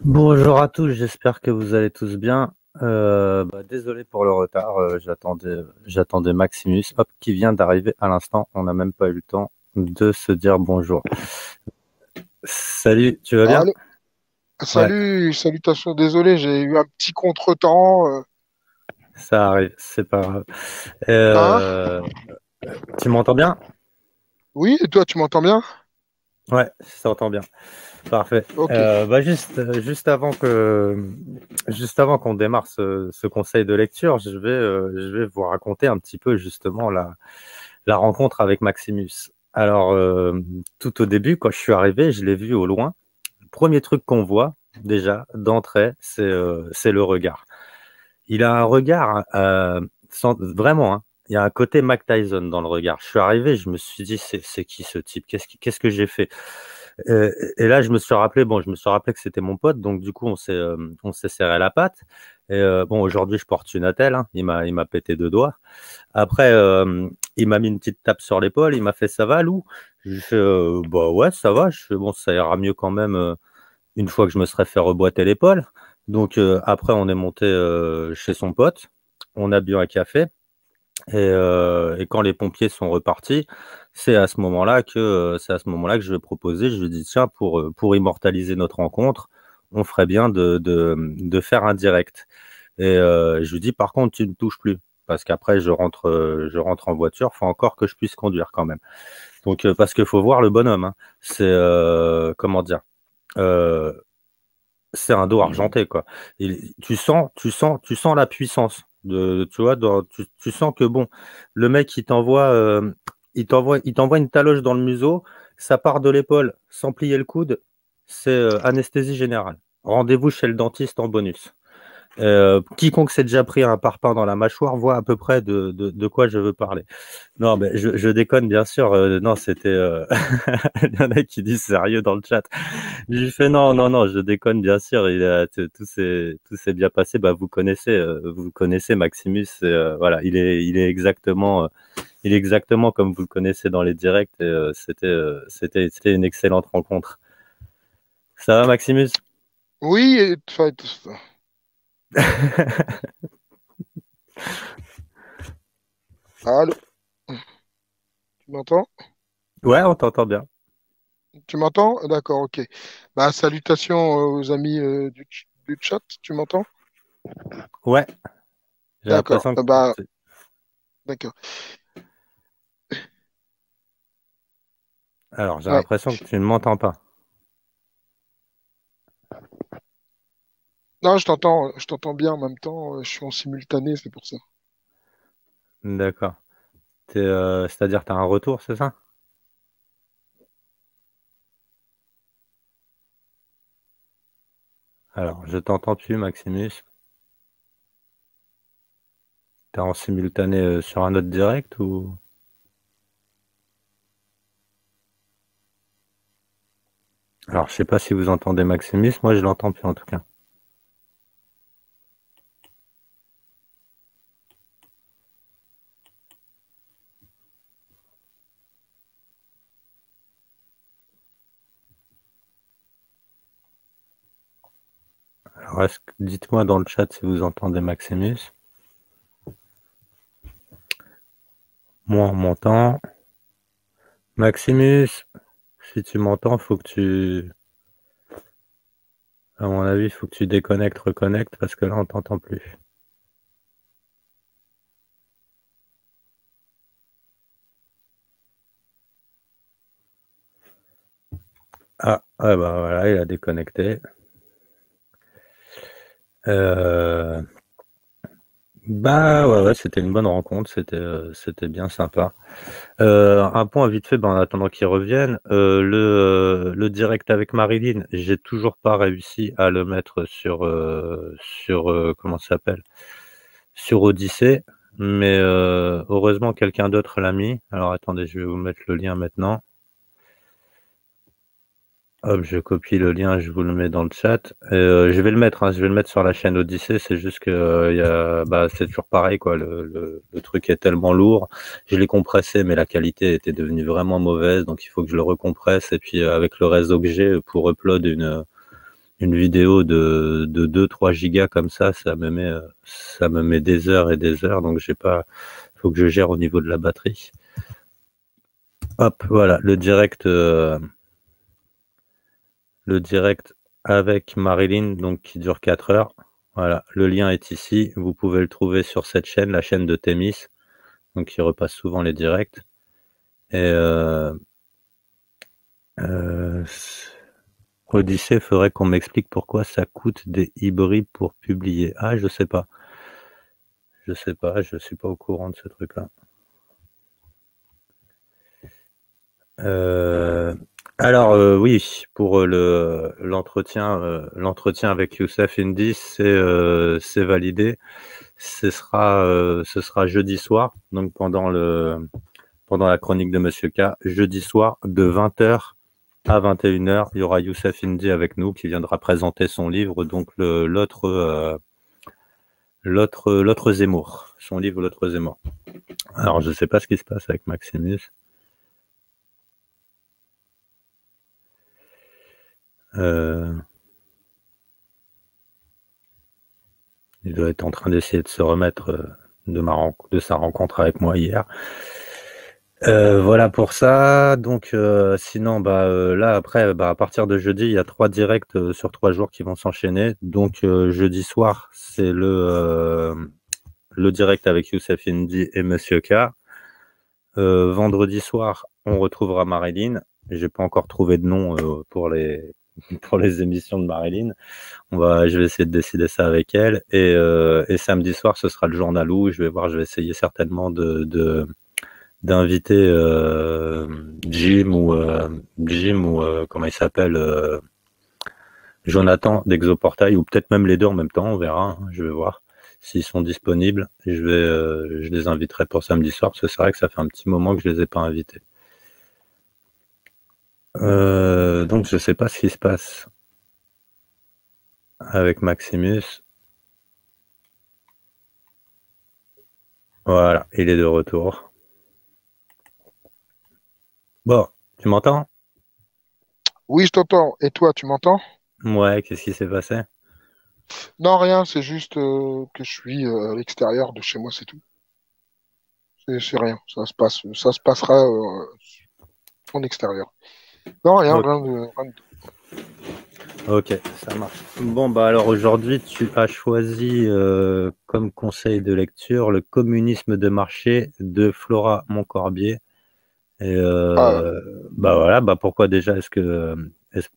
Bonjour à tous, j'espère que vous allez tous bien. Désolé pour le retard, j'attendais Maximus, hop, qui vient d'arriver à l'instant. On n'a même pas eu le temps de se dire bonjour. Salut, tu vas bien? Allô, Ouais, salut, salutations, désolé, j'ai eu un petit contretemps. ça arrive, c'est pas grave. Hein? Euh, Tu m'entends bien? Oui, et toi, tu m'entends bien? Ouais, je t'entends bien. Parfait. Ok. Juste avant qu'on démarre ce conseil de lecture, je vais vous raconter un petit peu justement la rencontre avec Maximus. Alors, tout au début, quand je suis arrivé, je l'ai vu au loin. Le premier truc qu'on voit, déjà, d'entrée, c'est le regard. Il a un regard, vraiment, hein, il y a un côté Mike Tyson dans le regard. Je suis arrivé, je me suis dit, c'est qui ce type? Qu'est-ce que j'ai fait? Et là, je me suis rappelé que c'était mon pote, donc du coup, on s'est serré la patte. Et bon, aujourd'hui, je porte une attelle, hein, il m'a pété 2 doigts. Après, il m'a mis une petite tape sur l'épaule, il m'a fait ça va, Lou? Je fais bah ouais, ça va. Je fais bon, ça ira mieux quand même une fois que je me serais fait reboîter l'épaule. Donc après, on est monté chez son pote, on a bu un café et quand les pompiers sont repartis, c'est à ce moment-là que je lui ai proposé. Je lui ai dit tiens, pour immortaliser notre rencontre, on ferait bien de faire un direct. Et je lui dis par contre, tu ne touches plus. Parce qu'après, je rentre en voiture, il faut encore que je puisse conduire quand même. Donc, parce qu'il faut voir le bonhomme, hein. C'est, comment dire, euh, c'est un dos argenté, quoi. Tu sens la puissance. Tu vois, tu sens que bon, le mec, il t'envoie une taloche dans le museau, ça part de l'épaule sans plier le coude, c'est anesthésie générale. Rendez-vous chez le dentiste en bonus. Quiconque s'est déjà pris un parpaing dans la mâchoire voit à peu près de quoi je veux parler. Non, mais je déconne, bien sûr. Non, c'était. Il y en a qui disent sérieux dans le chat. Je lui fais non, non, non, je déconne, bien sûr. Tout s'est bien passé. Bah, vous connaissez Maximus. Voilà, il est exactement comme vous le connaissez dans les directs. Et, c'était une excellente rencontre. Ça va, Maximus? Oui, allô, tu m'entends? Ouais, on t'entend bien. Tu m'entends? D'accord, ok. Bah, salutations aux amis du chat, tu m'entends? Ouais, j'ai D'accord, l'impression que bah, d'accord. alors, j'ai Ouais. l'impression que tu ne m'entends pas. Non, je t'entends bien en même temps, je suis en simultané, c'est pour ça. D'accord. C'est-à-dire, tu as un retour, c'est ça? Alors, je t'entends plus, Maximus. T'es en simultané sur un autre direct ou... Alors, je sais pas si vous entendez Maximus, moi je l'entends plus en tout cas. Alors, dites-moi dans le chat si vous entendez Maximus. Moi, on m'entend. Maximus, si tu m'entends, faut que à mon avis, il faut que tu déconnectes, reconnectes, parce que là, on t'entend plus. Ah, ouais, bah voilà, il a déconnecté. Euh, Bah ouais, c'était une bonne rencontre, c'était bien sympa. Un point vite fait, en attendant qu'il revienne, le direct avec Marilyn, j'ai toujours pas réussi à le mettre sur comment ça s'appelle? Sur Odyssée, mais heureusement quelqu'un d'autre l'a mis. Alors attendez, je vais vous mettre le lien maintenant. Hop, je copie le lien, je vous le mets dans le chat. Je vais le mettre, hein, je vais le mettre sur la chaîne Odyssée. C'est juste que c'est toujours pareil, quoi. Le truc est tellement lourd. Je l'ai compressé, mais la qualité était devenue vraiment mauvaise, donc il faut que je le recompresse. Et puis avec le réseau que j'ai pour upload une vidéo de 2-3 gigas comme ça me met des heures et des heures. Donc j'ai pas, faut que je gère au niveau de la batterie. Hop, voilà, le direct avec Marilyn, donc qui dure 4 heures. Voilà, le lien est ici. Vous pouvez le trouver sur cette chaîne, la chaîne de Thémis, donc qui repasse souvent les directs. Et euh, Odyssée ferait qu'on m'explique pourquoi ça coûte des hybrides pour publier. Ah, je sais pas. Je sais pas, je suis pas au courant de ce truc-là. Euh, oui, pour l'entretien avec Youssef Indy, c'est validé. Ce sera jeudi soir, donc pendant la chronique de Monsieur K, jeudi soir de 20h à 21h, il y aura Youssef Indy avec nous qui viendra présenter son livre, donc l'autre Zemmour, son livre L'autre Zemmour. Alors je sais pas ce qui se passe avec Maximus. Il doit être en train d'essayer de se remettre de sa rencontre avec moi hier. Voilà pour ça. Donc, sinon, là, après, à partir de jeudi, il y a 3 directs sur 3 jours qui vont s'enchaîner. Donc, jeudi soir, c'est le direct avec Youssef Indy et Monsieur K. Vendredi soir, on retrouvera Marilyn. J'ai pas encore trouvé de nom pour les émissions de Marilyn. Je vais essayer de décider ça avec elle. Et samedi soir, ce sera le journal où je vais essayer certainement d'inviter Jim ou comment il s'appelle, Jonathan d'Exoportail, ou peut-être même les deux en même temps, on verra, hein, je vais voir s'ils sont disponibles. Je les inviterai pour samedi soir, parce que c'est vrai que ça fait un petit moment que je les ai pas invités. Donc je sais pas ce qui se passe avec Maximus. Voilà, il est de retour. Bon, tu m'entends? Oui, je t'entends. Et toi, tu m'entends? Ouais, qu'est-ce qui s'est passé? Non, rien, c'est juste que je suis à l'extérieur de chez moi, c'est tout. C'est rien. Ça se passera en extérieur. Non, rien, Ok, rien de. ok, ça marche. Bon, alors aujourd'hui, tu as choisi comme conseil de lecture le communisme de marché de Flora Moncorbier. Et Ah, voilà, pourquoi déjà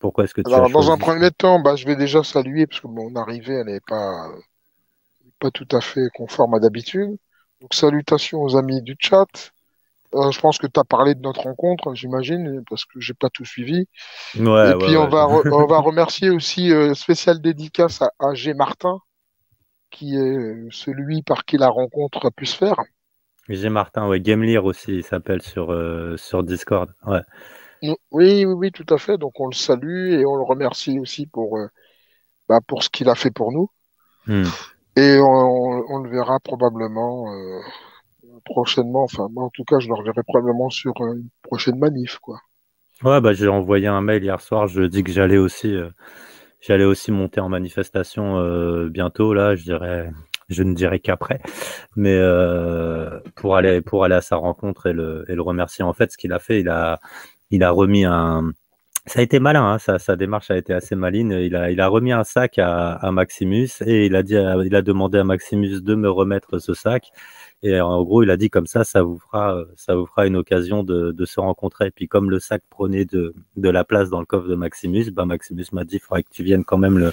pourquoi est-ce que tu as alors, dans un choisi ça? premier temps, je vais déjà saluer, parce que mon arrivée, elle n'est pas tout à fait conforme à d'habitude. Donc, salutations aux amis du chat. Je pense que tu as parlé de notre rencontre, j'imagine, parce que j'ai pas tout suivi. Ouais, Et ouais, puis, ouais. on va remercier aussi spéciale dédicace à G. Martin, qui est celui par qui la rencontre a pu se faire. J'ai Martin, ouais, Gamelire aussi, il s'appelle sur Discord. Ouais. Oui, oui, oui, tout à fait. Donc, on le salue et on le remercie aussi pour ce qu'il a fait pour nous. Hmm. Et on le verra probablement prochainement. Enfin, moi, en tout cas, je le reverrai probablement sur une prochaine manif, quoi. Ouais, j'ai envoyé un mail hier soir, je dis que j'allais aussi monter en manifestation bientôt, là, je ne dirais qu'après, mais pour aller à sa rencontre et le remercier. En fait, ce qu'il a fait, il a remis un. Ça a été malin, hein, sa démarche a été assez maligne. Il a remis un sac à Maximus et il a demandé à Maximus de me remettre ce sac. Et en gros, il a dit comme ça vous fera une occasion de se rencontrer. Et puis comme le sac prenait de la place dans le coffre de Maximus, bah Maximus m'a dit, il faudrait que tu viennes quand même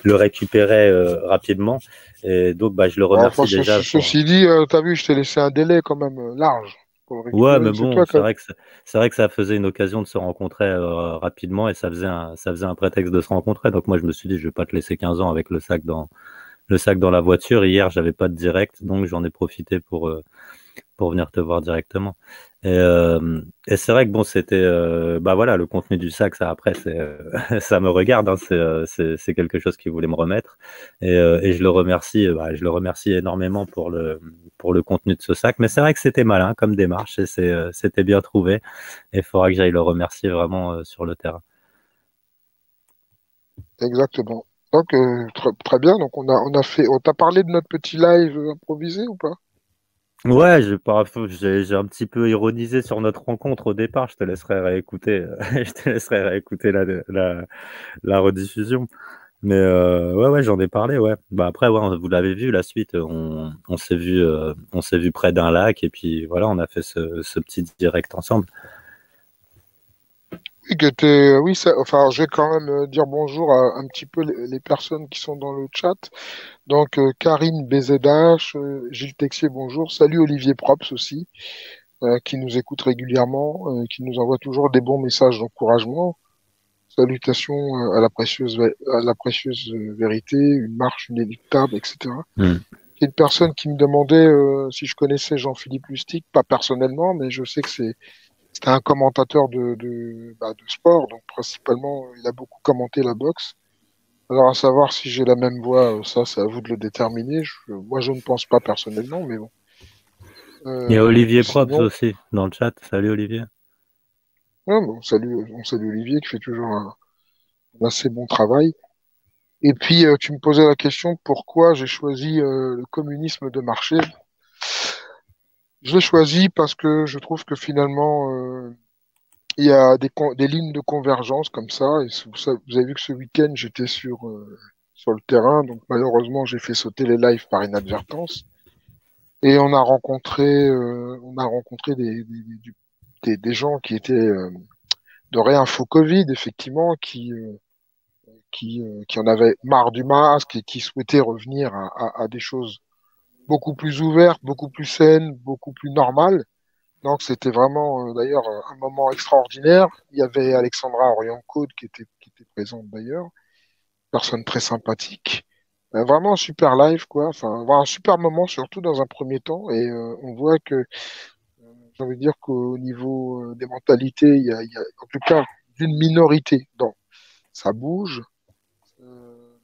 le récupérer rapidement. Et donc, bah, je le Bon, enfin, remercie déjà pour. ceci dit, t'as vu, je t'ai laissé un délai quand même large pour le Ouais, mais récupérer. C'est bon, toi quand c'est vrai que ça faisait une occasion de se rencontrer rapidement et ça faisait un prétexte de se rencontrer. Donc moi, je me suis dit, je vais pas te laisser 15 ans avec le sac dans la voiture. Hier, j'avais pas de direct, donc j'en ai profité pour venir te voir directement. Et c'est vrai que bon, c'était, bah voilà, le contenu du sac, ça après, c'est, ça me regarde, hein, c'est quelque chose qu'il voulait me remettre. Et je le remercie énormément pour le contenu de ce sac. Mais c'est vrai que c'était malin comme démarche et c'était bien trouvé. Et il faudra que j'aille le remercier vraiment sur le terrain. exactement. Donc, très bien. Donc, on t'a parlé de notre petit live improvisé ou pas? Ouais, j'ai un petit peu ironisé sur notre rencontre au départ. Je te laisserai réécouter, je te laisserai réécouter la rediffusion. Mais ouais, ouais, j'en ai parlé, ouais. Bah après, ouais, vous l'avez vu, la suite, on s'est vu près d'un lac et puis voilà, on a fait ce petit direct ensemble. Oui, oui, enfin, je vais quand même dire bonjour à un petit peu les personnes qui sont dans le chat. Donc, Karine BZH, Gilles Texier, bonjour. Salut Olivier Props aussi, qui nous écoute régulièrement, qui nous envoie toujours des bons messages d'encouragement. Salutations à la précieuse vérité, une marche inéluctable, etc. Hmm. Il y a une personne qui me demandait si je connaissais Jean-Philippe Lustig, pas personnellement, mais je sais que c'était un commentateur de sport, donc principalement, il a beaucoup commenté la boxe. Alors, à savoir si j'ai la même voix, ça, c'est à vous de le déterminer. Moi, je ne pense pas personnellement, mais bon. Il y a Et Olivier Props sinon, aussi dans le chat. Salut Olivier. ouais, bon, on salue Olivier qui fait toujours un assez bon travail. Et puis, tu me posais la question pourquoi j'ai choisi le communisme de marché. Je l'ai choisi parce que je trouve que finalement, il y a des lignes de convergence comme ça. Et vous avez vu que ce week-end, j'étais sur le terrain, donc malheureusement, j'ai fait sauter les lives par inadvertance. Et on a rencontré des gens qui étaient de réinfo Covid, effectivement, qui en avaient marre du masque et qui souhaitaient revenir à des choses beaucoup plus ouvertes, beaucoup plus saines, beaucoup plus normales. Donc c'était vraiment d'ailleurs un moment extraordinaire. Il y avait Alexandra Orion-Code qui était présente d'ailleurs, personne très sympathique. Vraiment un super live, quoi. Enfin, vraiment un super moment, surtout dans un premier temps. Et on voit que j'ai envie de dire qu'au niveau des mentalités, il y a en tout cas d'une minorité. Donc, ça bouge. Euh,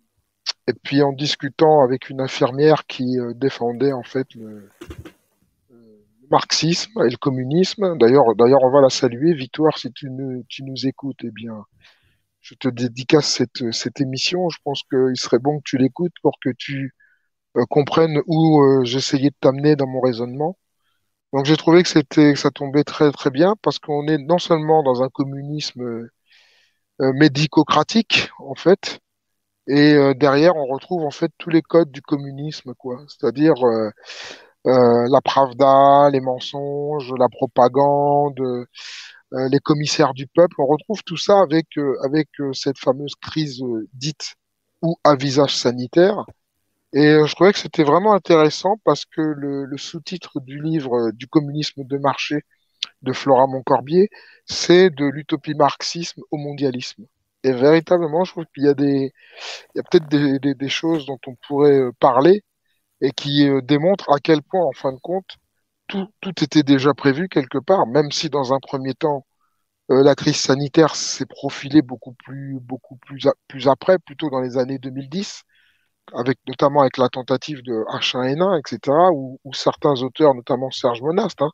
et puis en discutant avec une infirmière qui défendait en fait le marxisme et le communisme. D'ailleurs, on va la saluer. Victoire, si tu nous écoutes, eh bien, je te dédicace cette émission. Je pense qu'il serait bon que tu l'écoutes pour que tu comprennes où j'essayais de t'amener dans mon raisonnement. Donc j'ai trouvé que ça tombait très très bien parce qu'on est non seulement dans un communisme médicocratique en fait, et derrière on retrouve en fait tous les codes du communisme quoi, c'est-à-dire la pravda, les mensonges, la propagande, les commissaires du peuple. On retrouve tout ça avec cette fameuse crise dite ou à visage sanitaire. Et je trouvais que c'était vraiment intéressant parce que le sous-titre du livre du communisme de marché de Flora Moncorbier, c'est de l'utopie marxisme au mondialisme. Et véritablement, je trouve il y a peut-être des choses dont on pourrait parler et qui démontrent à quel point, en fin de compte, tout était déjà prévu quelque part, même si dans un premier temps, la crise sanitaire s'est profilée plus après, plutôt dans les années 2010, notamment avec la tentative de H1N1, etc., où certains auteurs, notamment Serge Monast, hein,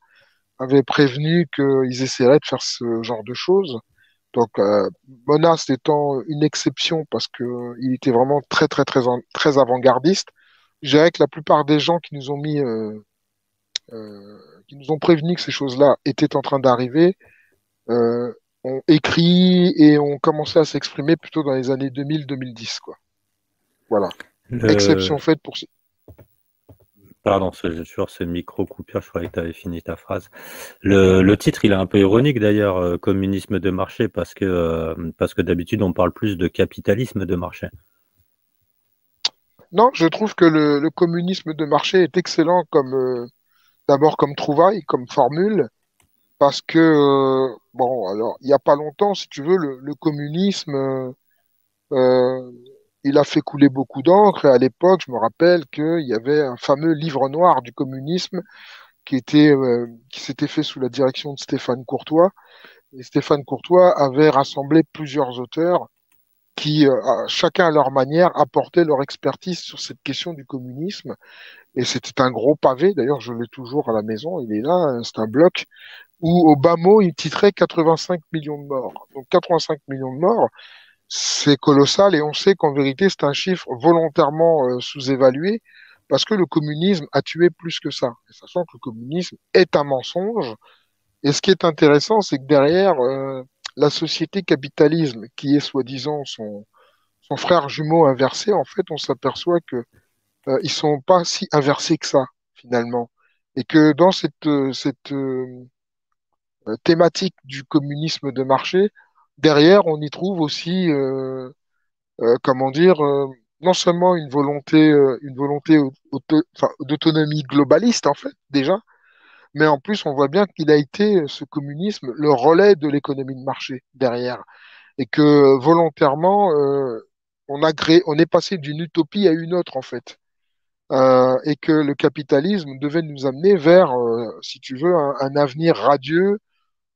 avaient prévenu qu'ils essaieraient de faire ce genre de choses. Donc, Monas étant une exception parce que il était vraiment très avant-gardiste. Je dirais que la plupart des gens qui nous ont prévenus que ces choses-là étaient en train d'arriver, euh, ont écrit et ont commencé à s'exprimer plutôt dans les années 2000-2010, quoi. Voilà. Le... Exception faite pour ce... Pardon, sur ce micro-coupure, je croyais que tu avais fini ta phrase. Le titre, il est un peu ironique d'ailleurs, communisme de marché, parce que d'habitude, on parle plus de capitalisme de marché. Non, je trouve que le communisme de marché est excellent comme, d'abord comme trouvaille, comme formule, parce que, bon, alors, il n'y a pas longtemps, si tu veux, le communisme, euh, il a fait couler beaucoup d'encre, et à l'époque, je me rappelle qu'il y avait un fameux livre noir du communisme qui s'était fait sous la direction de Stéphane Courtois. Et Stéphane Courtois avait rassemblé plusieurs auteurs qui, chacun à leur manière, apportaient leur expertise sur cette question du communisme. Et c'était un gros pavé, d'ailleurs, je l'ai toujours à la maison, il est là, c'est un bloc, où au bas mot, il titrait 85 millions de morts. Donc 85 millions de morts, c'est colossal et on sait qu'en vérité, c'est un chiffre volontairement sous-évalué parce que le communisme a tué plus que ça. Et sachant que le communisme est un mensonge. Et ce qui est intéressant, c'est que derrière la société capitalisme, qui est soi-disant son frère jumeau inversé, en fait, on s'aperçoit que ils sont pas si inversés que ça, finalement. Et que dans cette thématique du communisme de marché, derrière, on y trouve aussi comment dire, non seulement une volonté enfin, d'autonomie globaliste, en fait, déjà, mais en plus, on voit bien qu'il a été, ce communisme, le relais de l'économie de marché derrière. Et que volontairement, on est passé d'une utopie à une autre, en fait. Et que le capitalisme devait nous amener vers, si tu veux, un avenir radieux,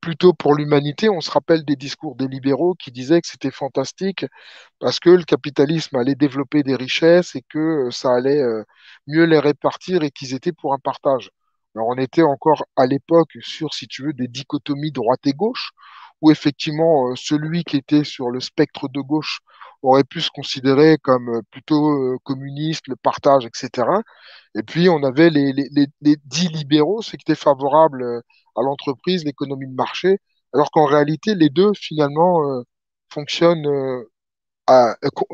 plutôt pour l'humanité. On se rappelle des discours des libéraux qui disaient que c'était fantastique parce que le capitalisme allait développer des richesses et que ça allait mieux les répartir et qu'ils étaient pour un partage. Alors on était encore à l'époque sur, si tu veux, des dichotomies droite et gauche, où effectivement celui qui était sur le spectre de gauche aurait pu se considérer comme plutôt communiste, le partage, etc. Et puis on avait les dits libéraux, ceux qui étaient favorables à l'entreprise, l'économie de marché, alors qu'en réalité les deux finalement fonctionnent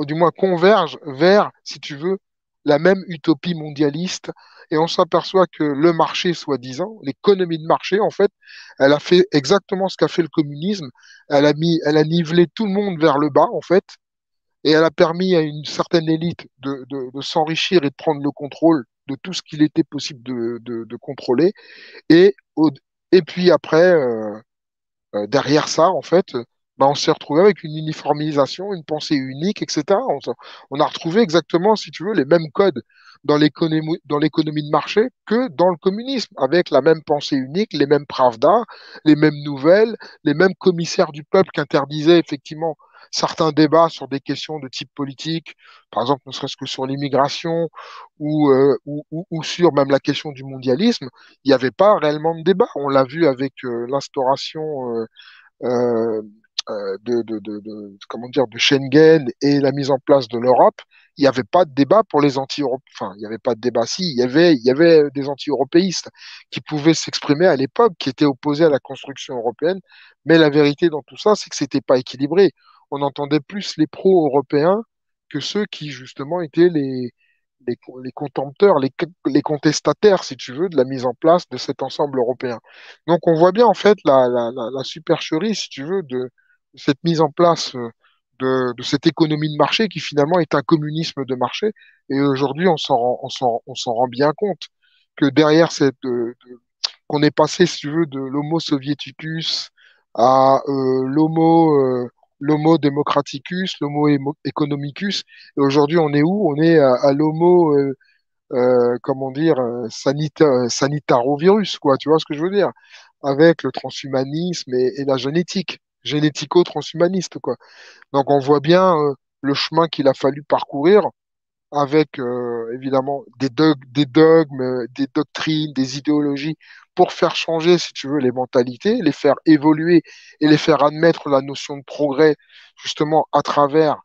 du moins convergent vers, si tu veux, la même utopie mondialiste. Et on s'aperçoit que le marché, soi-disant, l'économie de marché, en fait, elle a fait exactement ce qu'a fait le communisme. Elle a nivelé tout le monde vers le bas, en fait, et elle a permis à une certaine élite de s'enrichir et de prendre le contrôle de tout ce qu'il était possible de contrôler. Et, et puis après, derrière ça, en fait, bah, on s'est retrouvé avec une uniformisation, une pensée unique, etc. On a retrouvé exactement, si tu veux, les mêmes codes dans l'économie de marché que dans le communisme, avec la même pensée unique, les mêmes pravdas, les mêmes nouvelles, les mêmes commissaires du peuple qui interdisaient effectivement certains débats sur des questions de type politique, par exemple, ne serait-ce que sur l'immigration ou sur même la question du mondialisme. Il n'y avait pas réellement de débat. On l'a vu avec l'instauration euh, comment dire, de Schengen et la mise en place de l'Europe. Il n'y avait pas de débat pour les anti-européens. Enfin, il n'y avait pas de débat. Si, il y avait des anti-européistes qui pouvaient s'exprimer à l'époque, qui étaient opposés à la construction européenne. Mais la vérité dans tout ça, c'est que c'était pas équilibré. On entendait plus les pro-européens que ceux qui, justement, étaient les contempteurs, les contestataires, si tu veux, de la mise en place de cet ensemble européen. Donc on voit bien en fait la supercherie, si tu veux, de cette mise en place de cette économie de marché qui finalement est un communisme de marché. Et aujourd'hui, on s'en rend bien compte que derrière qu'on est passé, si tu veux, de l'homo soviéticus à l'homo democraticus, economicus. Et aujourd'hui, on est où? On est à l'homo, comment dire, sanitarovirus, quoi. Tu vois ce que je veux dire? Avec le transhumanisme et la génétique, génético-transhumaniste, quoi. Donc on voit bien le chemin qu'il a fallu parcourir avec évidemment des dogmes, des doctrines, des idéologies pour faire changer, si tu veux, les mentalités, les faire évoluer et les faire admettre la notion de progrès justement à travers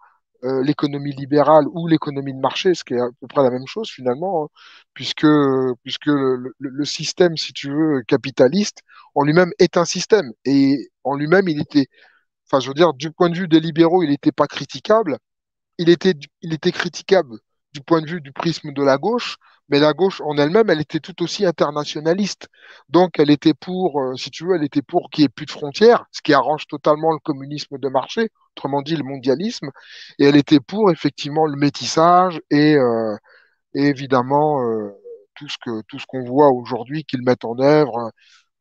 l'économie libérale ou l'économie de marché, ce qui est à peu près la même chose finalement, hein, puisque le système, si tu veux, capitaliste, en lui-même est un système. Et en lui-même, il était, enfin, je veux dire, du point de vue des libéraux, il n'était pas critiquable, il était critiquable du point de vue du prisme de la gauche, mais la gauche en elle-même, elle était tout aussi internationaliste. Donc, elle était pour, si tu veux, elle était pour qu'il n'y ait plus de frontières, ce qui arrange totalement le communisme de marché, autrement dit le mondialisme, et elle était pour effectivement le métissage et évidemment tout ce qu'on voit aujourd'hui qu'ils mettent en œuvre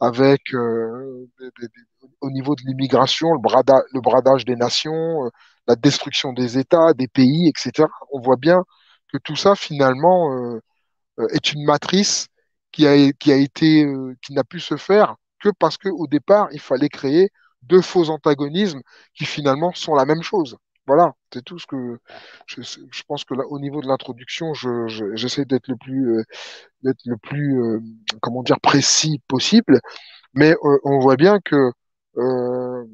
avec au niveau de l'immigration, le bradage des nations, la destruction des États, des pays, etc. On voit bien que tout ça finalement est une matrice qui n'a pu se faire que parce qu'au départ il fallait créer deux faux antagonismes qui finalement sont la même chose. Voilà, c'est tout ce que je pense que là, au niveau de l'introduction, j'essaie d'être le plus comment dire, précis possible, mais on voit bien que euh,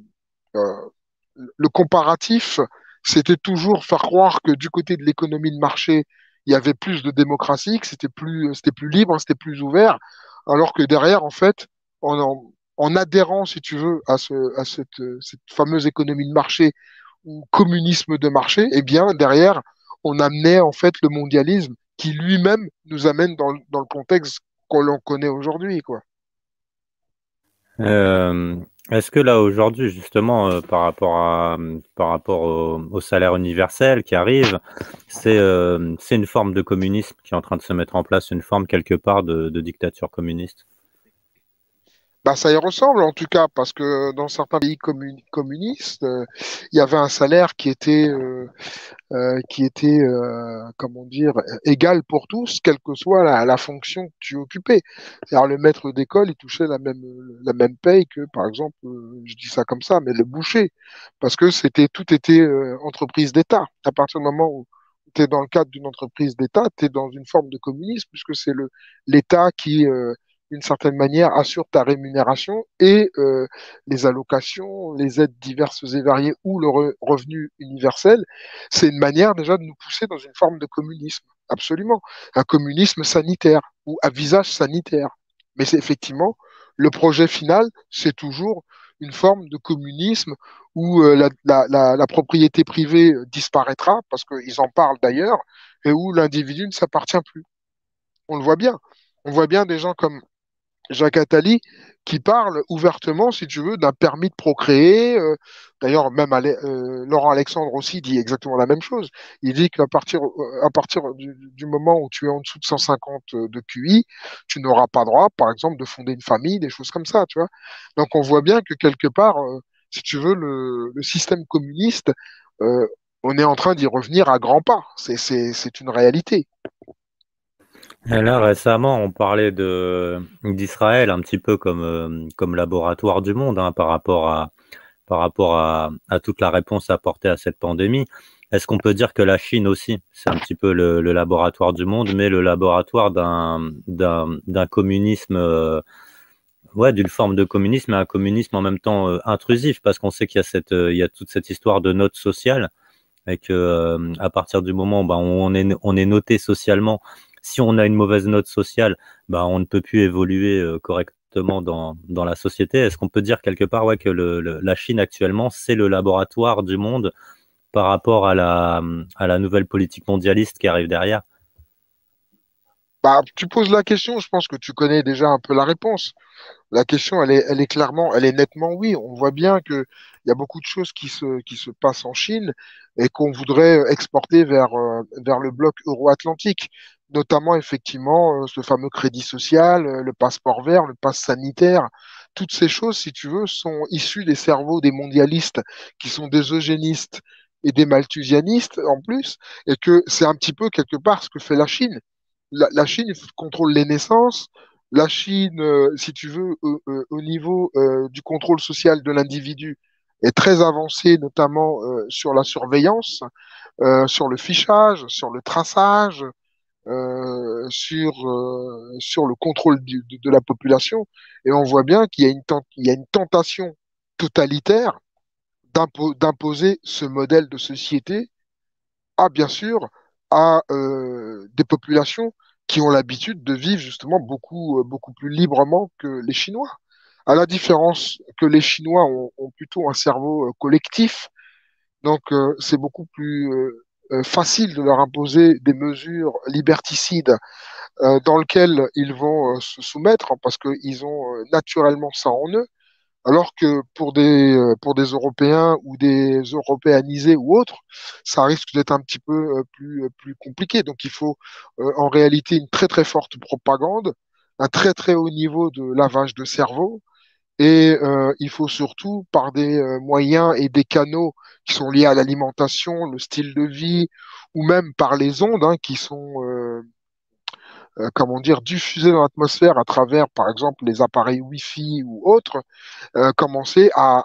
euh, le comparatif, c'était toujours faire croire que du côté de l'économie de marché, il y avait plus de démocratie, que c'était plus libre, c'était plus ouvert, alors que derrière, en fait, en adhérant, si tu veux, à cette fameuse économie de marché ou communisme de marché, eh bien, derrière, on amenait en fait le mondialisme qui lui-même nous amène dans le contexte qu'on l'on connaît aujourd'hui, quoi. Euh, Est-ce que là aujourd'hui justement par rapport au salaire universel qui arrive, c'est une forme de communisme qui est en train de se mettre en place, une forme quelque part de dictature communiste? Bah, ça y ressemble en tout cas, parce que dans certains pays communistes, il y avait un salaire qui était comment dire, égal pour tous, quelle que soit la fonction que tu occupais. C'est-à-dire le maître d'école, il touchait la même paye que, par exemple, je dis ça comme ça, mais le boucher, parce que tout était entreprise d'État. À partir du moment où tu es dans le cadre d'une entreprise d'État, tu es dans une forme de communisme, puisque c'est l'État qui d'une certaine manière, assure ta rémunération et les allocations, les aides diverses et variées ou le revenu universel, c'est une manière déjà de nous pousser dans une forme de communisme, absolument. Un communisme sanitaire ou à visage sanitaire. Mais c'est effectivement, le projet final, c'est toujours une forme de communisme où la propriété privée disparaîtra, parce qu'ils en parlent d'ailleurs, et où l'individu ne s'appartient plus. On le voit bien. On voit bien des gens comme Jacques Attali qui parle ouvertement, si tu veux, d'un permis de procréer. D'ailleurs, même Laurent Alexandre aussi dit exactement la même chose. Il dit à partir du moment où tu es en dessous de 150 de QI, tu n'auras pas droit, par exemple, de fonder une famille, des choses comme ça, tu vois. Donc, on voit bien que quelque part, si tu veux, le système communiste, euh, on est en train d'y revenir à grands pas. C'est une réalité. Et là, récemment, on parlait d'Israël un petit peu comme laboratoire du monde, hein, par rapport à toute la réponse apportée à cette pandémie. Est-ce qu'on peut dire que la Chine aussi, c'est un petit peu le laboratoire du monde, mais le laboratoire d'un communisme, ouais, d'une forme de communisme, et un communisme en même temps intrusif, parce qu'on sait qu'il y a il y a toute cette histoire de note sociale, et que à partir du moment où on est noté socialement, si on a une mauvaise note sociale, bah, on ne peut plus évoluer correctement dans la société. Est-ce qu'on peut dire quelque part, ouais, que la Chine actuellement, c'est le laboratoire du monde par rapport à la nouvelle politique mondialiste qui arrive derrière? Bah, tu poses la question, je pense que tu connais déjà un peu la réponse. La question, elle est clairement, elle est nettement oui. On voit bien que il y a beaucoup de choses qui se passent en Chine et qu'on voudrait exporter vers le bloc euro-atlantique, notamment effectivement ce fameux crédit social, le passeport vert, le pass sanitaire. Toutes ces choses, si tu veux, sont issues des cerveaux des mondialistes qui sont des eugénistes et des malthusianistes en plus, et que c'est un petit peu quelque part ce que fait la Chine. La Chine contrôle les naissances. La Chine, si tu veux, au niveau du contrôle social de l'individu, est très avancée, notamment sur la surveillance. sur le fichage, sur le traçage, sur le contrôle de la population. Et on voit bien qu'il y a il y a une tentation totalitaire d'imposer ce modèle de société à, bien sûr, à des populations qui ont l'habitude de vivre justement beaucoup plus librement que les Chinois. À la différence que les Chinois ont plutôt un cerveau collectif, donc c'est beaucoup plus facile de leur imposer des mesures liberticides dans lesquelles ils vont se soumettre hein, parce qu'ils ont naturellement ça en eux. Alors que pour des Européens ou des Européanisés ou autres, ça risque d'être un petit peu plus compliqué. Donc il faut en réalité une très très forte propagande, un très très haut niveau de lavage de cerveau, et il faut surtout par des moyens et des canaux qui sont liés à l'alimentation, le style de vie, ou même par les ondes hein, qui sont comment dire, diffusées dans l'atmosphère à travers, par exemple, les appareils Wi-Fi ou autres, commencer à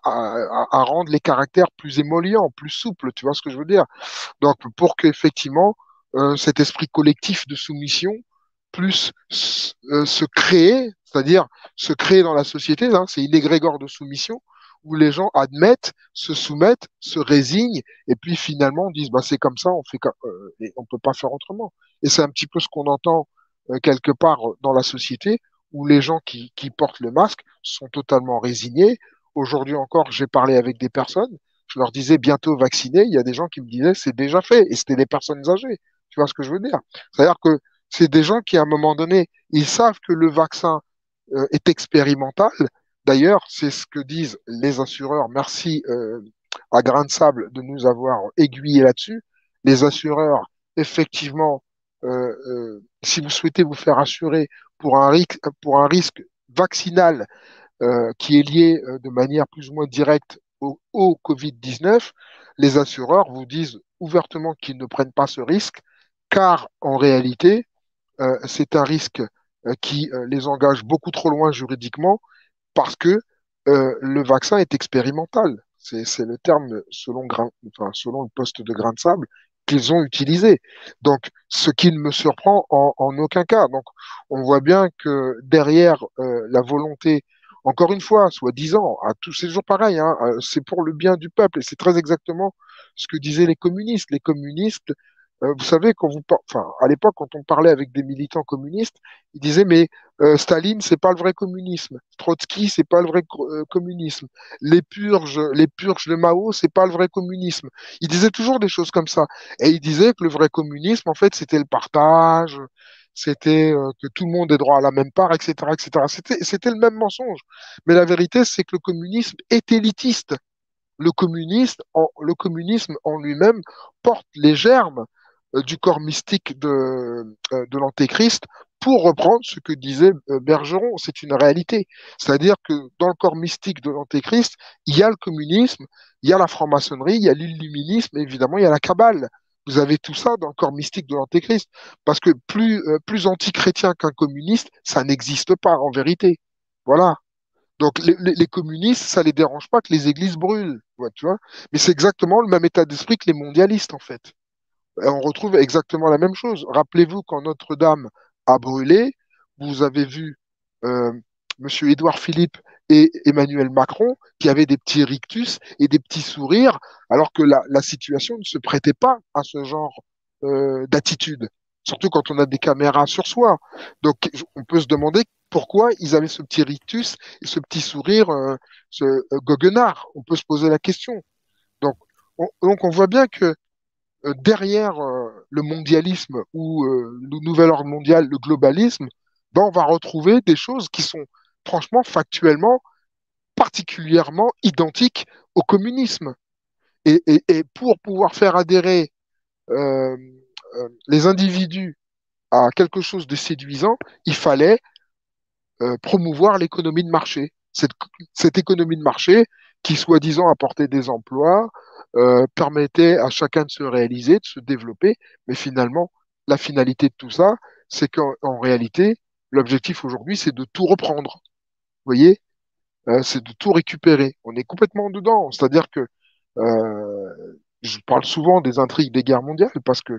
rendre les caractères plus émollients, plus souples, tu vois ce que je veux dire? Donc, pour qu'effectivement, cet esprit collectif de soumission plus se créer, c'est-à-dire se créer dans la société, hein, c'est une égrégore de soumission, où les gens admettent, se soumettent, se résignent, et puis finalement disent, bah, c'est comme ça, et on peut pas faire autrement. Et c'est un petit peu ce qu'on entend quelque part dans la société, où les gens qui portent le masque sont totalement résignés. Aujourd'hui encore, j'ai parlé avec des personnes, je leur disais bientôt vaccinés, il y a des gens qui me disaient c'est déjà fait, et c'était des personnes âgées. Tu vois ce que je veux dire? C'est-à-dire que c'est des gens qui, à un moment donné, ils savent que le vaccin est expérimental. D'ailleurs, c'est ce que disent les assureurs. Merci à Grain de Sable de nous avoir aiguillés là-dessus. Les assureurs, effectivement, si vous souhaitez vous faire assurer pour un risque vaccinal qui est lié de manière plus ou moins directe au Covid-19, les assureurs vous disent ouvertement qu'ils ne prennent pas ce risque, car en réalité, c'est un risque qui les engage beaucoup trop loin juridiquement parce que le vaccin est expérimental. C'est le terme enfin, selon le poste de Grain de Sable qu'ils ont utilisé. Donc, ce qui ne me surprend en aucun cas. Donc, on voit bien que derrière la volonté, encore une fois, soi-disant, à tous ces jours pareil, hein, c'est pour le bien du peuple et c'est très exactement ce que disaient les communistes. Les communistes, vous savez, enfin, à l'époque, quand on parlait avec des militants communistes, ils disaient mais Staline, c'est pas le vrai communisme. Trotsky, c'est pas le vrai communisme. Les purges de Mao, c'est pas le vrai communisme. Il disait toujours des choses comme ça. Et il disait que le vrai communisme, en fait, c'était le partage, c'était que tout le monde ait droit à la même part, etc., etc. C'était le même mensonge. Mais la vérité, c'est que le communisme est élitiste. Le communisme en lui-même porte les germes du corps mystique de l'Antéchrist, pour reprendre ce que disait Bergeron. C'est une réalité. C'est-à-dire que dans le corps mystique de l'Antéchrist, il y a le communisme, il y a la franc-maçonnerie, il y a l'illuminisme, et évidemment, il y a la Kabbale. Vous avez tout ça dans le corps mystique de l'Antéchrist. Parce que plus anti-chrétien qu'un communiste, ça n'existe pas en vérité. Voilà. Donc les communistes, ça les dérange pas que les églises brûlent, ouais, tu vois. Mais c'est exactement le même état d'esprit que les mondialistes, en fait. Et on retrouve exactement la même chose. Rappelez-vous quand Notre-Dame a brûlé, vous avez vu euh, Monsieur Édouard Philippe et Emmanuel Macron qui avaient des petits rictus et des petits sourires, alors que la situation ne se prêtait pas à ce genre d'attitude. Surtout quand on a des caméras sur soi. Donc on peut se demander pourquoi ils avaient ce petit rictus et ce petit sourire, goguenard. On peut se poser la question. Donc donc on voit bien que derrière le mondialisme ou le nouvel ordre mondial, le globalisme, ben, on va retrouver des choses qui sont franchement, factuellement, particulièrement identiques au communisme. Et pour pouvoir faire adhérer euh, les individus à quelque chose de séduisant, il fallait promouvoir l'économie de marché. Cette économie de marché qui, soi-disant, apportait des emplois, permettait à chacun de se réaliser, de se développer, mais finalement, la finalité de tout ça, c'est qu'en réalité, l'objectif aujourd'hui, c'est de tout reprendre. Vous voyez, c'est de tout récupérer. On est complètement dedans, c'est-à-dire que Je parle souvent des intrigues des guerres mondiales parce que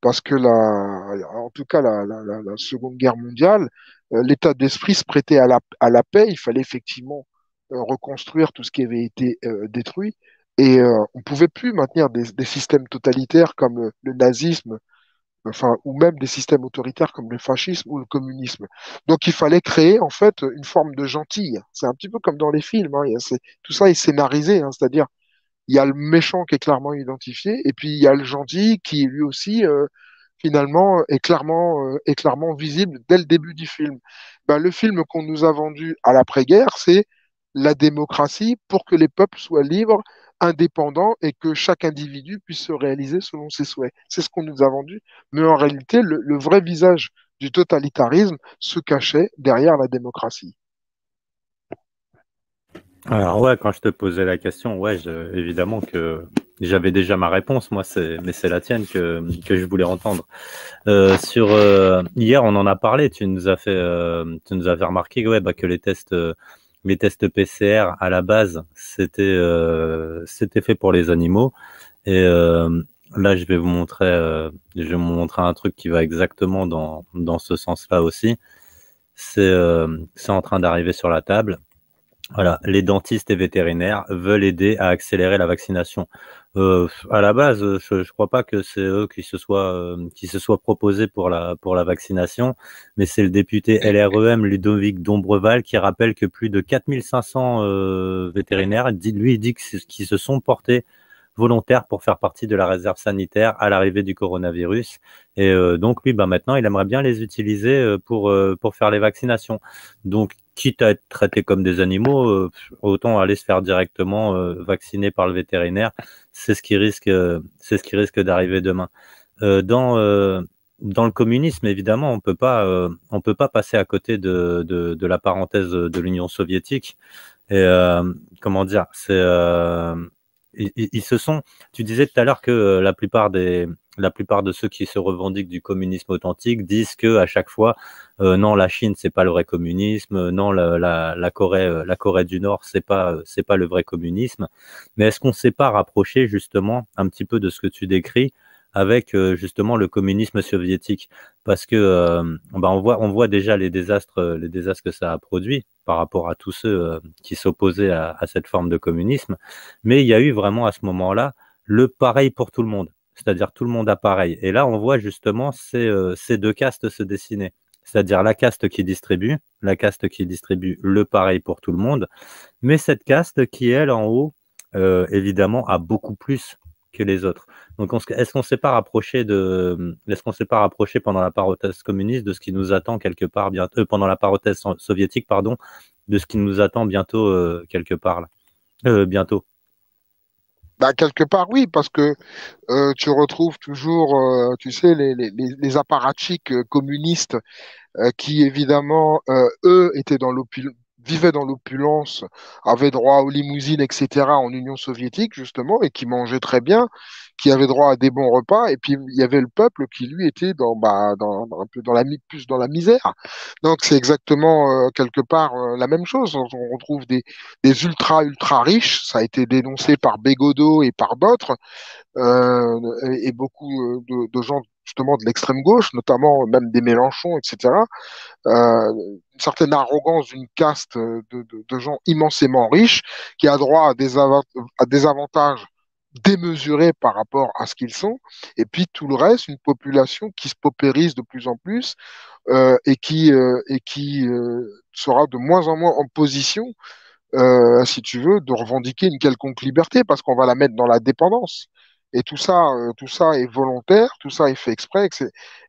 en tout cas, la Seconde Guerre mondiale, l'état d'esprit se prêtait à la paix. Il fallait effectivement reconstruire tout ce qui avait été détruit. Et on ne pouvait plus maintenir des systèmes totalitaires comme le nazisme, enfin, ou même des systèmes autoritaires comme le fascisme ou le communisme. Donc, il fallait créer en fait une forme de gentille. C'est un petit peu comme dans les films, hein. Tout ça est scénarisé, hein. C'est-à-dire il y a le méchant qui est clairement identifié, et puis il y a le gentil qui lui aussi finalement est clairement visible dès le début du film. Ben, le film qu'on nous a vendu à l'après-guerre, c'est la démocratie pour que les peuples soient libres, indépendants et que chaque individu puisse se réaliser selon ses souhaits. C'est ce qu'on nous a vendu, mais en réalité, le vrai visage du totalitarisme se cachait derrière la démocratie. Alors ouais, quand je te posais la question, ouais, évidemment que j'avais déjà ma réponse, moi, mais c'est la tienne que je voulais entendre. Hier, on en a parlé, tu nous as fait remarquer ouais, bah, que les tests PCR à la base, c'était fait pour les animaux. Et là, je vais vous montrer un truc qui va exactement dans ce sens-là aussi. C'est en train d'arriver sur la table. Voilà, les dentistes et vétérinaires veulent aider à accélérer la vaccination. À la base, je crois pas que c'est eux qui se soient proposés pour la vaccination, mais c'est le député LREM Ludovic Dombreval qui rappelle que plus de 4500 vétérinaires, lui, il dit qu'ils se sont portés volontaires pour faire partie de la réserve sanitaire à l'arrivée du coronavirus. Et donc, lui, bah, maintenant, il aimerait bien les utiliser pour faire les vaccinations. Donc, quitte à être traités comme des animaux, autant aller se faire directement vacciner par le vétérinaire. C'est ce qui risque d'arriver demain. Dans le communisme, évidemment, on peut pas passer à côté de la parenthèse de l'Union soviétique. Et comment dire, ils se sont. Tu disais tout à l'heure que la plupart de ceux qui se revendiquent du communisme authentique disent que à chaque fois, non, la Chine c'est pas le vrai communisme, non, la Corée du Nord c'est pas le vrai communisme. Mais est-ce qu'on ne s'est pas rapproché justement un petit peu de ce que tu décris avec justement le communisme soviétique? Parce que bah, on voit déjà les désastres que ça a produit par rapport à tous ceux qui s'opposaient à cette forme de communisme. Mais il y a eu vraiment à ce moment-là le pareil pour tout le monde, c'est-à-dire tout le monde a pareil. Et là, on voit justement ces deux castes se dessiner, c'est-à-dire la caste qui distribue le pareil pour tout le monde, mais cette caste qui, elle, en haut, évidemment, a beaucoup plus que les autres. Donc, est-ce qu'on s'est pas rapproché pendant la parenthèse communiste de ce qui nous attend quelque part bientôt, pendant la parenthèse soviétique, pardon, de ce qui nous attend bientôt quelque part là, bientôt. Bah, quelque part, oui, parce que tu retrouves toujours, tu sais, les apparatchiks communistes qui évidemment, eux, vivaient dans l'opulence, avaient droit aux limousines, etc., en Union soviétique, justement, et qui mangeaient très bien, qui avaient droit à des bons repas, et puis il y avait le peuple qui, lui, était un peu plus dans la misère. Donc c'est exactement, quelque part, la même chose. On retrouve des ultra riches, ça a été dénoncé par Bégodeau et par d'autres, et beaucoup de gens justement de l'extrême gauche, notamment même des Mélenchon, etc., une certaine arrogance d'une caste de gens immensément riches qui a droit à des avantages démesurés par rapport à ce qu'ils sont, et puis tout le reste, une population qui se paupérise de plus en plus et qui sera de moins en moins en position, si tu veux, de revendiquer une quelconque liberté parce qu'on va la mettre dans la dépendance. Et tout ça est volontaire, tout ça est fait exprès.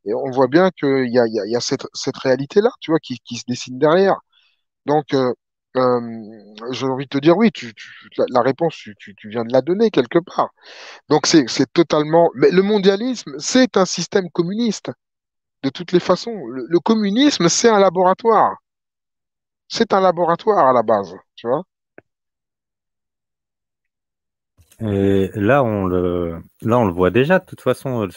Et on voit bien qu'il y a cette réalité-là, tu vois, qui se dessine derrière. Donc, j'ai envie de te dire oui, la réponse, tu viens de la donner quelque part. Donc, c'est totalement. Mais le mondialisme, c'est un système communiste, de toutes les façons. Le communisme, c'est un laboratoire. C'est un laboratoire à la base, tu vois. Et là, on le voit déjà, de toute façon,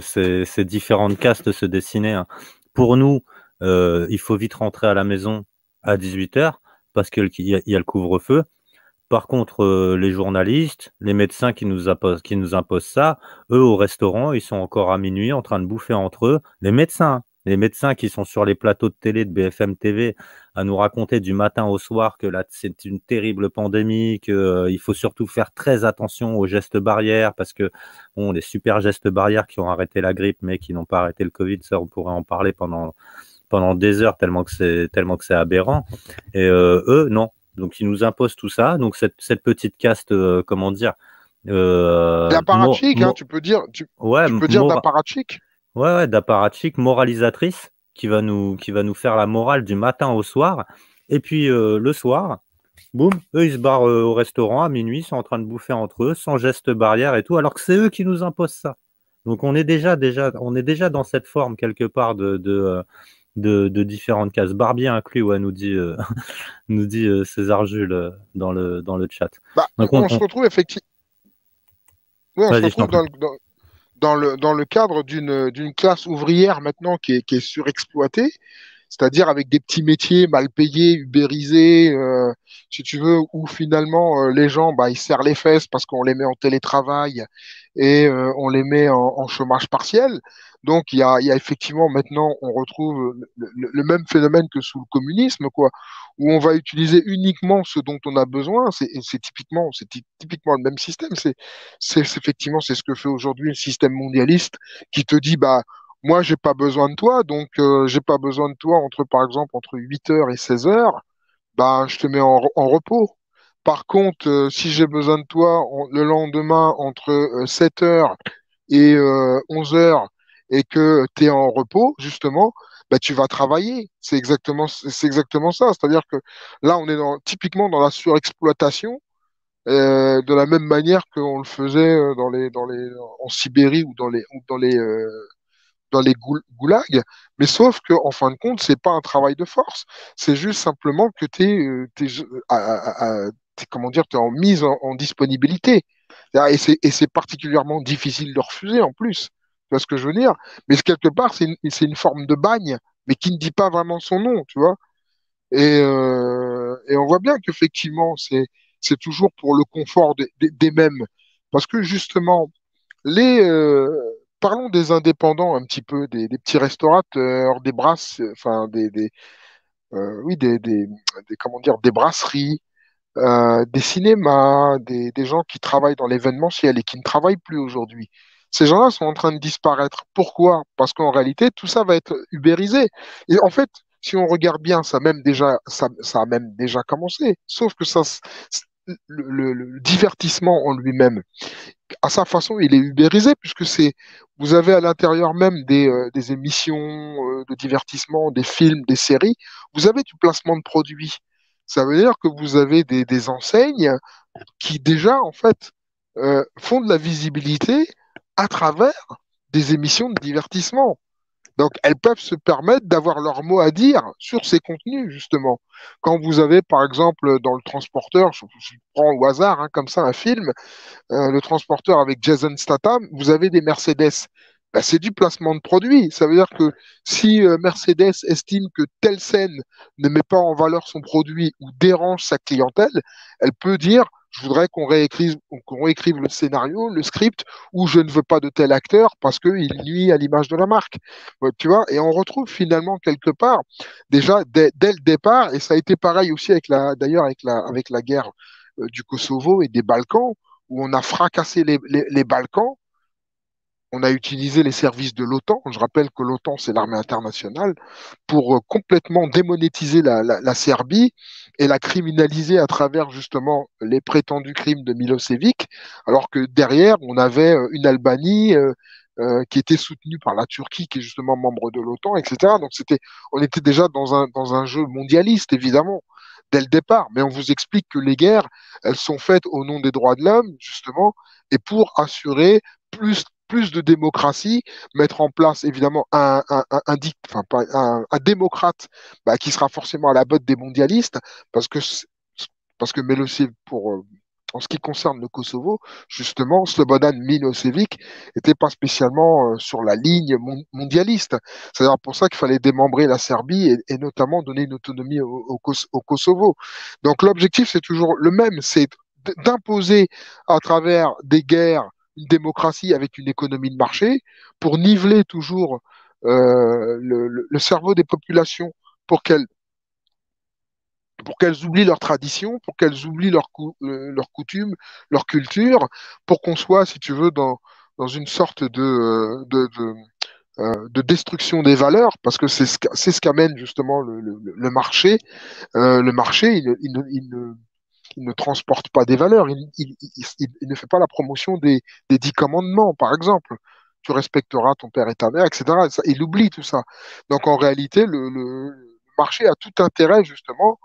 ces différentes castes se dessiner, hein. Pour nous, il faut vite rentrer à la maison à 18 heures parce qu'il y a le couvre-feu. Par contre, les journalistes, les médecins qui nous imposent ça, eux, au restaurant, ils sont encore à minuit en train de bouffer entre eux. Les médecins qui sont sur les plateaux de télé de BFM TV à nous raconter du matin au soir que là, c'est une terrible pandémie, que, il faut surtout faire très attention aux gestes barrières parce que, bon, les super gestes barrières qui ont arrêté la grippe, mais qui n'ont pas arrêté le Covid, ça, on pourrait en parler pendant des heures tellement que c'est aberrant. Et eux, non. Donc, ils nous imposent tout ça. Donc, cette petite caste, comment dire, D'apparatchik, hein, tu peux dire, ouais, tu peux dire d'apparatchik. ouais, ouais, d'apparatchik, moralisatrice, qui va nous faire la morale du matin au soir. Et puis, le soir, boum, eux, ils se barrent au restaurant à minuit, ils sont en train de bouffer entre eux, sans geste barrière et tout, alors que c'est eux qui nous imposent ça. Donc, on est déjà dans cette forme, quelque part, de différentes cases. Barbier inclus, ouais, nous dit César Jules dans le chat. Bah, Donc on se retrouve effectivement, on se vas-y, je t'en retrouve prie. dans le cadre d'une classe ouvrière maintenant qui est surexploitée, c'est-à-dire avec des petits métiers mal payés, ubérisés, si tu veux, où finalement les gens, bah, ils serrent les fesses parce qu'on les met en télétravail et on les met en chômage partiel. Donc il y a effectivement maintenant, on retrouve le même phénomène que sous le communisme, quoi, où on va utiliser uniquement ce dont on a besoin. C'est typiquement le même système. Effectivement, c'est ce que fait aujourd'hui le système mondialiste qui te dit, bah, moi, j'ai pas besoin de toi, donc j'ai pas besoin de toi par exemple, entre 8 heures et 16 heures, bah, je te mets en repos. Par contre, si j'ai besoin de toi le lendemain entre 7 heures et 11 heures et que tu es en repos, justement, bah, tu vas travailler. C'est exactement ça. C'est-à-dire que là, on est typiquement dans la surexploitation, de la même manière qu'on le faisait en Sibérie ou dans les goulags, mais sauf que en fin de compte, c'est pas un travail de force, c'est juste simplement que comment dire, t'es en mise en disponibilité. Et c'est particulièrement difficile de refuser en plus. Tu vois ce que je veux dire? Mais quelque part, c'est une forme de bagne, mais qui ne dit pas vraiment son nom, tu vois. Et on voit bien qu'effectivement, c'est toujours pour le confort des mêmes. Parce que justement, les, euh, parlons des indépendants un petit peu, des petits restaurateurs, des brasses, enfin oui, comment dire, des brasseries, des cinémas, des gens qui travaillent dans l'événementiel et qui ne travaillent plus aujourd'hui. Ces gens-là sont en train de disparaître. Pourquoi? Parce qu'en réalité, tout ça va être ubérisé. Et en fait, si on regarde bien, ça a même déjà commencé. Sauf que le divertissement en lui-même, à sa façon, il est ubérisé puisque vous avez à l'intérieur même des émissions de divertissement, des films, des séries, vous avez du placement de produits. Ça veut dire que vous avez des enseignes qui déjà, en fait, font de la visibilité à travers des émissions de divertissement. Donc, elles peuvent se permettre d'avoir leur mot à dire sur ces contenus, justement. Quand vous avez, par exemple, dans Le Transporteur, je prends au hasard, hein, comme ça, un film, Le Transporteur avec Jason Statham, vous avez des Mercedes. Ben, c'est du placement de produit. Ça veut dire que si Mercedes estime que telle scène ne met pas en valeur son produit ou dérange sa clientèle, elle peut dire, je voudrais qu'on réécrive le scénario, le script, ou je ne veux pas de tel acteur parce qu'il nuit à l'image de la marque. Ouais, tu vois, et on retrouve finalement quelque part, déjà dès le départ, et ça a été pareil aussi d'ailleurs avec la guerre du Kosovo et des Balkans, où on a fracassé les Balkans, on a utilisé les services de l'OTAN. Je rappelle que l'OTAN, c'est l'armée internationale, pour complètement démonétiser la Serbie et la criminaliser à travers justement les prétendus crimes de Milosevic, alors que derrière, on avait une Albanie qui était soutenue par la Turquie, qui est justement membre de l'OTAN, etc. Donc on était déjà dans un jeu mondialiste, évidemment, dès le départ. Mais on vous explique que les guerres, elles sont faites au nom des droits de l'homme, justement, et pour assurer plus de démocratie, mettre en place évidemment enfin, un démocrate, bah, qui sera forcément à la botte des mondialistes, parce que Milosevic, En ce qui concerne le Kosovo, justement, Slobodan Milosevic n'était pas spécialement sur la ligne mondialiste. C'est d'ailleurs pour ça qu'il fallait démembrer la Serbie et notamment donner une autonomie au Kosovo. Donc l'objectif, c'est toujours le même, c'est d'imposer à travers des guerres une démocratie avec une économie de marché pour niveler toujours le cerveau des populations pour qu'elles oublient leurs traditions, pour qu'elles oublient leurs coutumes, leur culture, pour qu'on soit, si tu veux, dans une sorte de destruction des valeurs, parce que c'est ce qu'amène justement le marché. Le marché, il ne transporte pas des valeurs, il ne fait pas la promotion des 10 commandements, par exemple. Tu respecteras ton père et ta mère, etc. Il oublie tout ça. Donc en réalité, le marché a tout intérêt justement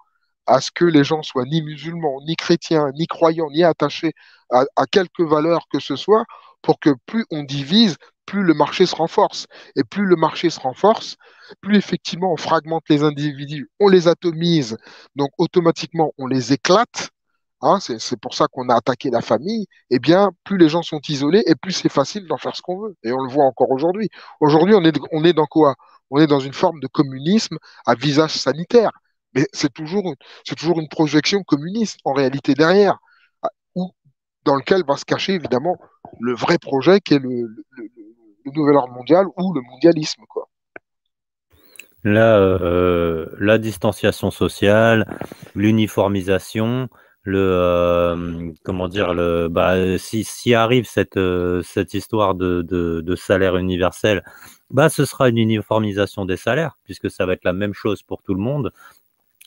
à ce que les gens soient ni musulmans, ni chrétiens, ni croyants, ni attachés à quelque valeur que ce soit, pour que plus on divise, plus le marché se renforce. Et plus le marché se renforce, plus effectivement on fragmente les individus, on les atomise, donc automatiquement on les éclate. Hein, c'est pour ça qu'on a attaqué la famille. Eh bien, plus les gens sont isolés et plus c'est facile d'en faire ce qu'on veut. Et on le voit encore aujourd'hui. Aujourd'hui, on est dans quoi? On est dans une forme de communisme à visage sanitaire. Mais c'est toujours une projection communiste en réalité derrière, ou dans lequel va se cacher évidemment le vrai projet qui est le nouvel ordre mondial ou le mondialisme, quoi. La distanciation sociale, l'uniformisation, comment dire, si arrive cette histoire de salaire universel, bah, ce sera une uniformisation des salaires, puisque ça va être la même chose pour tout le monde.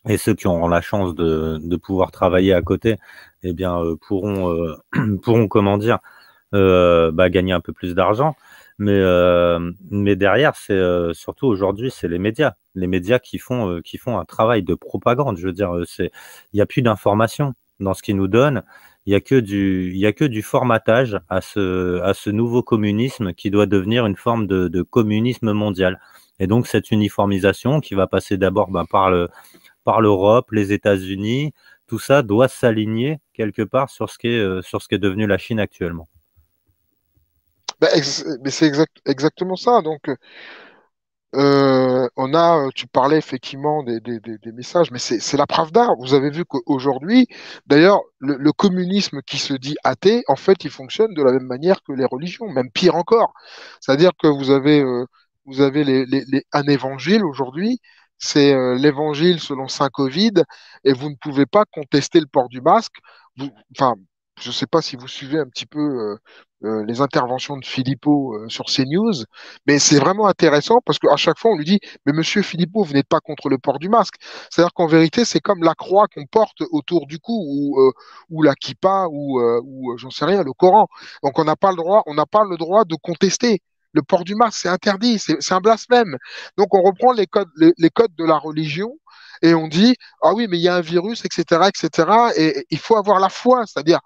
Et ceux qui auront la chance de pouvoir travailler à côté, eh bien, pourront, comment dire, bah, gagner un peu plus d'argent. Mais derrière, c'est surtout aujourd'hui, c'est les médias qui font un travail de propagande. Je veux dire, il n'y a plus d'information dans ce qu'ils nous donnent. Il y a que du formatage à ce nouveau communisme qui doit devenir une forme de communisme mondial. Et donc cette uniformisation qui va passer d'abord ben, par l'Europe, les États-Unis, tout ça doit s'aligner quelque part sur ce qu'est devenu la Chine actuellement. Ben, mais c'est exactement ça. Donc, tu parlais effectivement des messages, mais c'est la Pravda. Vous avez vu qu'aujourd'hui, d'ailleurs, le communisme qui se dit athée, en fait, il fonctionne de la même manière que les religions, même pire encore. C'est-à-dire que vous avez un évangile aujourd'hui, c'est l'évangile selon Saint Covid, et vous ne pouvez pas contester le port du masque. Enfin, je ne sais pas si vous suivez un petit peu les interventions de Philippot sur CNews, mais c'est vraiment intéressant parce qu'à chaque fois, on lui dit, mais monsieur Philippot, vous n'êtes pas contre le port du masque. C'est-à-dire qu'en vérité, c'est comme la croix qu'on porte autour du cou ou la kippa ou j'en sais rien, le Coran. Donc on n'a pas le droit de contester. Le port du masque, c'est interdit, c'est un blasphème. Donc on reprend les codes de la religion et on dit, ah oui, mais il y a un virus, etc., etc., et il faut avoir la foi, c'est-à-dire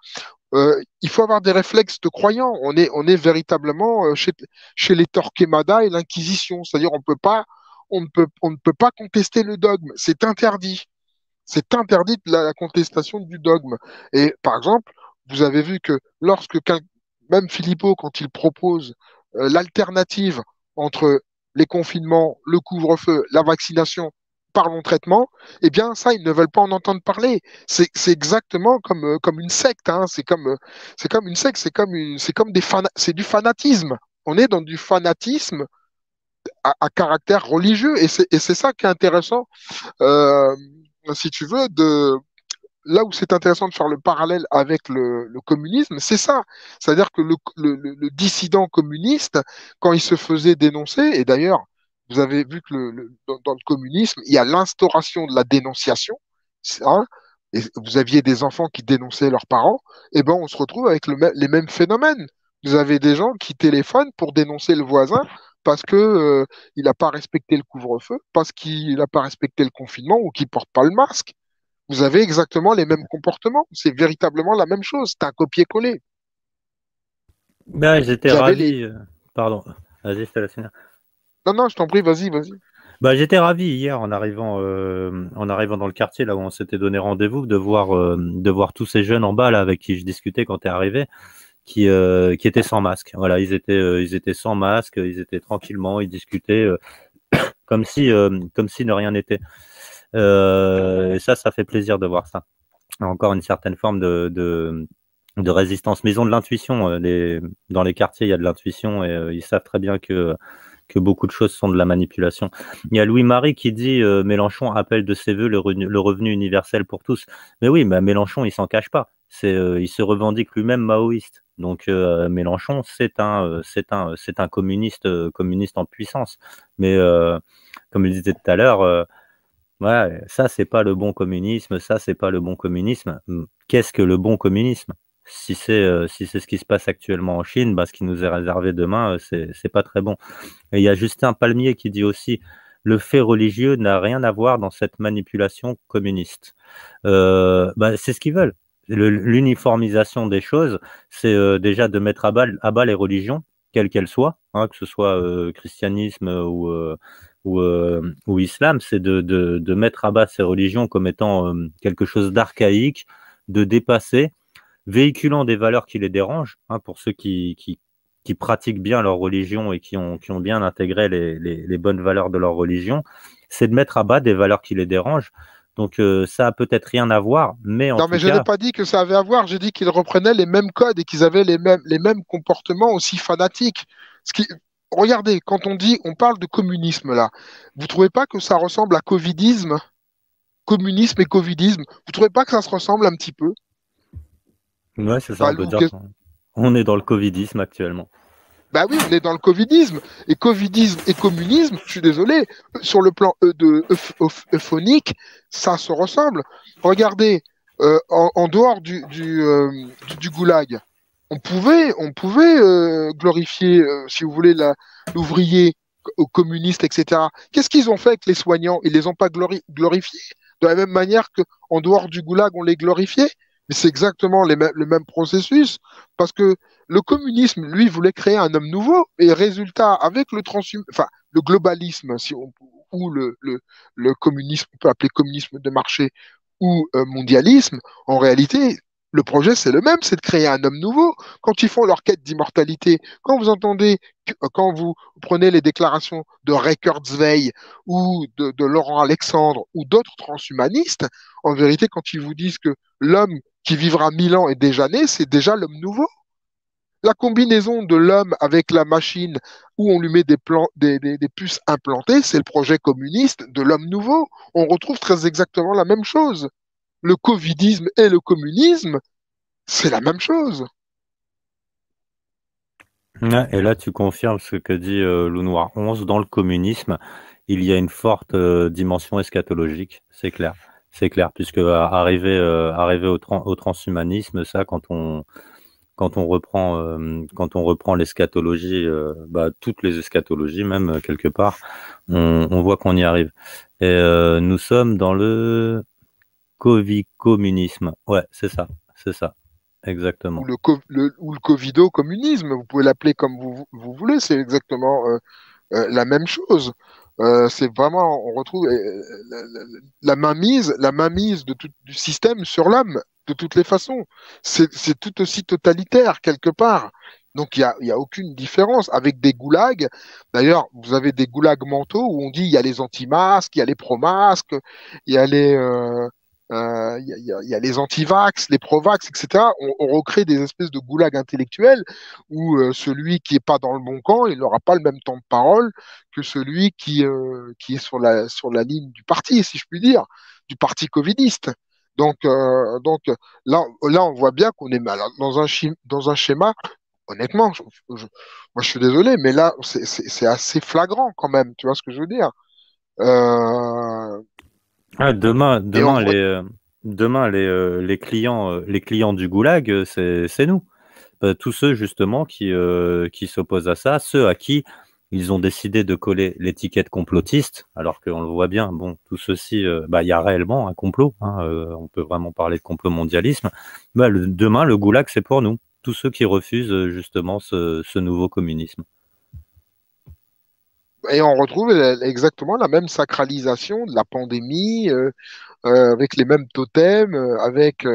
il faut avoir des réflexes de croyants. On est véritablement chez les Torquemada et l'Inquisition. C'est-à-dire, on ne peut pas contester le dogme. C'est interdit. C'est interdit la contestation du dogme. Et par exemple, vous avez vu que même Philippot, quand il propose l'alternative entre les confinements, le couvre-feu, la vaccination par long traitement, eh bien ça, ils ne veulent pas en entendre parler. C'est exactement comme une secte, hein. C'est comme une secte, c'est du fanatisme. On est dans du fanatisme à caractère religieux, et c'est ça qui est intéressant, euh, si tu veux, là où c'est intéressant de faire le parallèle avec le communisme, c'est ça. C'est-à-dire que le dissident communiste, quand il se faisait dénoncer, et d'ailleurs, vous avez vu que dans le communisme, il y a l'instauration de la dénonciation, hein, et vous aviez des enfants qui dénonçaient leurs parents, et ben on se retrouve avec les mêmes phénomènes. Vous avez des gens qui téléphonent pour dénoncer le voisin parce que il n'a pas respecté le couvre-feu, parce qu'il n'a pas respecté le confinement ou qu'il porte pas le masque. Vous avez exactement les mêmes comportements. C'est véritablement la même chose. C'est un copier-coller. Ben, j'étais Vous avez les. ravi. Pardon, vas-y, je te laisse finir. Non, non, je t'en prie, vas-y, vas-y. Bah, j'étais ravi hier en arrivant dans le quartier là où on s'était donné rendez-vous de voir tous ces jeunes en bas là avec qui je discutais quand t'es arrivé, qui étaient sans masque. Voilà, ils étaient sans masque, ils étaient tranquillement, ils discutaient comme si de rien n'était. Et ça fait plaisir de voir ça. Encore une certaine forme de résistance. Mais ils ont de l'intuition. Dans les quartiers, il y a de l'intuition et ils savent très bien que beaucoup de choses sont de la manipulation. Il y a Louis-Marie qui dit Mélenchon appelle de ses voeux le revenu universel pour tous. Mais oui, mais Mélenchon, il s'en cache pas. Il se revendique lui-même maoïste. Donc Mélenchon, c'est un communiste, communiste en puissance. Mais comme je disais tout à l'heure, ouais, ça c'est pas le bon communisme, ça c'est pas le bon communisme. Qu'est-ce que le bon communisme? Si c'est ce qui se passe actuellement en Chine, bah, ce qui nous est réservé demain, c'est pas très bon. Et il y a Justin Palmier qui dit aussi le fait religieux n'a rien à voir dans cette manipulation communiste. Bah, c'est ce qu'ils veulent. L'uniformisation des choses, c'est déjà de mettre à bas les religions, quelles qu'elles soient, hein, que ce soit christianisme ou islam, c'est de mettre à bas ces religions comme étant quelque chose d'archaïque, de dépassé, véhiculant des valeurs qui les dérangent, hein, pour ceux qui pratiquent bien leur religion et qui ont bien intégré les bonnes valeurs de leur religion, c'est de mettre à bas des valeurs qui les dérangent. Donc ça a peut-être rien à voir, mais en Non, tout mais je n'ai cas, pas dit que ça avait à voir, j'ai dit qu'ils reprenaient les mêmes codes et qu'ils avaient les mêmes comportements aussi fanatiques. Ce qui... Regardez, quand on dit, on parle de communisme là, vous trouvez pas que ça ressemble à covidisme? Communisme et covidisme, vous trouvez pas que ça se ressemble un petit peu? ouais, c'est ça, on peut Balou, dire qu'on est dans le covidisme actuellement. bah oui, on est dans le covidisme. Et covidisme et communisme, je suis désolé, sur le plan euphonique, ça se ressemble. Regardez, en dehors du goulag, on pouvait glorifier, si vous voulez, l'ouvrier aux communistes, etc. Qu'est-ce qu'ils ont fait avec les soignants? Ils les ont pas glorifiés de la même manière qu'en dehors du goulag, on les glorifiait. Mais c'est exactement le même processus, parce que le communisme, lui, voulait créer un homme nouveau, et résultat, avec enfin, le globalisme, si on, ou le communisme, on peut appeler communisme de marché, ou mondialisme, en réalité, le projet, c'est le même, c'est de créer un homme nouveau. Quand ils font leur quête d'immortalité, quand vous entendez, quand vous prenez les déclarations de Ray Kurzweil ou de Laurent Alexandre ou d'autres transhumanistes, en vérité, quand ils vous disent que l'homme qui vivra 1000 ans est déjà né, c'est déjà l'homme nouveau. La combinaison de l'homme avec la machine où on lui met des puces implantées, c'est le projet communiste de l'homme nouveau. On retrouve très exactement la même chose. Le covidisme et le communisme, c'est la même chose. Ouais, et là, tu confirmes ce que dit Loup Noir 11. Dans le communisme, il y a une forte dimension eschatologique, c'est clair. C'est clair, puisque arriver au transhumanisme, ça, quand on reprend l'eschatologie, bah, toutes les eschatologies, même quelque part, on voit qu'on y arrive. Et nous sommes dans le communisme. Ouais, c'est ça, Ou exactement. ou le covido-communisme, vous pouvez l'appeler comme vous voulez, c'est exactement la même chose. C'est vraiment, on retrouve la mainmise du système sur l'homme, de toutes les façons. C'est tout aussi totalitaire, quelque part. Donc, il y a aucune différence avec des goulags. D'ailleurs, vous avez des goulags mentaux où on dit il y a les anti-masques, il y a les pro-masques, il y a il y a les anti-vax, les pro-vax, etc. On recrée des espèces de goulags intellectuels où celui qui n'est pas dans le bon camp, il n'aura pas le même temps de parole que celui qui est sur la ligne du parti, si je puis dire, du parti covidiste. Donc là, on voit bien qu'on est mal dans un schéma. Honnêtement, moi, je suis désolé, mais là, c'est assez flagrant quand même. Tu vois ce que je veux dire? Euh, Ah, et on, demain les clients du goulag, c'est nous. Tous ceux justement qui s'opposent à ça, ceux à qui ils ont décidé de coller l'étiquette complotiste, alors qu'on le voit bien, bon, tout ceci, bah, il y a réellement un complot, hein, on peut vraiment parler de complot mondialisme. Bah, demain, le goulag, c'est pour nous, tous ceux qui refusent justement ce nouveau communisme. Et on retrouve exactement la même sacralisation de la pandémie, avec les mêmes totems, avec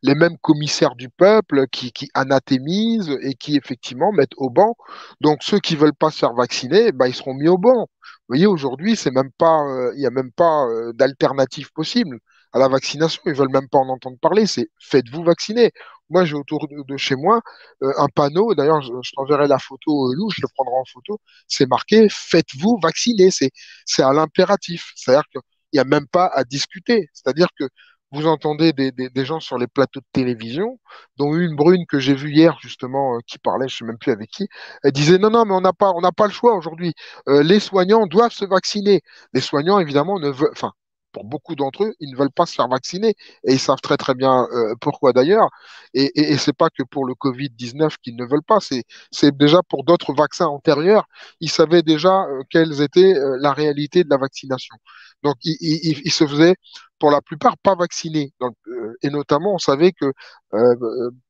les mêmes commissaires du peuple qui anathémisent et qui effectivement mettent au banc. Donc ceux qui veulent pas se faire vacciner, bah, ils seront mis au banc. Vous voyez, aujourd'hui, c'est même pas, il n'y a même pas d'alternative possible à la vaccination. Ils veulent même pas en entendre parler. C'est faites-vous vacciner. Moi, j'ai autour de chez moi un panneau. D'ailleurs, je t'enverrai la photo, Lou, je le prendrai en photo. C'est marqué faites-vous vacciner. C'est à l'impératif. C'est-à-dire que il n'y a même pas à discuter. C'est-à-dire que vous entendez des gens sur les plateaux de télévision, dont une brune que j'ai vue hier, justement, qui parlait, je ne sais même plus avec qui, elle disait non, non, mais on n'a pas le choix aujourd'hui. Les soignants doivent se vacciner. Les soignants, évidemment, ne veulent, enfin, pour beaucoup d'entre eux, ils ne veulent pas se faire vacciner et ils savent très très bien pourquoi d'ailleurs. Et c'est pas que pour le Covid-19 qu'ils ne veulent pas, c'est déjà pour d'autres vaccins antérieurs. Ils savaient déjà quelle était la réalité de la vaccination. Donc, ils se faisaient, pour la plupart, pas vacciner. Donc, et notamment, on savait que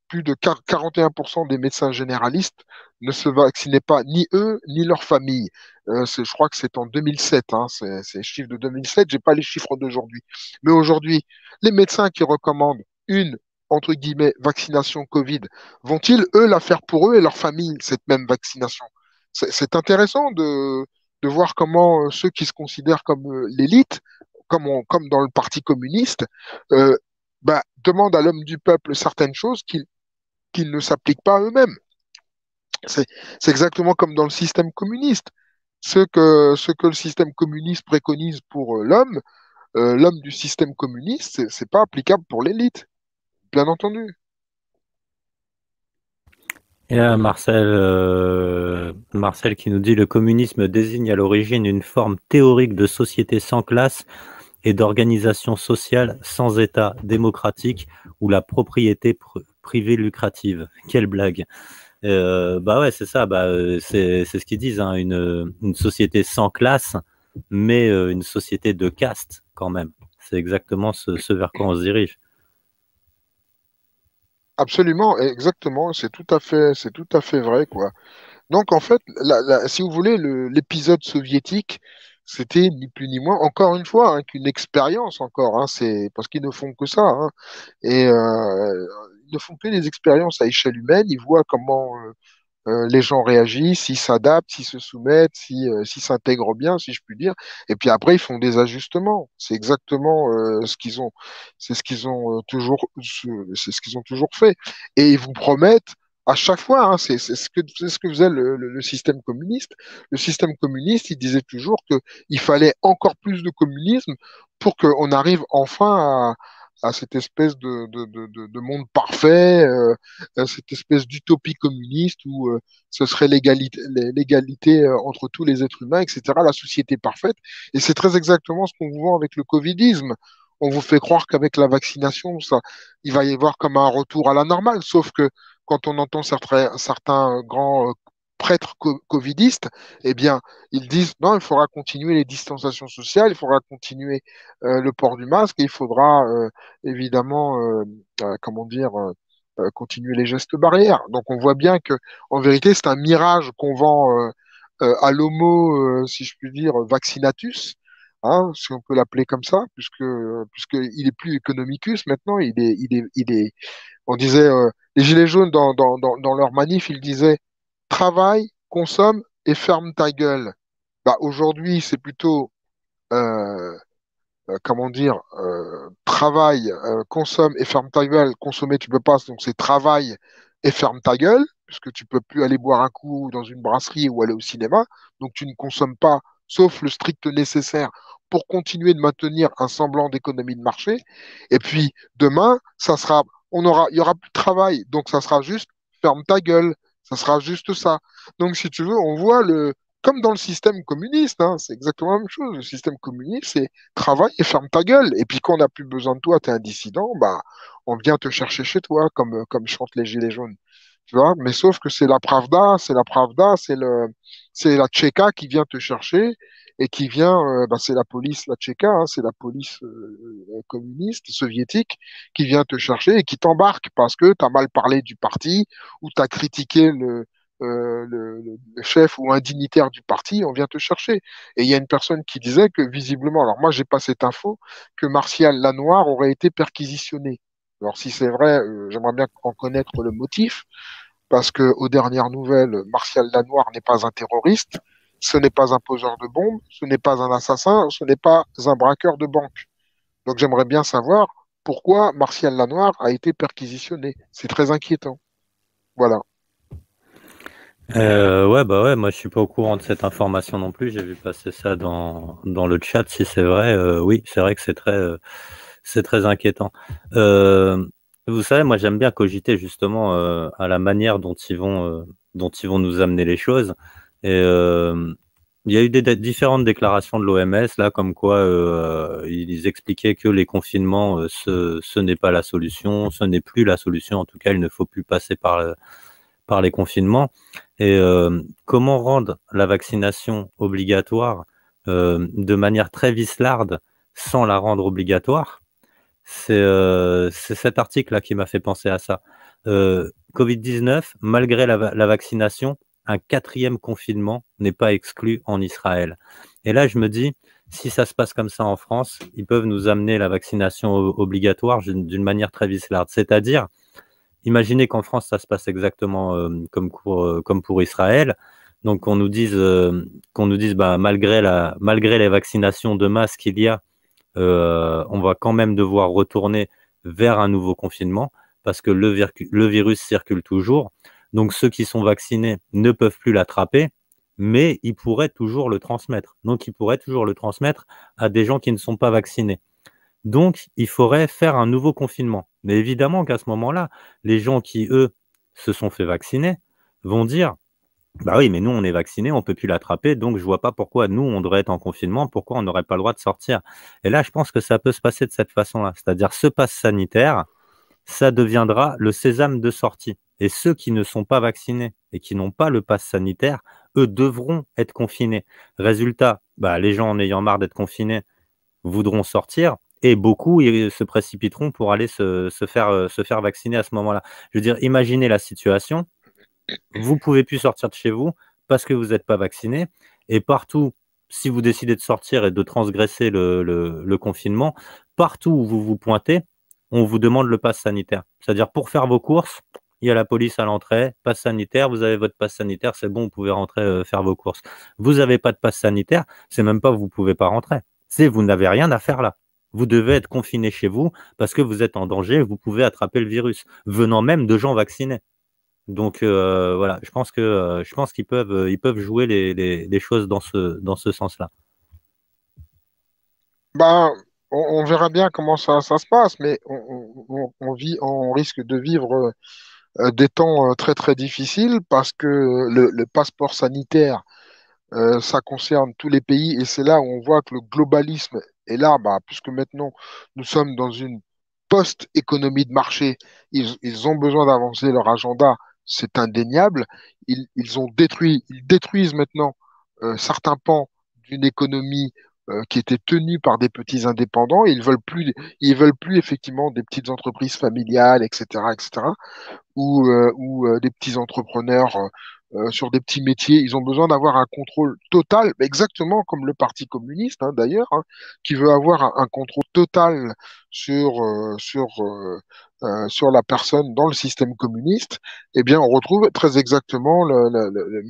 plus de 41% des médecins généralistes ne se vaccinaient pas, ni eux, ni leur famille. Je crois que c'est en 2007, hein, c'est les chiffres de 2007, j'ai pas les chiffres d'aujourd'hui. Mais aujourd'hui, les médecins qui recommandent une, entre guillemets, vaccination Covid, vont-ils, eux, la faire pour eux et leur famille, cette même vaccination? C'est intéressant de voir comment ceux qui se considèrent comme l'élite, comme dans le Parti communiste, euh, bah, demandent à l'homme du peuple certaines choses qu'ils ne s'appliquent pas à eux-mêmes. C'est, c'est exactement comme dans le système communiste. Ce que le système communiste préconise pour l'homme du système communiste, c'est pas applicable pour l'élite, bien entendu. Et là, Marcel qui nous dit le communisme désigne à l'origine une forme théorique de société sans classe et d'organisation sociale sans État démocratique où la propriété privée lucrative. Quelle blague. Bah ouais, c'est ça, bah, c'est ce qu'ils disent, hein, une société sans classe, mais une société de caste quand même. C'est exactement ce vers quoi on se dirige. Absolument, exactement, c'est tout à fait vrai, quoi. Donc, en fait, si vous voulez, l'épisode soviétique, c'était ni plus ni moins, encore une fois, hein, qu'une expérience encore, hein, c'est parce qu'ils ne font que ça, hein. Et ils ne font que des expériences à échelle humaine, ils voient comment les gens réagissent, s'ils s'adaptent, s'ils se soumettent, s'ils s'intègrent bien, si je puis dire. Et puis après, ils font des ajustements. C'est exactement c'est ce qu'ils ont c'est ce qu'ils ont toujours fait. Et ils vous promettent à chaque fois, hein, c'est ce que faisait le système communiste. Le système communiste, il disait toujours qu'il fallait encore plus de communisme pour qu'on arrive enfin à cette espèce de monde parfait, cette espèce d'utopie communiste où ce serait l'égalité entre tous les êtres humains, etc., la société parfaite. Et c'est très exactement ce qu'on vous vend avec le Covidisme. On vous fait croire qu'avec la vaccination, ça, il va y avoir comme un retour à la normale, sauf que quand on entend certains grands prêtres covidistes, eh bien, ils disent non, il faudra continuer les distanciations sociales, il faudra continuer le port du masque, et il faudra évidemment, comment dire, continuer les gestes barrières. Donc on voit bien que, en vérité, c'est un mirage qu'on vend à l'homo, si je puis dire, vaccinatus, hein, si on peut l'appeler comme ça, puisque il est plus economicus maintenant, on disait, les Gilets jaunes dans leur manif, ils disaient travaille, consomme et ferme ta gueule. Bah, aujourd'hui, c'est plutôt euh, comment dire, travaille, consomme et ferme ta gueule. Consommer, tu peux pas, donc c'est travail et ferme ta gueule, puisque tu peux plus aller boire un coup dans une brasserie ou aller au cinéma. Donc tu ne consommes pas, sauf le strict nécessaire pour continuer de maintenir un semblant d'économie de marché. Et puis demain, il y aura plus de travail, donc ça sera juste ferme ta gueule. Ça sera juste ça. Donc, si tu veux, on voit comme dans le système communiste, hein, c'est exactement la même chose. Le système communiste, c'est travaille et ferme ta gueule. Et puis quand on n'a plus besoin de toi, tu es un dissident, bah, on vient te chercher chez toi, comme chantent les Gilets jaunes. Tu vois? Mais sauf que c'est la Tchéka qui vient te chercher et qui vient, bah, c'est la police, la Tchéka, hein, c'est la police communiste, soviétique, qui vient te chercher et qui t'embarque parce que tu as mal parlé du parti ou tu as critiqué le chef ou un dignitaire du parti, on vient te chercher. Et il y a une personne qui disait que visiblement, alors moi j'ai pas cette info, que Martial Lanoir aurait été perquisitionné. Alors si c'est vrai, j'aimerais bien en connaître le motif, parce que aux dernières nouvelles, Martial Lanoir n'est pas un terroriste, ce n'est pas un poseur de bombes, ce n'est pas un assassin, ce n'est pas un braqueur de banque. Donc j'aimerais bien savoir pourquoi Martial Lanoir a été perquisitionné. C'est très inquiétant. Voilà. Ouais, bah ouais, moi je suis pas au courant de cette information non plus. J'ai vu passer ça dans le chat. Si c'est vrai, oui, c'est vrai que c'est très inquiétant. Euh, Vous savez, moi j'aime bien cogiter justement à la manière dont ils vont nous amener les choses. Et il y a eu des différentes déclarations de l'OMS là, comme quoi ils expliquaient que les confinements, ce n'est pas la solution, ce n'est plus la solution. En tout cas, il ne faut plus passer par les confinements. Et comment rendre la vaccination obligatoire de manière très vislarde sans la rendre obligatoire? C'est cet article-là qui m'a fait penser à ça. Covid-19, malgré la vaccination, un quatrième confinement n'est pas exclu en Israël. Et là, je me dis, si ça se passe comme ça en France, ils peuvent nous amener la vaccination obligatoire d'une manière très vislarde. C'est-à-dire, imaginez qu'en France, ça se passe exactement comme pour Israël. Donc, qu'on nous dise bah, malgré les vaccinations de masse qu'il y a, on va quand même devoir retourner vers un nouveau confinement parce que le virus circule toujours. Donc, ceux qui sont vaccinés ne peuvent plus l'attraper, mais ils pourraient toujours le transmettre. Donc, ils pourraient toujours le transmettre à des gens qui ne sont pas vaccinés. Donc, il faudrait faire un nouveau confinement. Mais évidemment qu'à ce moment-là, les gens qui, eux, se sont fait vacciner vont dire, bah oui, mais nous, on est vaccinés, on ne peut plus l'attraper, donc je ne vois pas pourquoi nous, on devrait être en confinement, pourquoi on n'aurait pas le droit de sortir. Et là, je pense que ça peut se passer de cette façon-là. C'est-à-dire, ce pass sanitaire, ça deviendra le sésame de sortie. Et ceux qui ne sont pas vaccinés et qui n'ont pas le pass sanitaire, eux devront être confinés. Résultat, bah, les gens en ayant marre d'être confinés voudront sortir et beaucoup ils se précipiteront pour aller se faire vacciner à ce moment-là. Je veux dire, imaginez la situation, vous pouvez plus sortir de chez vous parce que vous n'êtes pas vacciné et partout, si vous décidez de sortir et de transgresser le confinement, partout où vous vous pointez, on vous demande le pass sanitaire. C'est-à-dire pour faire vos courses, il y a la police à l'entrée, pass sanitaire, vous avez votre pass sanitaire, c'est bon, vous pouvez rentrer faire vos courses. Vous n'avez pas de pass sanitaire, c'est même pas vous pouvez pas rentrer. C'est vous n'avez rien à faire là. Vous devez être confiné chez vous parce que vous êtes en danger, vous pouvez attraper le virus, venant même de gens vaccinés. Donc voilà, je pense qu'ils peuvent jouer les choses dans ce sens-là. Ben, on verra bien comment ça se passe, mais on risque de vivre des temps très très difficiles parce que le passeport sanitaire, ça concerne tous les pays et c'est là où on voit que le globalisme est là, bah, puisque maintenant nous sommes dans une post-économie de marché, ils ont besoin d'avancer leur agenda, c'est indéniable. Ils détruisent maintenant certains pans d'une économie qui était tenue par des petits indépendants. Ils veulent plus effectivement des petites entreprises familiales, etc., etc ou des petits entrepreneurs sur des petits métiers. Ils ont besoin d'avoir un contrôle total, exactement comme le Parti communiste d'ailleurs, qui veut avoir un contrôle total sur la personne dans le système communiste. Eh bien, on retrouve très exactement la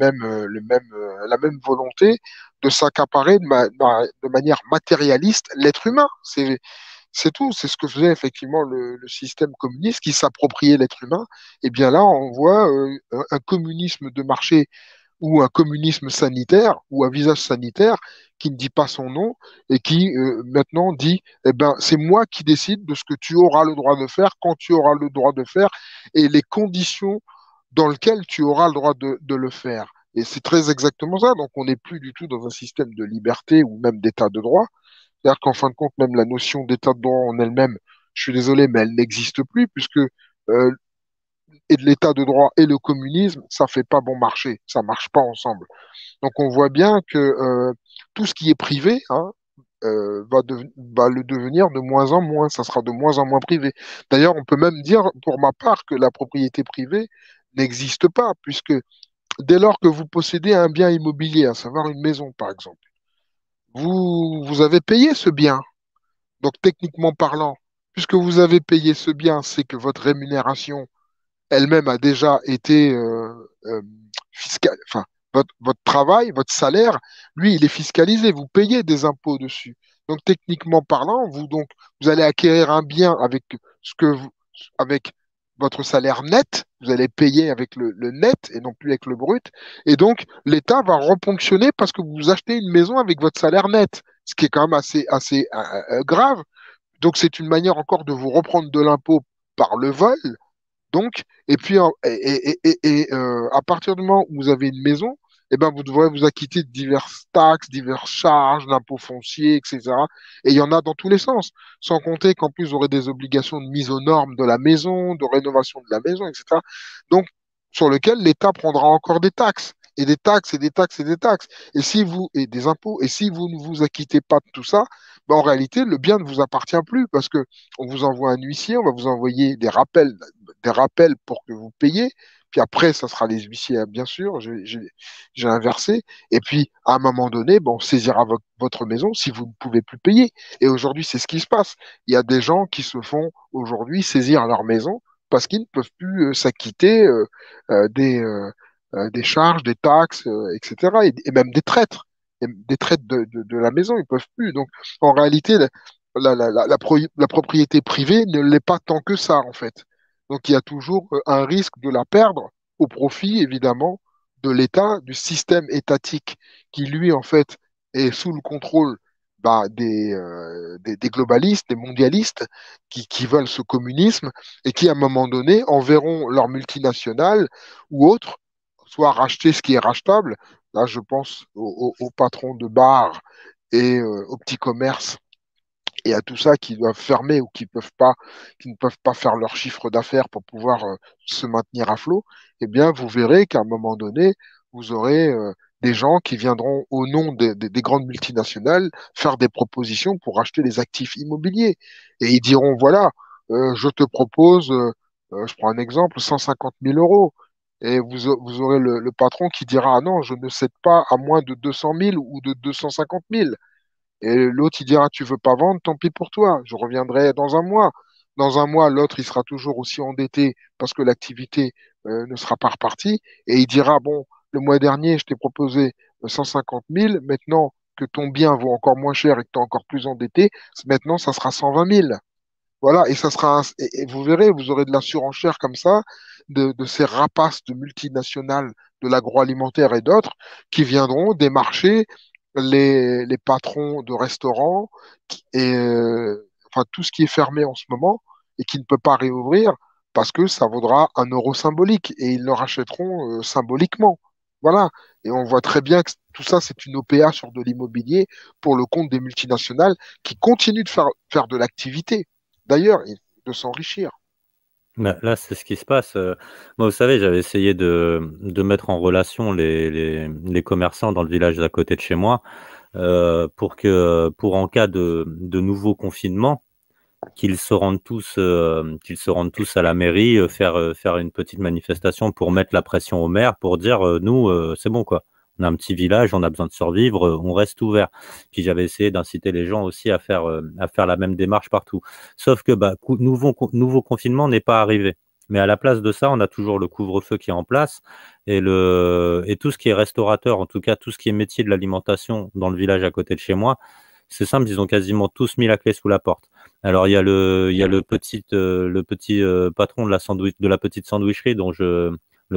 même volonté de s'accaparer de manière matérialiste l'être humain. C'est tout, c'est ce que faisait effectivement le système communiste qui s'appropriait l'être humain. Et bien là, on voit un communisme de marché ou un communisme sanitaire ou un visage sanitaire qui ne dit pas son nom et qui maintenant dit, eh ben, c'est moi qui décide de ce que tu auras le droit de faire, quand tu auras le droit de faire et les conditions dans lesquelles tu auras le droit de le faire. Et c'est très exactement ça. Donc, on n'est plus du tout dans un système de liberté ou même d'état de droit. C'est-à-dire qu'en fin de compte, même la notion d'état de droit en elle-même, je suis désolé, mais elle n'existe plus, puisque et de l'état de droit et le communisme, ça fait pas bon marché, ça marche pas ensemble. Donc on voit bien que tout ce qui est privé va le devenir de moins en moins, ça sera de moins en moins privé. D'ailleurs, on peut même dire, pour ma part, que la propriété privée n'existe pas, puisque dès lors que vous possédez un bien immobilier, à savoir une maison, par exemple, vous avez payé ce bien. Donc, techniquement parlant, puisque vous avez payé ce bien, c'est que votre rémunération elle-même a déjà été enfin, votre travail, votre salaire, lui, il est fiscalisé. Vous payez des impôts dessus. Donc, techniquement parlant, vous allez acquérir un bien avec avec votre salaire net. Vous allez payer avec le net et non plus avec le brut. Et donc, l'État va reponctionner parce que vous achetez une maison avec votre salaire net, ce qui est quand même assez grave. Donc, c'est une manière encore de vous reprendre de l'impôt par le vol. Donc, et puis, à partir du moment où vous avez une maison, eh ben, vous devrez vous acquitter de diverses taxes, diverses charges, d'impôts fonciers, etc. Et il y en a dans tous les sens. Sans compter qu'en plus, vous aurez des obligations de mise aux normes de la maison, de rénovation de la maison, etc. Donc, sur lequel l'État prendra encore des taxes. Et des taxes, et des taxes, et des taxes. Et des impôts. Et si vous ne vous acquittez pas de tout ça, ben, en réalité, le bien ne vous appartient plus parce que on vous envoie un huissier, on va vous envoyer des rappels pour que vous payiez. Puis après, ça sera les huissiers, hein, bien sûr, j'ai inversé. Et puis, à un moment donné, bon, on saisira votre maison si vous ne pouvez plus payer. Et aujourd'hui, c'est ce qui se passe. Il y a des gens qui se font aujourd'hui saisir leur maison parce qu'ils ne peuvent plus s'acquitter des charges, des taxes, etc. Et même des traites. Et des traites de la maison, ils ne peuvent plus. Donc, en réalité, la propriété privée ne l'est pas tant que ça, en fait. Donc, il y a toujours un risque de la perdre au profit, évidemment, de l'État, du système étatique qui, lui, en fait, est sous le contrôle des globalistes, des mondialistes qui veulent ce communisme et qui, à un moment donné, enverront leurs multinationales ou autres, soit racheter ce qui est rachetable. Là, je pense aux patrons de bars et aux petits commerces et à tout ça qui doivent fermer ou qui ne peuvent pas faire leur chiffre d'affaires pour pouvoir se maintenir à flot, eh bien, vous verrez qu'à un moment donné, vous aurez des gens qui viendront au nom des grandes multinationales faire des propositions pour acheter des actifs immobiliers. Et ils diront, voilà, je te propose, je prends un exemple, 150 000 euros. Et vous aurez le patron qui dira, ah non, je ne cède pas à moins de 200 000 ou de 250 000. Et l'autre, il dira, tu veux pas vendre, tant pis pour toi, je reviendrai dans un mois. Dans un mois, l'autre, il sera toujours aussi endetté parce que l'activité ne sera pas repartie. Et il dira, bon, le mois dernier, je t'ai proposé 150 000, maintenant que ton bien vaut encore moins cher et que tu es encore plus endetté, maintenant, ça sera 120 000. Voilà, et et vous verrez, vous aurez de la surenchère comme ça, de ces rapaces de multinationales de l'agroalimentaire et d'autres qui viendront démarcher les patrons de restaurants et enfin tout ce qui est fermé en ce moment et qui ne peut pas réouvrir parce que ça vaudra un euro symbolique et ils le rachèteront symboliquement. Voilà. Et on voit très bien que tout ça, c'est une OPA sur de l'immobilier pour le compte des multinationales qui continuent de faire de l'activité d'ailleurs, et de s'enrichir. Là, c'est ce qui se passe. Moi, vous savez, j'avais essayé de mettre en relation les commerçants dans le village d'à côté de chez moi, pour en cas de nouveau confinement, qu'ils se rendent tous à la mairie, faire une petite manifestation pour mettre la pression au maire, pour dire, nous, c'est bon quoi. On a un petit village, on a besoin de survivre, on reste ouvert. Puis j'avais essayé d'inciter les gens aussi à faire la même démarche partout. Sauf que bah, nouveau confinement n'est pas arrivé. Mais à la place de ça, on a toujours le couvre-feu qui est en place et tout ce qui est restaurateur, en tout cas tout ce qui est métier de l'alimentation dans le village à côté de chez moi, c'est simple, ils ont quasiment tous mis la clé sous la porte. Alors il y a le petit patron de la petite sandwicherie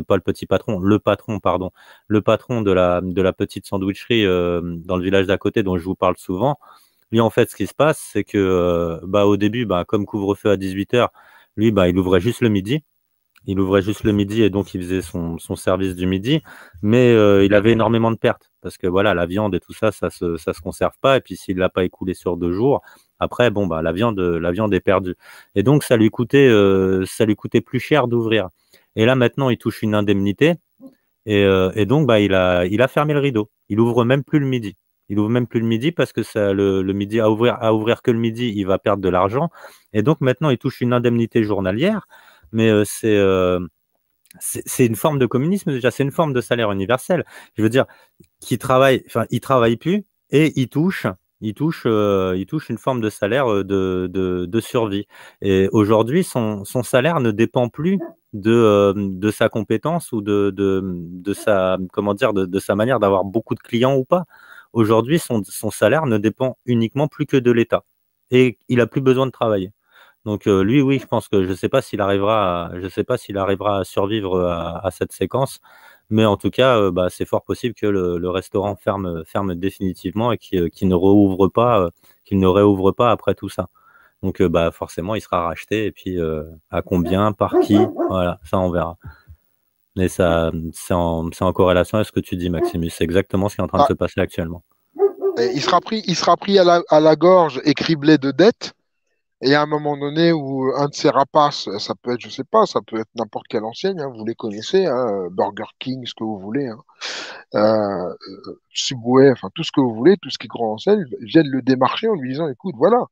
pas le petit patron, le patron, pardon, le patron de la petite sandwicherie dans le village d'à côté dont je vous parle souvent. Lui, en fait, ce qui se passe, c'est que bah, au début, bah, comme couvre-feu à 18 h, lui, bah, il ouvrait juste le midi. Il ouvrait juste le midi et donc il faisait son service du midi, mais il avait énormément de pertes parce que voilà, la viande et tout ça, ça se conserve pas. Et puis s'il l'a pas écoulé sur 2 jours, après bon bah la viande est perdue. Et donc ça lui coûtait plus cher d'ouvrir. Et là maintenant, il touche une indemnité et donc bah il a fermé le rideau. Il ouvre même plus le midi. Il ouvre même plus le midi parce que le midi à ouvrir que le midi, il va perdre de l'argent. Et donc maintenant, il touche une indemnité journalière, mais c'est une forme de communisme déjà, c'est une forme de salaire universel. Je veux dire, il travaille plus et il touche une forme de salaire de survie. Et aujourd'hui, son salaire ne dépend plus de sa compétence ou de sa, comment dire, de sa manière d'avoir beaucoup de clients ou pas. Aujourd'hui, son salaire ne dépend uniquement plus que de l'État et il a plus besoin de travailler. Donc lui, oui, je pense que je sais pas s'il arrivera à survivre à cette séquence, mais en tout cas, bah, c'est fort possible que le restaurant ferme définitivement et qu'il qu'il ne réouvre pas après tout ça. Donc bah forcément, il sera racheté et puis à combien, par qui, voilà, ça on verra. Mais ça, c'est en corrélation avec ce que tu dis, Maximus. C'est exactement ce qui est en train de Ah, se passer actuellement. et il sera pris à la gorge et criblé de dettes. Et à un moment donné où un de ces rapaces, ça peut être, je sais pas, ça peut être n'importe quelle enseigne, hein, vous les connaissez, hein, Burger King, ce que vous voulez, hein, Subway, enfin tout ce que vous voulez, tout ce qui est grand enseigne, viennent le démarcher en lui disant, écoute, voilà,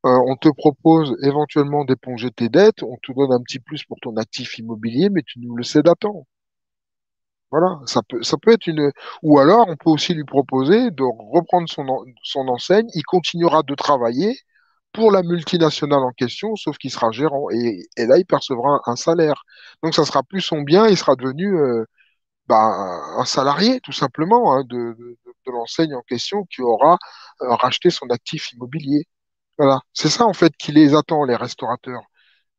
on te propose éventuellement d'éponger tes dettes, on te donne un petit plus pour ton actif immobilier, mais tu nous le cèdes à temps. Voilà, ça peut être une. Ou alors, on peut aussi lui proposer de reprendre son enseigne. Il continuera de travailler pour la multinationale en question, sauf qu'il sera gérant. Et là, il percevra un salaire. Donc, ça sera plus son bien, il sera devenu un salarié, tout simplement, hein, de l'enseigne en question qui aura racheté son actif immobilier. Voilà, c'est ça en fait qui les attend, les restaurateurs.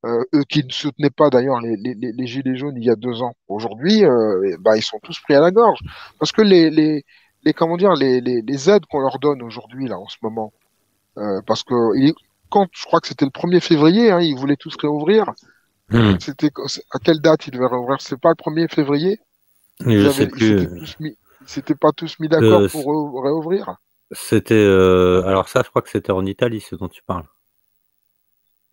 Eux qui ne soutenaient pas d'ailleurs les Gilets jaunes il y a 2 ans. Aujourd'hui, ils sont tous pris à la gorge. Parce que comment dire, les aides qu'on leur donne aujourd'hui, là, en ce moment, parce que quand je crois que c'était le 1er février, hein, ils voulaient tous réouvrir. Hmm. C'était à quelle date ils devaient réouvrir? C'est pas le 1er février? Je sais plus. Ils s'étaient pas tous mis d'accord Euh, pour réouvrir? C'était alors ça, je crois que c'était en Italie, ce dont tu parles.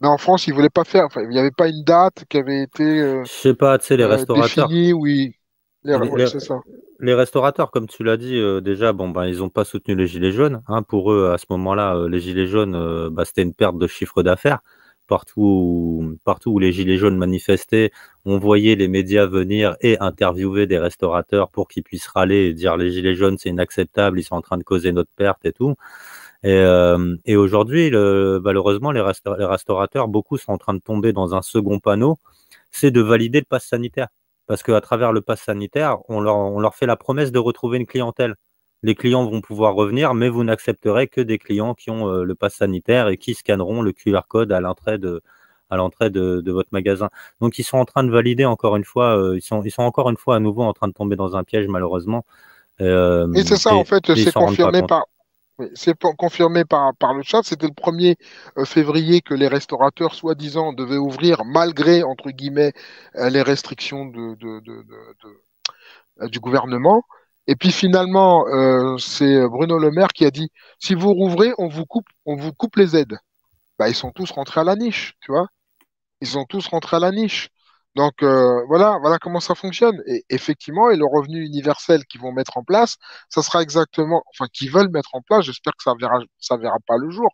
Mais en France, ils voulaient pas faire. Enfin, il n'y avait pas une date qui avait été Je sais pas, tu sais, les restaurateurs, définie. Oui, les, ouais, les- c'est ça. les restaurateurs, comme tu l'as dit, déjà, bon, ben, ils n'ont pas soutenu les gilets jaunes. Hein. Pour eux, à ce moment-là, les gilets jaunes, bah, c'était une perte de chiffre d'affaires. Partout où les gilets jaunes manifestaient, on voyait les médias venir et interviewer des restaurateurs pour qu'ils puissent râler et dire les gilets jaunes, c'est inacceptable, ils sont en train de causer notre perte et tout. Et aujourd'hui, malheureusement, les restaurateurs, beaucoup sont en train de tomber dans un second panneau, c'est de valider le pass sanitaire. Parce qu'à travers le pass sanitaire, on leur fait la promesse de retrouver une clientèle. Les clients vont pouvoir revenir, mais vous n'accepterez que des clients qui ont le pass sanitaire et qui scanneront le QR code à l'entrée de votre magasin. Donc, ils sont en train de valider encore une fois, ils sont encore une fois à nouveau en train de tomber dans un piège, malheureusement, Et c'est ça, en fait, et ils c'est s'en rendent pas confirmé compte. par. Oui, confirmé par le chat. C'était le 1er février que les restaurateurs, soi-disant, devaient ouvrir malgré, entre guillemets, les restrictions du gouvernement. Et puis finalement, c'est Bruno Le Maire qui a dit, si vous rouvrez, on vous coupe les aides. Bah, ils sont tous rentrés à la niche, tu vois. Ils sont tous rentrés à la niche. Donc voilà comment ça fonctionne. Et effectivement, et le revenu universel qu'ils vont mettre en place, ça sera exactement, enfin qu'ils veulent mettre en place. J'espère que ça verra pas le jour.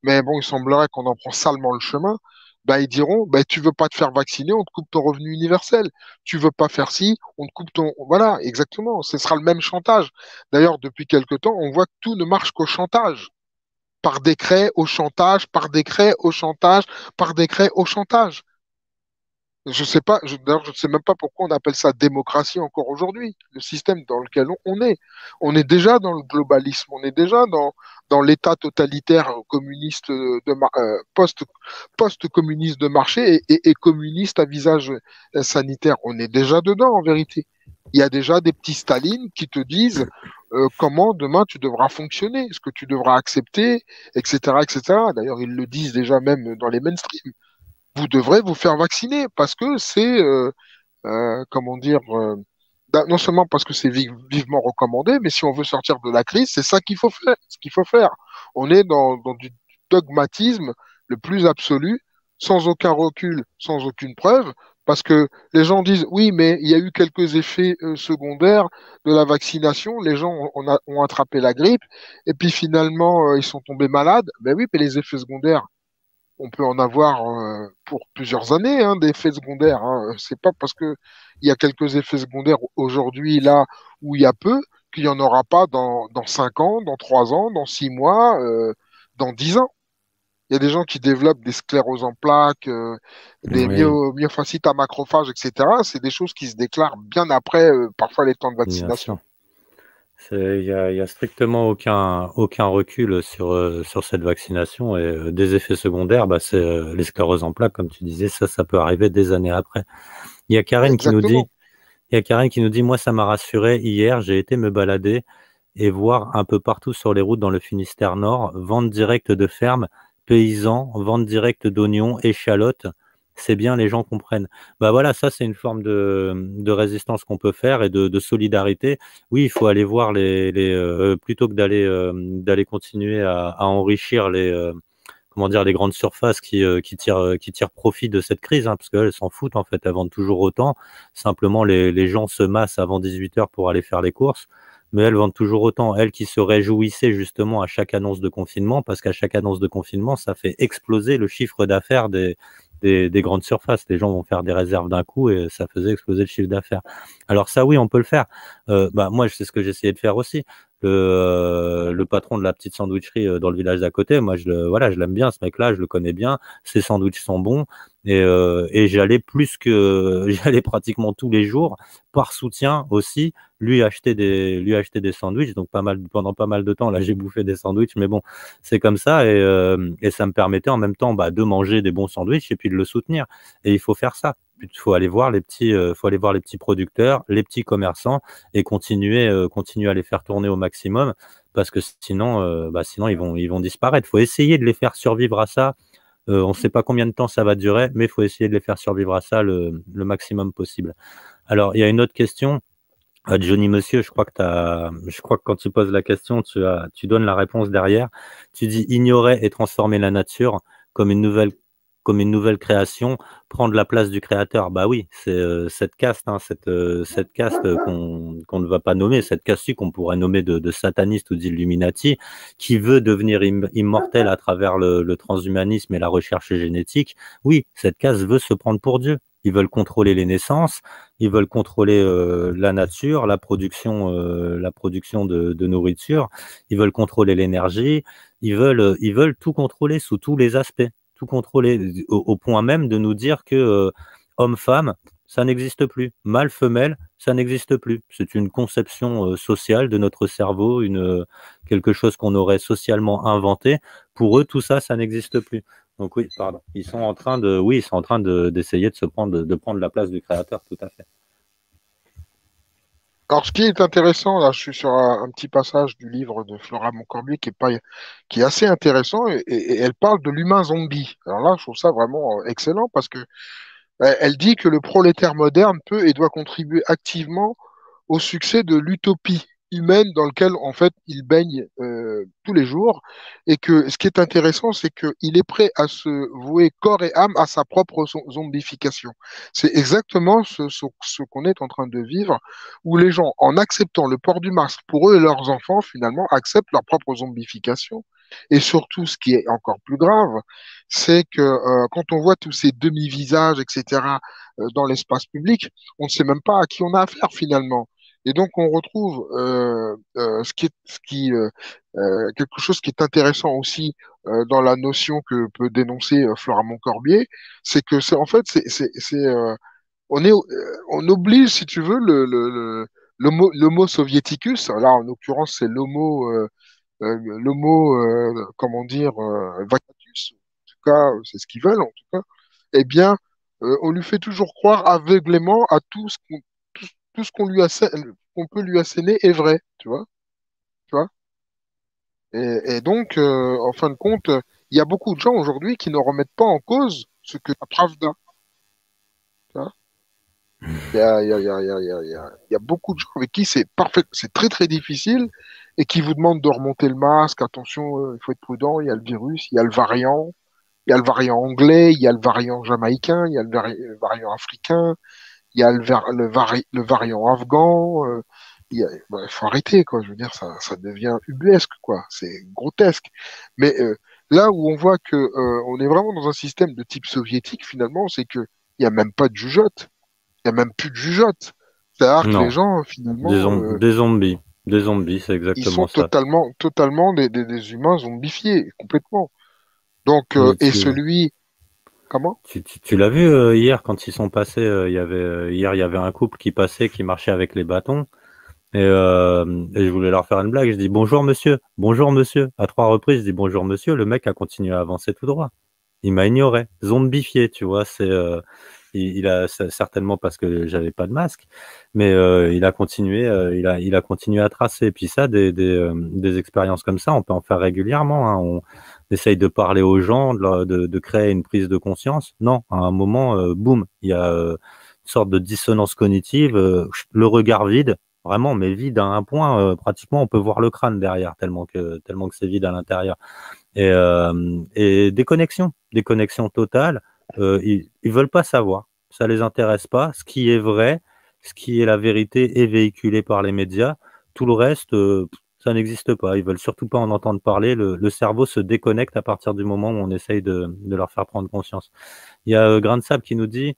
Mais bon, il semblerait qu'on en prend salement le chemin. Bah, ils diront, bah, tu veux pas te faire vacciner, on te coupe ton revenu universel. Tu veux pas faire ci, on te coupe ton. Voilà, exactement. Ce sera le même chantage. D'ailleurs, depuis quelque temps, on voit que tout ne marche qu'au chantage. Par décret, au chantage, par décret, au chantage, par décret, au chantage. Je sais pas, d'ailleurs, je ne sais même pas pourquoi on appelle ça démocratie encore aujourd'hui, le système dans lequel on est. On est déjà dans le globalisme, on est déjà dans l'état totalitaire communiste post-communiste de marché et communiste à visage sanitaire. On est déjà dedans en vérité. Il y a déjà des petits Staline qui te disent comment demain tu devras fonctionner, ce que tu devras accepter, etc., etc. D'ailleurs, ils le disent déjà même dans les mainstream. Vous devrez vous faire vacciner parce que c'est, comment dire, non seulement parce que c'est vivement recommandé, mais si on veut sortir de la crise, c'est ça qu'il faut faire. Ce qu'il faut faire. On est dans du dogmatisme le plus absolu, sans aucun recul, sans aucune preuve, parce que les gens disent oui, mais il y a eu quelques effets secondaires de la vaccination. Les gens ont attrapé la grippe et puis finalement ils sont tombés malades. Ben oui, mais les effets secondaires on peut en avoir pour plusieurs années, hein, des effets secondaires. Hein. C'est pas parce que il y a quelques effets secondaires aujourd'hui, là, où il y a peu, qu'il n'y en aura pas dans 5 ans, dans 3 ans, dans 6 mois, dans 10 ans. Il y a des gens qui développent des scléroses en plaques, des Oui, myofascites à macrophages, etc. C'est des choses qui se déclarent bien après, parfois, les temps de bien sûr. vaccination. Il y a strictement aucun recul sur cette vaccination et des effets secondaires, bah, c'est les scléroses en plaques, comme tu disais, ça peut arriver des années après. Il y a Karine qui nous dit, Exactement. il y a Karine qui nous dit, moi, ça m'a rassuré hier, j'ai été me balader et voir un peu partout sur les routes dans le Finistère Nord, vente directe de fermes, paysans, vente directe d'oignons, échalotes. C'est bien, les gens comprennent. Bah voilà, ça c'est une forme de résistance qu'on peut faire et de solidarité. Oui, il faut aller voir plutôt que d'aller continuer à enrichir comment dire, les grandes surfaces qui tirent profit de cette crise, hein, parce qu'elles s'en foutent en fait, elles vendent toujours autant. Simplement, les gens se massent avant 18 heures pour aller faire les courses, mais elles vendent toujours autant. Elles qui se réjouissaient justement à chaque annonce de confinement, parce qu'à chaque annonce de confinement, ça fait exploser le chiffre d'affaires des grandes surfaces. Les gens vont faire des réserves d'un coup et ça faisait exploser le chiffre d'affaires. Alors ça, oui, on peut le faire. Bah, moi, c'est ce que j'essayais de faire aussi. Le patron de la petite sandwicherie dans le village d'à côté, moi, voilà, je l'aime bien, ce mec-là, je le connais bien. Ses sandwichs sont bons et j'allais j'allais pratiquement tous les jours par soutien aussi lui acheter des sandwichs. Donc pendant pas mal de temps, là, j'ai bouffé des sandwichs, mais bon, c'est comme ça et ça me permettait en même temps bah, de manger des bons sandwichs et puis de le soutenir. Et il faut faire ça. Il faut aller voir les petits producteurs, les petits commerçants et continuer à les faire tourner au maximum parce que sinon ils vont disparaître. Il faut essayer de les faire survivre à ça. On ne sait pas combien de temps ça va durer, mais il faut essayer de les faire survivre à ça le maximum possible. Alors, il y a une autre question. Johnny Monsieur, je crois que quand tu poses la question, tu donnes la réponse derrière. Tu dis ignorer et transformer la nature comme une nouvelle, comme une nouvelle création, prendre la place du créateur. Bah oui, c'est cette caste, hein, cette caste qu'on ne va pas nommer, cette caste qu'on pourrait nommer de sataniste ou d'illuminati, qui veut devenir immortel à travers le transhumanisme et la recherche génétique. Oui, cette caste veut se prendre pour Dieu. Ils veulent contrôler les naissances, ils veulent contrôler la nature, la production de nourriture, ils veulent contrôler l'énergie, ils veulent tout contrôler sous tous les aspects, tout contrôler au point même de nous dire que homme-femme, ça n'existe plus, mâle-femelle, ça n'existe plus. C'est une conception sociale de notre cerveau, quelque chose qu'on aurait socialement inventé. Pour eux, tout ça, ça n'existe plus. Donc oui, pardon. Ils sont en train d'essayer de prendre la place du créateur, tout à fait. Alors, ce qui est intéressant, là, je suis sur un petit passage du livre de Flora Moncorbier qui est pas, qui est assez intéressant et elle parle de l'humain zombie. Alors là, je trouve ça vraiment excellent parce que elle dit que le prolétaire moderne peut et doit contribuer activement au succès de l'utopie humaine dans lequel en fait il baigne tous les jours et que ce qui est intéressant c'est qu'il est prêt à se vouer corps et âme à sa propre zombification. C'est exactement ce qu'on est en train de vivre où les gens en acceptant le port du masque pour eux et leurs enfants finalement acceptent leur propre zombification. Et surtout, ce qui est encore plus grave, c'est que quand on voit tous ces demi-visages, etc., dans l'espace public, on ne sait même pas à qui on a affaire finalement. Et donc, on retrouve quelque chose qui est intéressant aussi dans la notion que peut dénoncer Flora Moncorbier, c'est que c'est en fait, on oblige, si tu veux, l'homo soviéticus, là en l'occurrence c'est comment dire, vacatus, en tout cas, c'est ce qu'ils veulent en tout cas, eh bien, on lui fait toujours croire aveuglément à tout ce qu'on peut lui asséner est vrai, tu vois. Et donc, en fin de compte, il y a beaucoup de gens aujourd'hui qui ne remettent pas en cause ce que la Pravda. Tu vois. Il y a beaucoup de gens avec qui c'est parfait, c'est très très difficile et qui vous demandent de remonter le masque. Attention, il faut être prudent. Il y a le virus, il y a le variant, il y a le variant anglais, il y a le variant jamaïcain, il y a le variant africain, il y a le variant afghan. Faut arrêter, quoi. Je veux dire, ça devient ubuesque, quoi. C'est grotesque. Mais Là où on voit que on est vraiment dans un système de type soviétique, finalement, c'est que il y a même pas de jugeote, il y a même plus de jugeote. C'est-à-dire que les Non, gens, finalement, des zombies. Des zombies, c'est ils sont exactement ça. totalement des humains zombifiés, complètement. Donc, Mais et celui, comment? tu l'as vu hier quand ils sont passés, il y avait hier il y avait un couple qui passait, qui marchait avec les bâtons. Et je voulais leur faire une blague. Je dis bonjour monsieur, bonjour monsieur. À 3 reprises, je dis bonjour monsieur. Le mec a continué à avancer tout droit. Il m'a ignoré, zombifié, tu vois. Il a certainement parce que j'avais pas de masque, mais il a continué, il a continué à tracer. Et puis ça, des expériences comme ça, on peut en faire régulièrement, hein. On essaye de parler aux gens, de créer une prise de conscience. Non, à un moment, boum, il y a une sorte de dissonance cognitive, le regard vide. Vraiment, mais vide à un point, pratiquement on peut voir le crâne derrière, tellement que c'est vide à l'intérieur. Et des connexions totales. Ils veulent pas savoir, ça les intéresse pas. Ce qui est vrai, ce qui est la vérité est véhiculé par les médias. Tout le reste, ça n'existe pas. Ils veulent surtout pas en entendre parler. Le cerveau se déconnecte à partir du moment où on essaye de leur faire prendre conscience. Il y a Grain de Sable qui nous dit,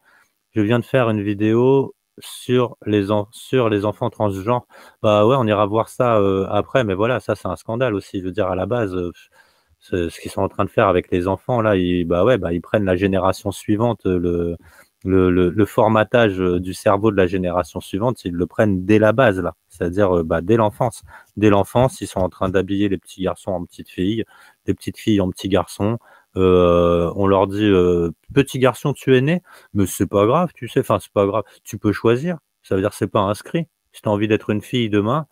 je viens de faire une vidéo sur les enfants transgenres. Bah ouais, on ira voir ça après, mais voilà, ça c'est un scandale aussi. Je veux dire, à la base, ce qu'ils sont en train de faire avec les enfants là, bah ouais, bah ils prennent la génération suivante, le formatage du cerveau de la génération suivante, ils le prennent dès la base là, c'est-à-dire bah, dès l'enfance. Dès l'enfance, ils sont en train d'habiller les petits garçons en petites filles, les petites filles en petits garçons. On leur dit petit garçon, tu es né, mais c'est pas grave, tu sais, enfin c'est pas grave, tu peux choisir. Ça veut dire que c'est pas inscrit. Si tu as envie d'être une fille demain,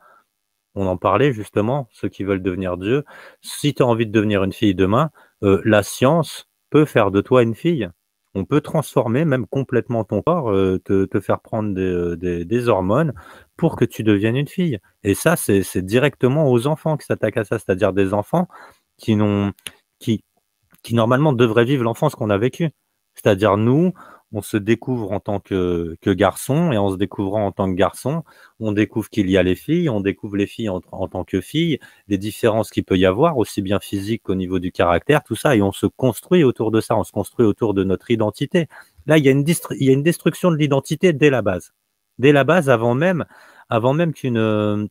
on en parlait justement, ceux qui veulent devenir Dieu. Si tu as envie de devenir une fille demain, la science peut faire de toi une fille. On peut transformer même complètement ton corps, te faire prendre des hormones pour que tu deviennes une fille. Et ça, c'est directement aux enfants qui s'attaquent à ça, c'est-à-dire des enfants qui n'ont, qui, qui normalement devraient vivre l'enfance qu'on a vécue. C'est-à-dire nous, on se découvre en tant que garçon, et en se découvrant en tant que garçon, on découvre qu'il y a les filles, on découvre les filles en tant que filles, les différences qu'il peut y avoir, aussi bien physiques qu'au niveau du caractère, tout ça, et on se construit autour de ça, on se construit autour de notre identité. Là, il y a une destruction de l'identité dès la base. Dès la base, avant même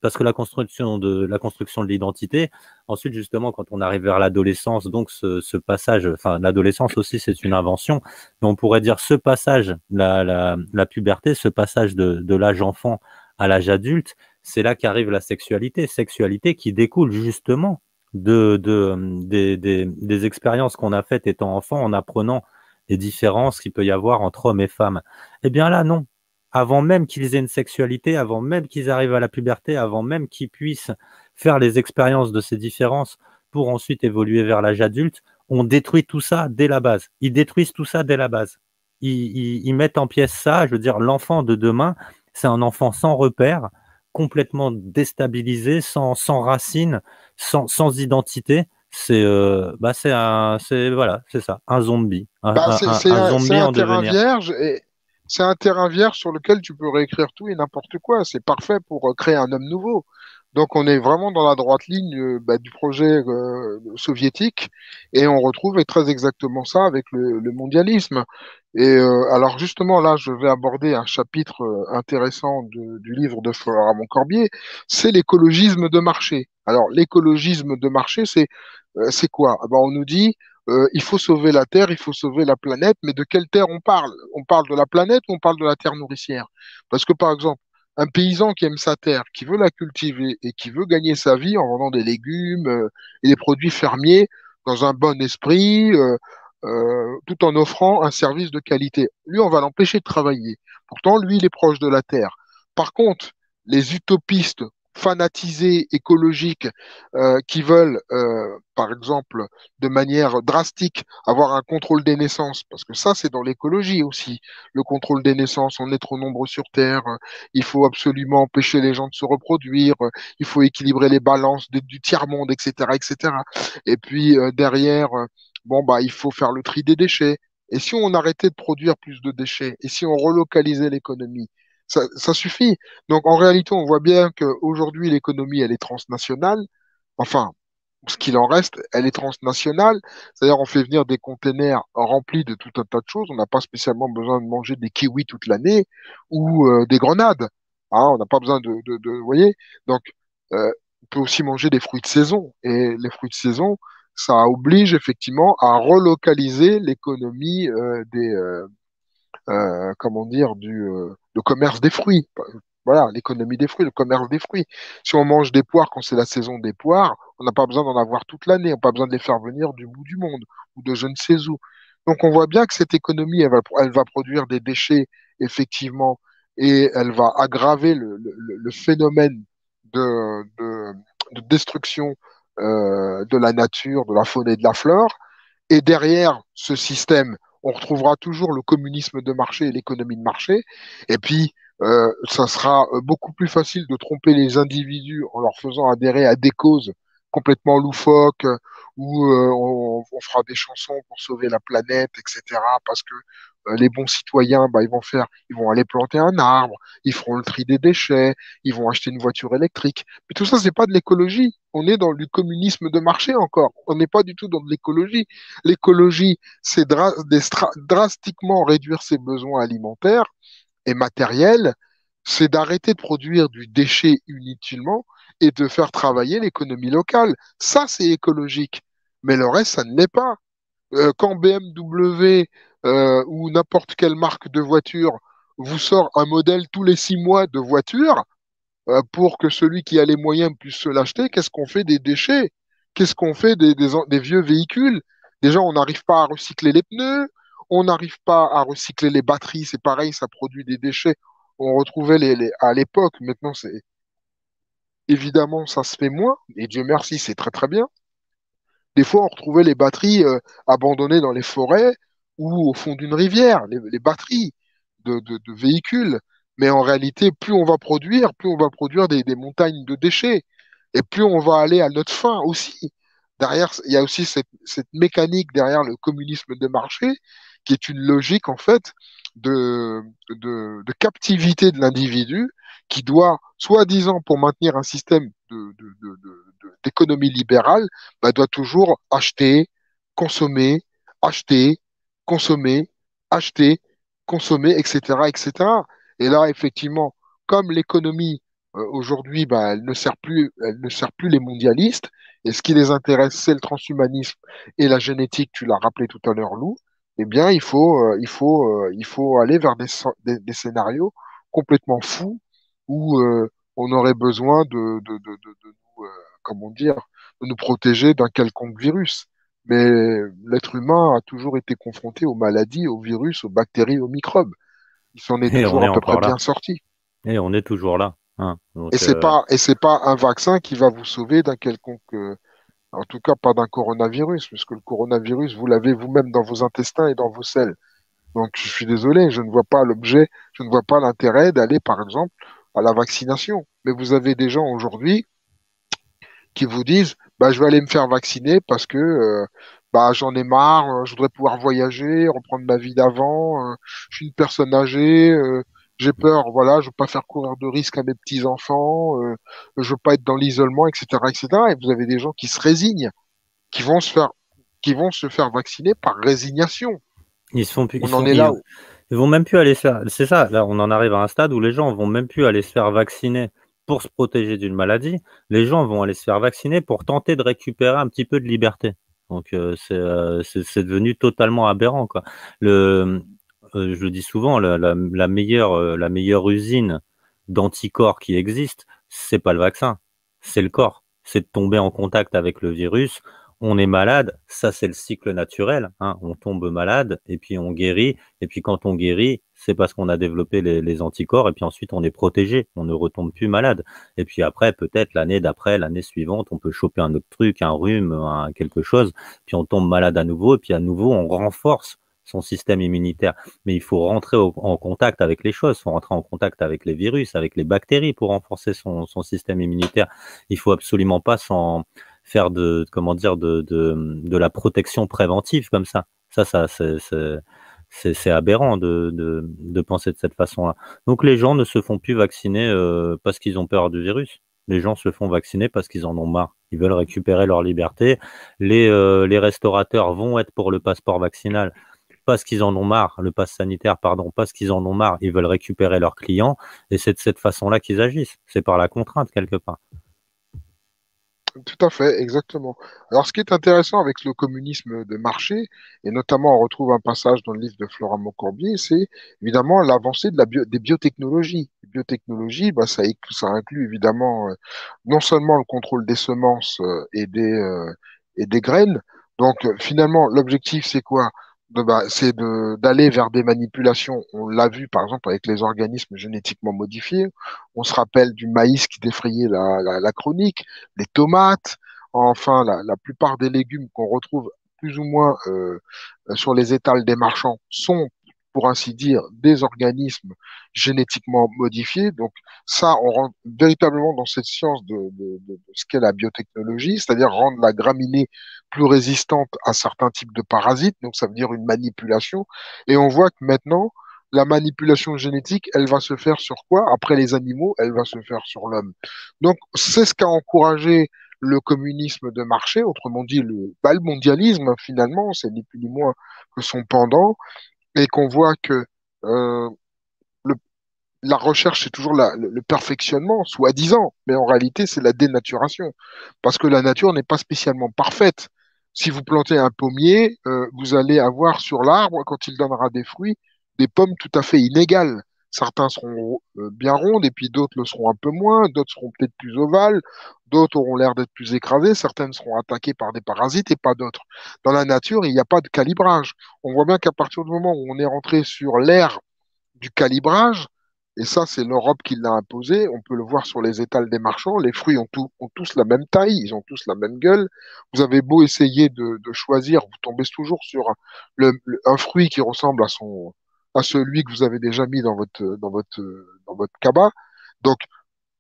parce que la construction de l'identité, ensuite, justement, quand on arrive vers l'adolescence, donc ce passage, enfin, l'adolescence aussi, c'est une invention, mais on pourrait dire ce passage, la puberté, ce passage de l'âge enfant à l'âge adulte, c'est là qu'arrive la sexualité. Sexualité qui découle justement des expériences qu'on a faites étant enfant en apprenant les différences qu'il peut y avoir entre hommes et femmes. Eh bien là, non. Avant même qu'ils aient une sexualité, avant même qu'ils arrivent à la puberté, avant même qu'ils puissent faire les expériences de ces différences pour ensuite évoluer vers l'âge adulte, on détruit tout ça dès la base. Ils détruisent tout ça dès la base. Ils mettent en pièces ça, je veux dire, l'enfant de demain, c'est un enfant sans repère, complètement déstabilisé, sans racines, sans identité. Voilà, c'est ça, un zombie, Bah, un c'est zombie un en terrain devenir. vierge et c'est un terrain vierge sur lequel tu peux réécrire tout et n'importe quoi. C'est parfait pour créer un homme nouveau. Donc on est vraiment dans la droite ligne bah, du projet soviétique et on retrouve très exactement ça avec le mondialisme. Et alors justement là, je vais aborder un chapitre intéressant du livre de Florent Corbier, c'est l'écologisme de marché. Alors l'écologisme de marché, c'est quoi? Ah ben, on nous dit il faut sauver la Terre, il faut sauver la planète, mais de quelle Terre on parle? On parle de la planète ou on parle de la Terre nourricière? Parce que par exemple, un paysan qui aime sa terre, qui veut la cultiver et qui veut gagner sa vie en vendant des légumes et des produits fermiers dans un bon esprit, tout en offrant un service de qualité. Lui, on va l'empêcher de travailler. Pourtant, lui, il est proche de la terre. Par contre, les utopistes fanatisés, écologiques, qui veulent, par exemple, de manière drastique, avoir un contrôle des naissances, parce que ça, c'est dans l'écologie aussi, le contrôle des naissances, on est trop nombreux sur Terre, il faut absolument empêcher les gens de se reproduire, il faut équilibrer les balances du tiers-monde, etc., etc. Et puis derrière, bon, bah, il faut faire le tri des déchets. Et si on arrêtait de produire plus de déchets, et si on relocalisait l'économie, ça suffit. Donc en réalité, on voit bien qu'aujourd'hui, l'économie, elle est transnationale. Enfin, ce qu'il en reste, elle est transnationale. C'est-à-dire, on fait venir des containers remplis de tout un tas de choses. On n'a pas spécialement besoin de manger des kiwis toute l'année ou des grenades. Hein, on n'a pas besoin vous voyez? Donc, on peut aussi manger des fruits de saison. Et les fruits de saison, ça oblige effectivement à relocaliser l'économie comment dire, le commerce des fruits. Voilà, l'économie des fruits, le commerce des fruits. Si on mange des poires quand c'est la saison des poires, on n'a pas besoin d'en avoir toute l'année, on n'a pas besoin de les faire venir du bout du monde ou de je ne sais où. Donc on voit bien que cette économie, elle va produire des déchets, effectivement, et elle va aggraver le phénomène de, de destruction de la nature, de la faune et de la flore. Et derrière ce système, on retrouvera toujours le communisme de marché et l'économie de marché. Et puis, ça sera beaucoup plus facile de tromper les individus en leur faisant adhérer à des causes complètement loufoques, où on fera des chansons pour sauver la planète, etc. Parce que les bons citoyens, bah, ils vont aller planter un arbre, ils feront le tri des déchets, ils vont acheter une voiture électrique. Mais tout ça, c'est pas de l'écologie. On est dans du communisme de marché encore. On n'est pas du tout dans de l'écologie. L'écologie, c'est drastiquement réduire ses besoins alimentaires et matériels, c'est d'arrêter de produire du déchet inutilement et de faire travailler l'économie locale. Ça, c'est écologique. Mais le reste, ça ne l'est pas. Quand BMW ou n'importe quelle marque de voiture vous sort un modèle tous les 6 mois de voiture, pour que celui qui a les moyens puisse se l'acheter, qu'est-ce qu'on fait des déchets? Qu'est-ce qu'on fait des vieux véhicules? Déjà, on n'arrive pas à recycler les pneus, on n'arrive pas à recycler les batteries, c'est pareil, ça produit des déchets. On retrouvait à l'époque, maintenant, c'est évidemment, ça se fait moins, et Dieu merci, c'est très très bien. Des fois, on retrouvait les batteries abandonnées dans les forêts ou au fond d'une rivière, les batteries de véhicules. Mais en réalité, plus on va produire des montagnes de déchets, et plus on va aller à notre fin aussi. Derrière, il y a aussi cette mécanique derrière le communisme de marché, qui est une logique en fait de captivité de l'individu, qui doit, soi-disant pour maintenir un système d'économie libérale, bah, doit toujours acheter, consommer, acheter, consommer, acheter, consommer, etc., etc. Et là, effectivement, comme l'économie aujourd'hui, bah, elle ne sert plus les mondialistes, et ce qui les intéresse, c'est le transhumanisme et la génétique, tu l'as rappelé tout à l'heure, Lou, eh bien, il faut aller vers des scénarios complètement fous où on aurait besoin de nous, comment dire, de nous protéger d'un quelconque virus. Mais l'être humain a toujours été confronté aux maladies, aux virus, aux bactéries, aux microbes. Il s'en est Et on toujours est à peu près encore bien là. sorti. Et on est toujours là. Hein. Et Donc, c'est pas un vaccin qui va vous sauver d'un quelconque, en tout cas pas d'un coronavirus, puisque le coronavirus, vous l'avez vous-même dans vos intestins et dans vos selles. Donc, je suis désolé, je ne vois pas l'objet, je ne vois pas l'intérêt d'aller, par exemple, à la vaccination. Mais vous avez des gens aujourd'hui qui vous disent, bah, je vais aller me faire vacciner parce que bah, j'en ai marre, je voudrais pouvoir voyager, reprendre ma vie d'avant, je suis une personne âgée, j'ai peur, voilà, je veux pas faire courir de risques à mes petits-enfants, je veux pas être dans l'isolement, etc., etc. Et vous avez des gens qui se résignent, qui vont se faire, qui vont se faire vacciner par résignation. ils se font plus, On en est là. ils vont même plus aller se faire. C'est ça. Là, on en arrive à un stade où les gens vont même plus aller se faire vacciner pour se protéger d'une maladie. Les gens vont aller se faire vacciner pour tenter de récupérer un petit peu de liberté. Donc, c'est devenu totalement aberrant, quoi. Le, je le dis souvent, la meilleure usine d'anticorps qui existe, c'est pas le vaccin, c'est le corps. C'est de tomber en contact avec le virus. On est malade, ça c'est le cycle naturel, hein. On tombe malade et puis on guérit. Et puis quand on guérit, c'est parce qu'on a développé les anticorps et puis ensuite on est protégé, on ne retombe plus malade. Et puis après, peut-être l'année d'après, l'année suivante, on peut choper un autre truc, un rhume, quelque chose, puis on tombe malade à nouveau et puis à nouveau on renforce son système immunitaire. Mais il faut rentrer en contact avec les choses, il faut rentrer en contact avec les virus, avec les bactéries pour renforcer son système immunitaire. Il faut absolument pas s'en faire comment dire, de la protection préventive comme ça. Ça, c'est aberrant de penser de cette façon-là. Donc les gens ne se font plus vacciner parce qu'ils ont peur du virus. Les gens se font vacciner parce qu'ils en ont marre. Ils veulent récupérer leur liberté. Les restaurateurs vont être pour le passeport vaccinal parce qu'ils en ont marre, le pass sanitaire, pardon, parce qu'ils en ont marre, ils veulent récupérer leurs clients, et c'est de cette façon-là qu'ils agissent. C'est par la contrainte, quelque part. Tout à fait, exactement. Alors, ce qui est intéressant avec le communisme de marché, et notamment on retrouve un passage dans le livre de Florent Maulcorbier, c'est évidemment l'avancée des biotechnologies. Les biotechnologies, bah, ça inclut évidemment non seulement le contrôle des semences et des graines. Donc, finalement, l'objectif, c'est quoi? D'aller vers des manipulations. On l'a vu, par exemple, avec les organismes génétiquement modifiés. On se rappelle du maïs qui défrayait la chronique, les tomates, enfin la plupart des légumes qu'on retrouve plus ou moins sur les étals des marchands sont, pour ainsi dire, des organismes génétiquement modifiés. Donc ça, on rentre véritablement dans cette science de ce qu'est la biotechnologie, c'est-à-dire rendre la graminée plus résistante à certains types de parasites. Donc ça veut dire une manipulation. Et on voit que maintenant, la manipulation génétique, elle va se faire sur quoi? Après les animaux, elle va se faire sur l'homme. Donc, c'est ce qu'a encouragé le communisme de marché, autrement dit, le mondialisme, finalement, c'est ni plus ni moins que son pendant, et qu'on voit que euh, le- la recherche, c'est toujours le perfectionnement, soi-disant, mais en réalité, c'est la dénaturation, parce que la nature n'est pas spécialement parfaite. Si vous plantez un pommier, vous allez avoir sur l'arbre, quand il donnera des fruits, des pommes tout à fait inégales. Certains seront bien rondes et puis d'autres le seront un peu moins, d'autres seront peut-être plus ovales, d'autres auront l'air d'être plus écrasées, certaines seront attaquées par des parasites et pas d'autres. Dans la nature, il n'y a pas de calibrage. On voit bien qu'à partir du moment où on est rentré sur l'ère du calibrage, et ça, c'est l'Europe qui l'a imposé. On peut le voir sur les étals des marchands. Les fruits ont tous la même taille, ils ont tous la même gueule. Vous avez beau essayer de choisir, vous tombez toujours sur un fruit qui ressemble à celui que vous avez déjà mis dans votre cabas. Donc,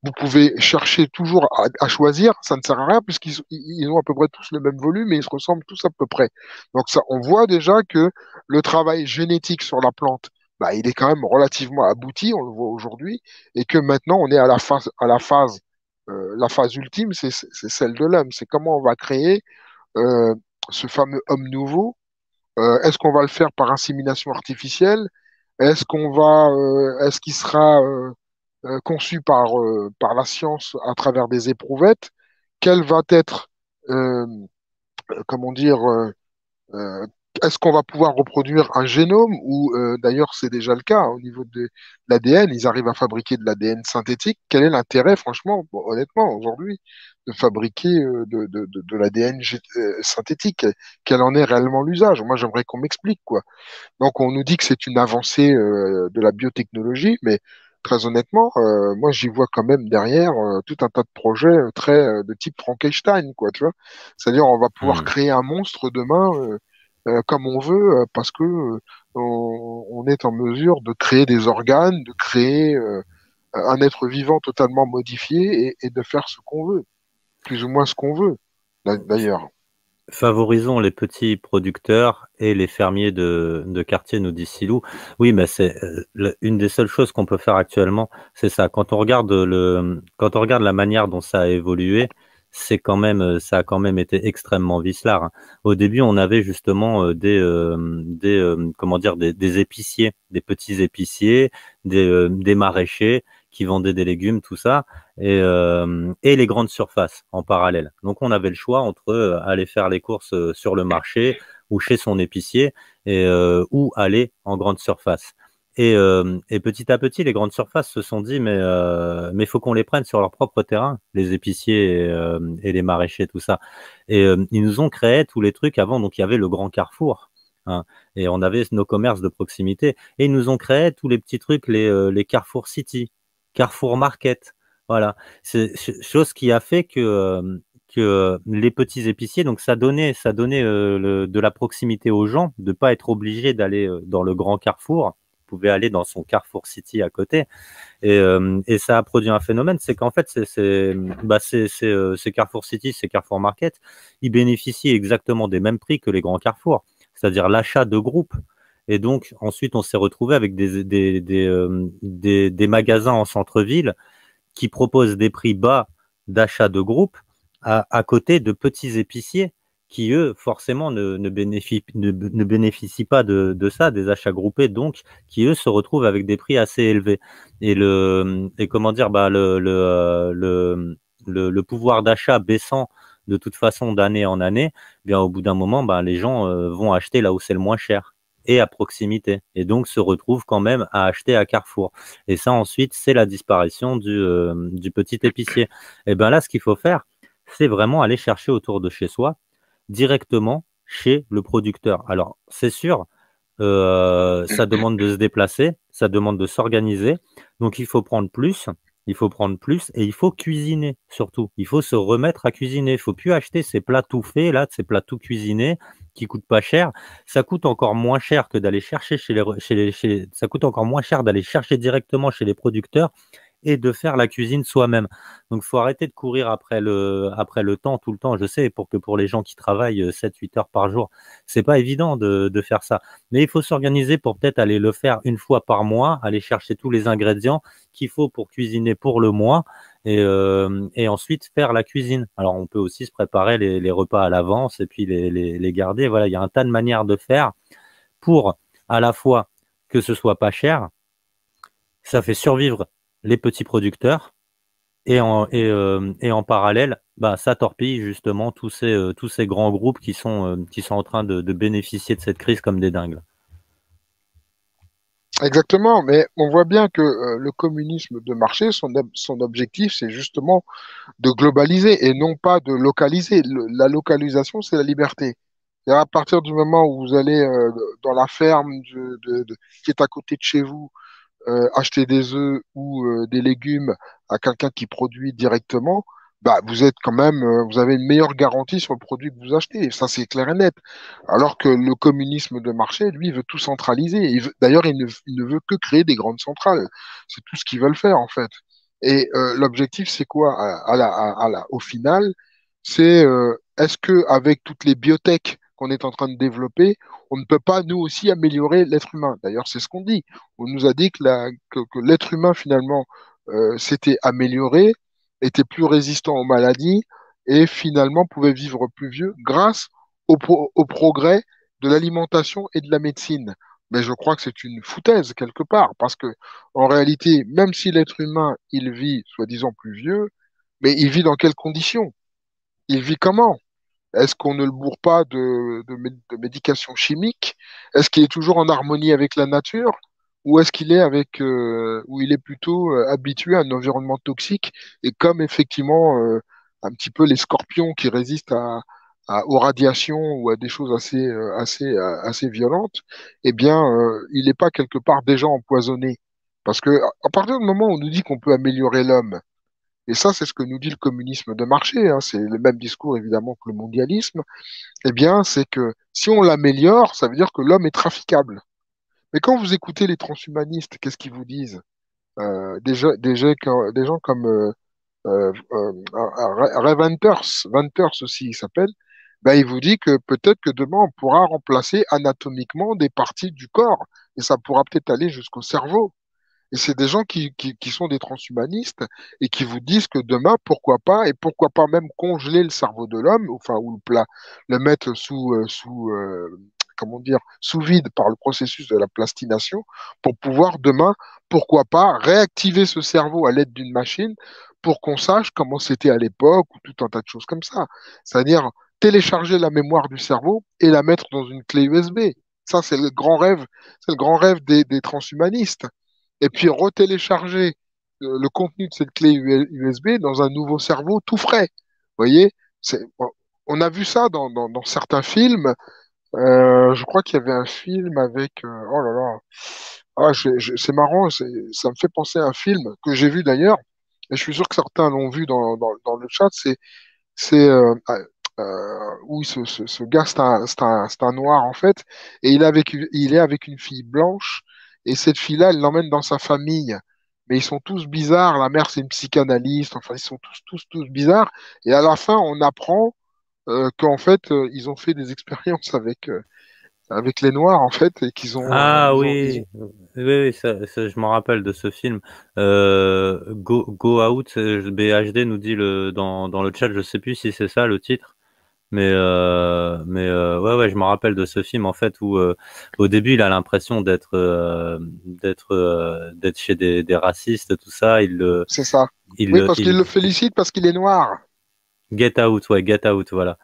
vous pouvez chercher toujours à choisir, ça ne sert à rien puisqu'ils ont à peu près tous le même volume et ils se ressemblent tous à peu près. Donc ça, on voit déjà que le travail génétique sur la plante, bah, il est quand même relativement abouti, on le voit aujourd'hui, et que maintenant on est la phase ultime, c'est celle de l'homme. C'est comment on va créer euh, ce fameux homme nouveau. Est-ce qu'on va le faire par insémination artificielle? Est-ce qu'il sera conçu par la science à travers des éprouvettes? Quel va être, euh, comment dire, euh, est-ce qu'on va pouvoir reproduire un génome ou d'ailleurs c'est déjà le cas hein, au niveau de l'ADN, ils arrivent à fabriquer de l'ADN synthétique. Quel est l'intérêt, franchement, bon, honnêtement, aujourd'hui, de fabriquer de l'ADN synthétique? Quel en est réellement l'usage? Moi, j'aimerais qu'on m'explique, quoi. Donc, on nous dit que c'est une avancée de la biotechnologie, mais très honnêtement, moi, j'y vois quand même derrière tout un tas de projets de type Frankenstein, quoi, tu vois. C'est-à-dire, on va pouvoir Hmm. créer un monstre demain comme on veut parce que on est en mesure de créer des organes, de créer un être vivant totalement modifié et de faire ce qu'on veut, plus ou moins ce qu'on veut, d'ailleurs. Favorisons les petits producteurs et les fermiers de quartier, nous dit Silou. Oui, mais c'est une des seules choses qu'on peut faire actuellement, c'est ça. Quand on regarde la manière dont ça a évolué, c'est quand même, ça a quand même été extrêmement vicelard, hein. Au début, on avait justement comment dire, des épiciers, des petits épiciers, des maraîchers qui vendaient des légumes, tout ça et les grandes surfaces en parallèle. Donc on avait le choix entre aller faire les courses sur le marché ou chez son épicier ou aller en grande surface. Et petit à petit, les grandes surfaces se sont dit, mais faut qu'on les prenne sur leur propre terrain, les épiciers et les maraîchers, tout ça. Ils nous ont créé tous les trucs avant, donc il y avait le grand Carrefour, hein, et on avait nos commerces de proximité, et ils nous ont créé tous les petits trucs, les Carrefour City, Carrefour Market, voilà. C'est chose qui a fait que les petits épiciers, donc ça donnait de la proximité aux gens, de pas être obligé d'aller dans le grand Carrefour. Vous pouvez aller dans son Carrefour City à côté. Et ça a produit un phénomène, c'est qu'en fait, ces Carrefour City, ces Carrefour Market, ils bénéficient exactement des mêmes prix que les grands Carrefour, c'est-à-dire l'achat de groupes. Et donc, ensuite, on s'est retrouvé avec des magasins en centre-ville qui proposent des prix bas d'achat de groupe à côté de petits épiciers qui, eux, forcément, ne bénéficient pas de ça, des achats groupés, donc qui, eux, se retrouvent avec des prix assez élevés. Et comment dire, bah, le pouvoir d'achat baissant de toute façon d'année en année, eh bien, au bout d'un moment, bah, les gens vont acheter là où c'est le moins cher et à proximité, et donc se retrouvent quand même à acheter à Carrefour. Et ça, ensuite, c'est la disparition du petit épicier. Et bien là, ce qu'il faut faire, c'est vraiment aller chercher autour de chez soi, directement chez le producteur. Alors, c'est sûr, ça demande de se déplacer, ça demande de s'organiser, donc il faut prendre plus et il faut cuisiner surtout. Il faut se remettre à cuisiner. Il faut plus acheter ces plats tout faits, là, ces plats tout cuisinés qui coûtent pas cher. Ça coûte encore moins cher que d'aller chercher ça coûte encore moins cher d'aller chercher directement chez les producteurs et de faire la cuisine soi-même. Donc, il faut arrêter de courir après le temps tout le temps. Je sais, pour les gens qui travaillent 7-8 heures par jour, c'est pas évident de faire ça. Mais il faut s'organiser pour peut-être aller le faire une fois par mois, aller chercher tous les ingrédients qu'il faut pour cuisiner pour le mois et ensuite faire la cuisine. Alors, on peut aussi se préparer les repas à l'avance et puis les garder. Voilà, il y a un tas de manières de faire pour à la fois que ce soit pas cher, ça fait survivre les petits producteurs et en parallèle, bah, ça torpille justement tous ces grands groupes qui sont en train de bénéficier de cette crise comme des dingues. Exactement, mais on voit bien que le communisme de marché, son objectif, c'est justement de globaliser et non pas de localiser. La localisation, c'est la liberté. Et à partir du moment où vous allez dans la ferme qui est à côté de chez vous, acheter des œufs ou des légumes à quelqu'un qui produit directement, bah, vous êtes quand même, vous avez une meilleure garantie sur le produit que vous achetez. Ça, c'est clair et net. Alors que le communisme de marché, lui, veut tout centraliser. D'ailleurs, il ne veut que créer des grandes centrales. C'est tout ce qu'ils veulent faire, en fait. Et l'objectif, c'est quoi au final? C'est est-ce que avec toutes les biotech qu'on est en train de développer, on ne peut pas nous aussi améliorer l'être humain? D'ailleurs, c'est ce qu'on dit. On nous a dit que l'être humain, finalement, s'était amélioré, était plus résistant aux maladies et finalement pouvait vivre plus vieux grâce au progrès de l'alimentation et de la médecine. Mais je crois que c'est une foutaise quelque part, parce que en réalité, même si l'être humain, il vit soi-disant plus vieux, mais il vit dans quelles conditions? Il vit comment? Est-ce qu'on ne le bourre pas de médications chimiques? Est-ce qu'il est toujours en harmonie avec la nature? Ou est-ce qu'il est ou il est plutôt habitué à un environnement toxique et comme effectivement un petit peu les scorpions qui résistent aux radiations ou à des choses assez violentes, eh bien, il n'est pas quelque part déjà empoisonné. Parce que à partir du moment où on nous dit qu'on peut améliorer l'homme, et ça, c'est ce que nous dit le communisme de marché, hein, c'est le même discours évidemment que le mondialisme, eh bien, c'est que si on l'améliore, ça veut dire que l'homme est traficable. Mais quand vous écoutez les transhumanistes, qu'est-ce qu'ils vous disent? Des gens comme Ray Venters aussi, il s'appelle, ben, il vous dit que peut-être que demain, on pourra remplacer anatomiquement des parties du corps, et ça pourra peut-être aller jusqu'au cerveau. Et c'est des gens qui sont des transhumanistes et qui vous disent que demain, pourquoi pas, et pourquoi pas même congeler le cerveau de l'homme, enfin, ou le mettre comment dire, sous vide par le processus de la plastination, pour pouvoir demain, pourquoi pas, réactiver ce cerveau à l'aide d'une machine pour qu'on sache comment c'était à l'époque, ou tout un tas de choses comme ça. C'est-à-dire télécharger la mémoire du cerveau et la mettre dans une clé USB. Ça, c'est le grand rêve des transhumanistes et puis retélécharger le contenu de cette clé USB dans un nouveau cerveau tout frais. Vous voyez, on a vu ça dans certains films. Je crois qu'il y avait un film avec... oh là là, c'est marrant, ça me fait penser à un film que j'ai vu d'ailleurs, et je suis sûr que certains l'ont vu dans le chat, oui, ce gars, c'est un noir en fait, et il est avec une fille blanche, et cette fille-là, elle l'emmène dans sa famille. Mais ils sont tous bizarres. La mère, c'est une psychanalyste. Enfin, ils sont tous bizarres. Et à la fin, on apprend qu'en fait, ils ont fait des expériences avec les Noirs en fait et qu'ils ont, Ah ils ont. oui, oui, oui, je m'en rappelle de ce film. Go Out, BHD nous dit dans le chat, je sais plus si c'est ça le titre, mais ouais, ouais, je me rappelle de ce film en fait où au début il a l'impression d'être chez des racistes, tout ça. C'est ça. Il, Oui, le- parce qu'il il le félicite parce qu'il est noir. Get Out, ouais, Get Out, voilà.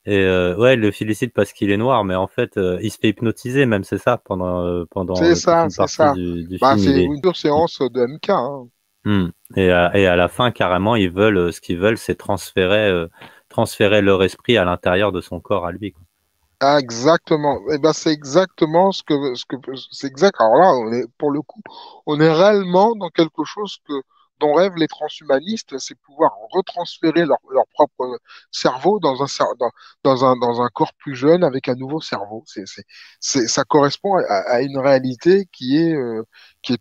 Et ouais, il le félicite parce qu'il est noir, mais en fait, il se fait hypnotiser, même c'est ça, pendant C'est toute ça, une c'est partie ça. du Bah, film, c'est il est. une pure séance de MK, hein. Hmm. Et à la fin, carrément, ce qu'ils veulent, c'est transférer leur esprit à l'intérieur de son corps à lui, quoi. Ah, exactement. Eh ben, c'est exactement c'est exact. Alors là, pour le coup, on est réellement dans quelque chose dont rêvent les transhumanistes, c'est pouvoir retransférer leur propre cerveau dans un corps plus jeune avec un nouveau cerveau. Ça correspond à une réalité qui est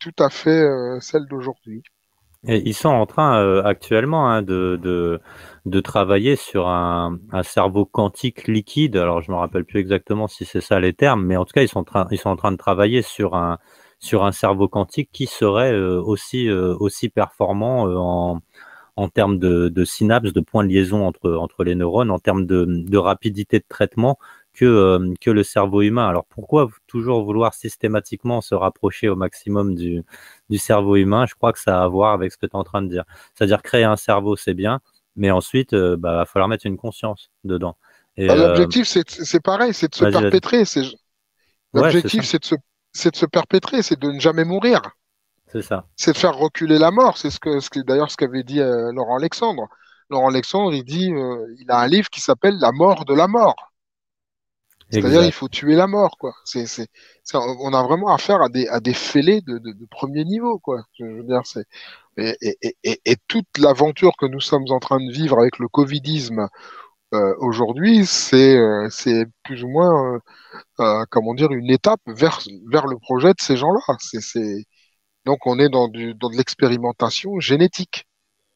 tout à fait, celle d'aujourd'hui. Et ils sont en train actuellement hein, de travailler sur un cerveau quantique liquide. Alors, je me rappelle plus exactement si c'est ça les termes, mais en tout cas, ils sont en train de travailler sur un cerveau quantique qui serait aussi performant en termes de synapses, de points de liaison entre les neurones, en termes de rapidité de traitement que le cerveau humain. Alors pourquoi toujours vouloir systématiquement se rapprocher au maximum du cerveau humain? Je crois que ça a à voir avec ce que tu es en train de dire. C'est-à-dire créer un cerveau, c'est bien, mais ensuite, bah, va falloir mettre une conscience dedans. Et Bah, l'objectif, c'est pareil, c'est de se vas-y, vas-y. perpétrer. Ouais, c'est L'objectif, ça, c'est de se perpétrer, c'est de ne jamais mourir. c'est ça. C'est de faire reculer la mort. C'est d'ailleurs ce qu'avait dit Laurent Alexandre. Laurent Alexandre, il dit, il a un livre qui s'appelle La mort de la mort. C'est-à-dire, il Exact. faut tuer la mort, quoi. On a vraiment affaire à des fêlés de premier niveau, quoi. Je veux dire, et toute l'aventure que nous sommes en train de vivre avec le Covidisme aujourd'hui, c'est plus ou moins, comment dire, une étape vers le projet de ces gens-là. Donc, on est dans de l'expérimentation génétique